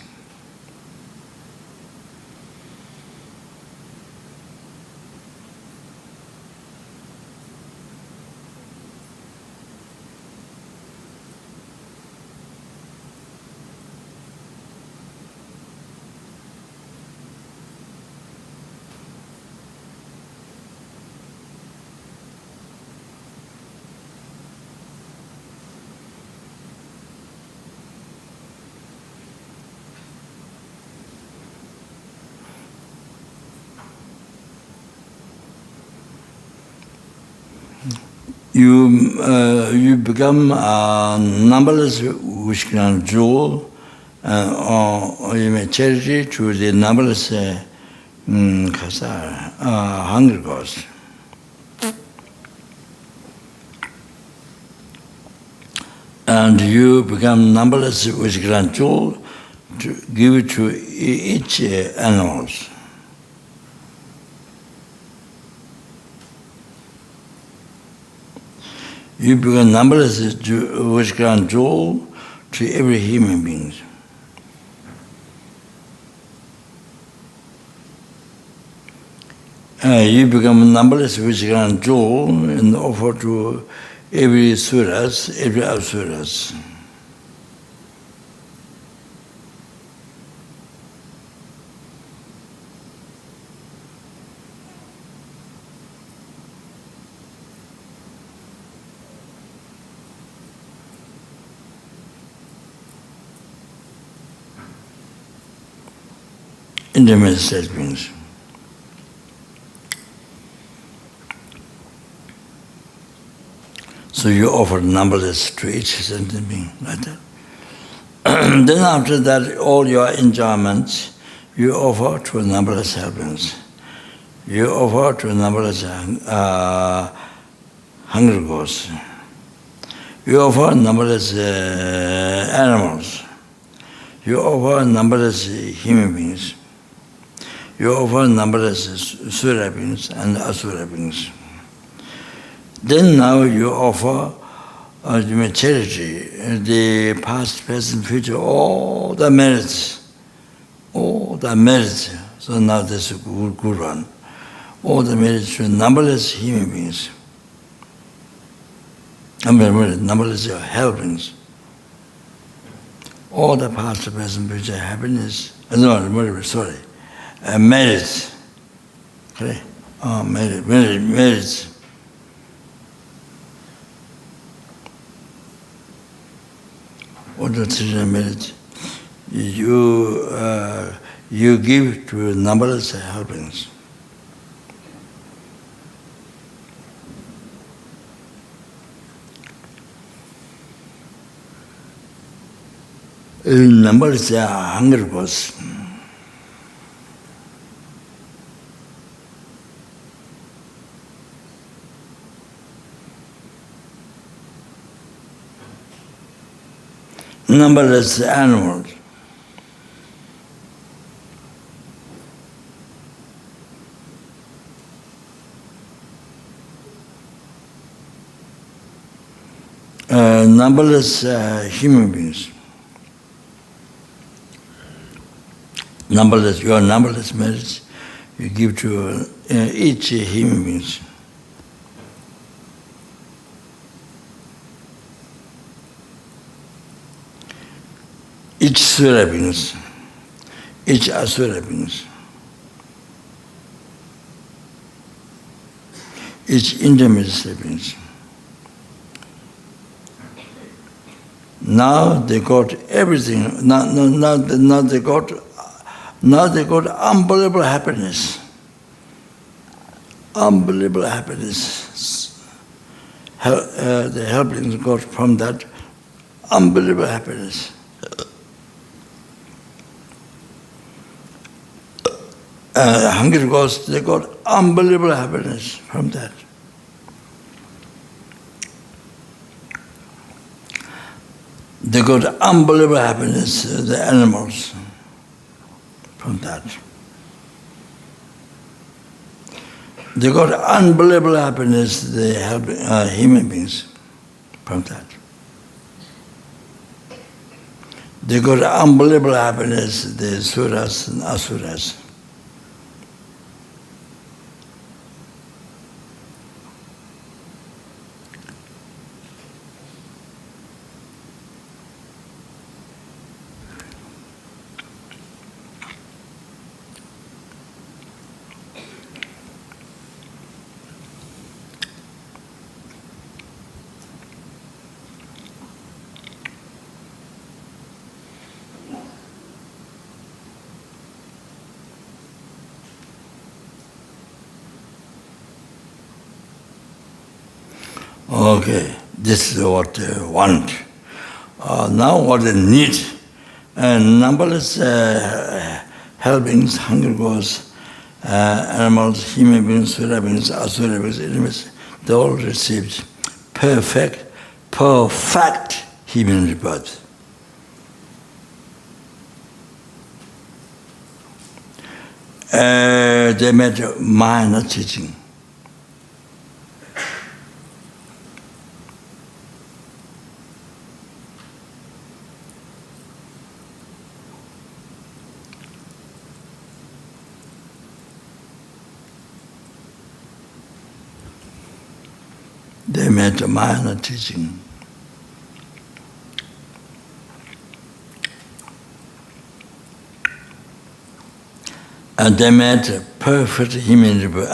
You become numberless wish grand jewel, or you may charity to the numberless hunger ghosts. And you become numberless wish grand jewel to give it to each animals. You become numberless wish grand jewel to every human being. You become numberless wish grand jewel and offer to every suras, every asuras. Intimate state beings. So you offer numberless to each sentient being, like that. Then after that, all your enjoyments, you offer to numberless helplings. You offer to numberless hunger ghosts. You offer numberless animals. You offer numberless human beings. You offer numberless sura beings and asura beings. Then now you offer charity, the past, present, future, all the merits. So now this is a good one. All the merits to numberless human beings. Numberless helpings. All the past, present, future happiness. Merits. Okay? Merits. What the three merits? You give to numberless helpings. Numberless hunger ghosts. Numberless animals. Numberless human beings. Your numberless merits you give to each human being. Each sura beings, each asura beings. each intermediate sleepings. Now they got everything. Now they got unbelievable happiness. Unbelievable happiness. The helplings got from that unbelievable happiness. Hungry ghosts, they got unbelievable happiness from that. They got unbelievable happiness, the animals, from that. They got unbelievable happiness, the human beings, from that. They got unbelievable happiness, the suras and asuras. Okay, this is what they want. Now what they need, numberless helpings, hungry ghosts, animals, human beings, sura beings, asura beings, they all received perfect human rebirth. They made minor teaching. They made a minor teaching. And they made a perfect human rebirth.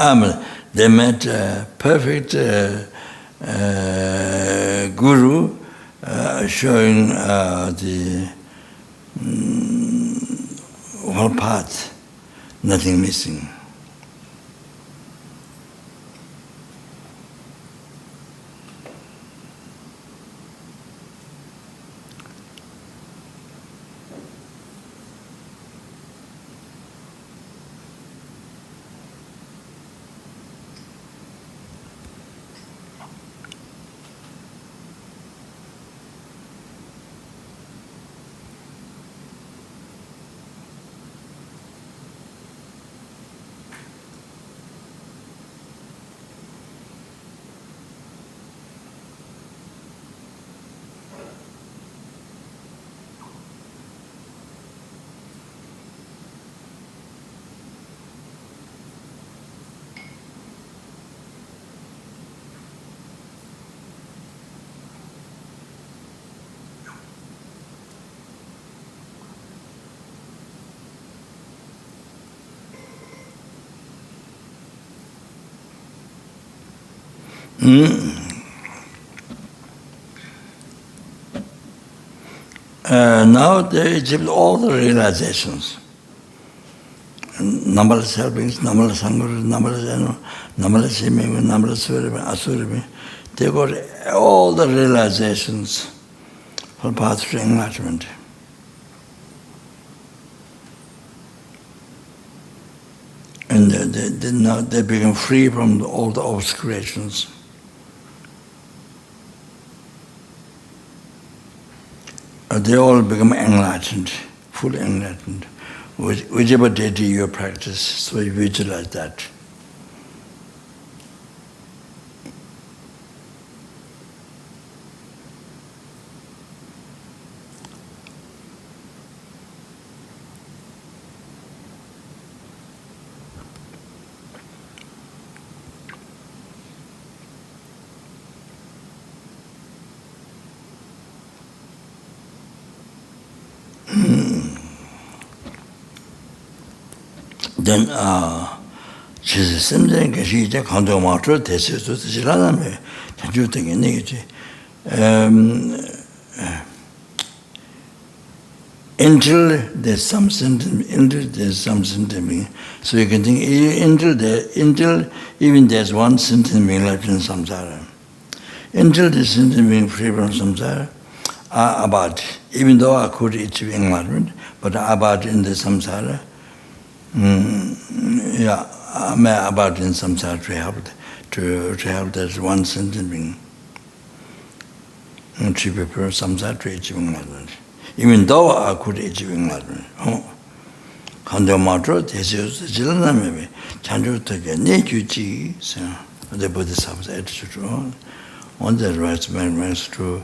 They made a perfect guru showing the whole path, nothing missing. Now they achieved all the realizations. Numberless helpings, numberless hungers, numberless animals, numberless human, numberless asura. They got all the realizations for path to enlightenment. And they become free from all the obscurations. They all become enlightened, fully enlightened. Whichever deity you practice, so you visualize that. Then she's something she just can't do much. This is what she's done. Can you think in it? Until there's some sentiment, so you can think until even there's one sentiment left in samsara. Until the sentiment free from samsara, about even though I could achieve enlightenment, but about in the samsara, I'm about in samsara to help that one sentiment to prepare samsara to achieve enlightenment. Even though I could achieve enlightenment, Kanda Matra, this is the Jilaname, Chandra Taka, Nejuji, the Bodhisattva's attitude on that rights man to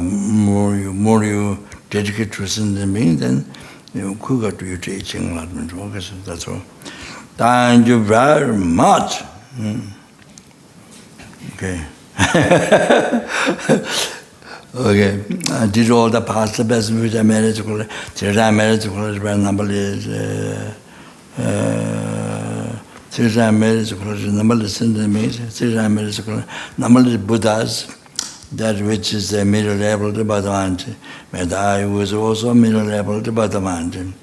more you dedicate to sending me, then you could go to your teaching enlightenment. That's all. Thank you very much. Okay. Okay, I did all the past the best which I managed to collect. I managed to collect by number is I managed to collect number is in the means. I managed to collect number is Buddhas, that which is the middle level to Bhagavan. But I was also middle level to Bhagavan.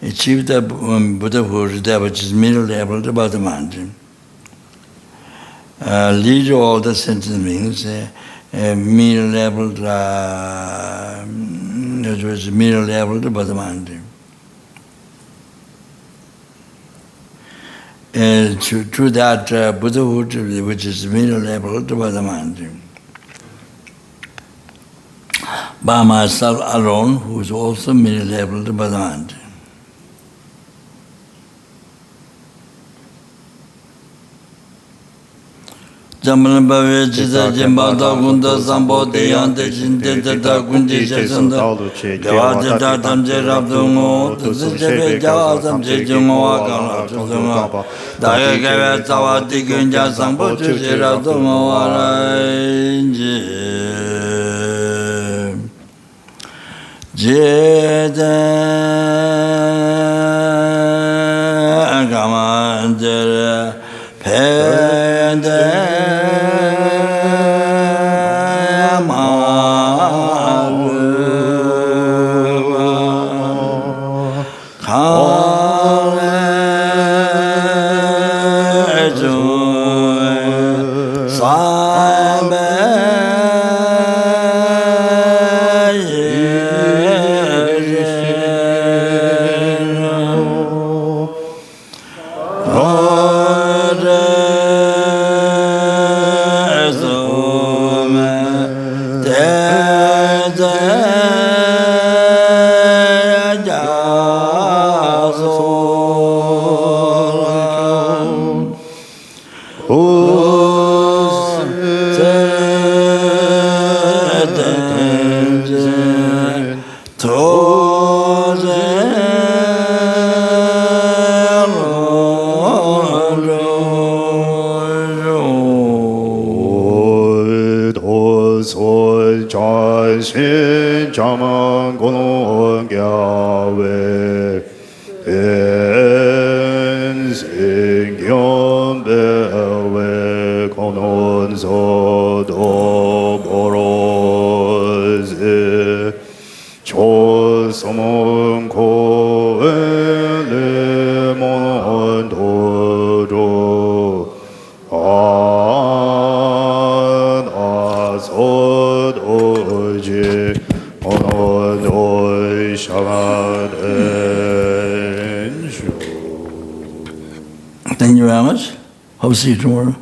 Achieved the Buddhahood, that which is middle level to Bhagavan. Lead all the sentiments. Middle level to Bhagavan. To that Buddhahood, which is middle level to Bhagavan. By myself alone, who is also middle level to Bhagavan. Jamban Bave Jisa Jimbada Gunda Sambo Deyante Jindeta Gundi Jasanda Gavajata Tamje Rabdungo, Tsuchepe Javasam Jejungo Akala Tuzunga, Daya Gava Tawati Gunja Sambo Chuchi Rabdungo Arainji Jeda Gamandere Pende Thank you very much. Hope to see you tomorrow.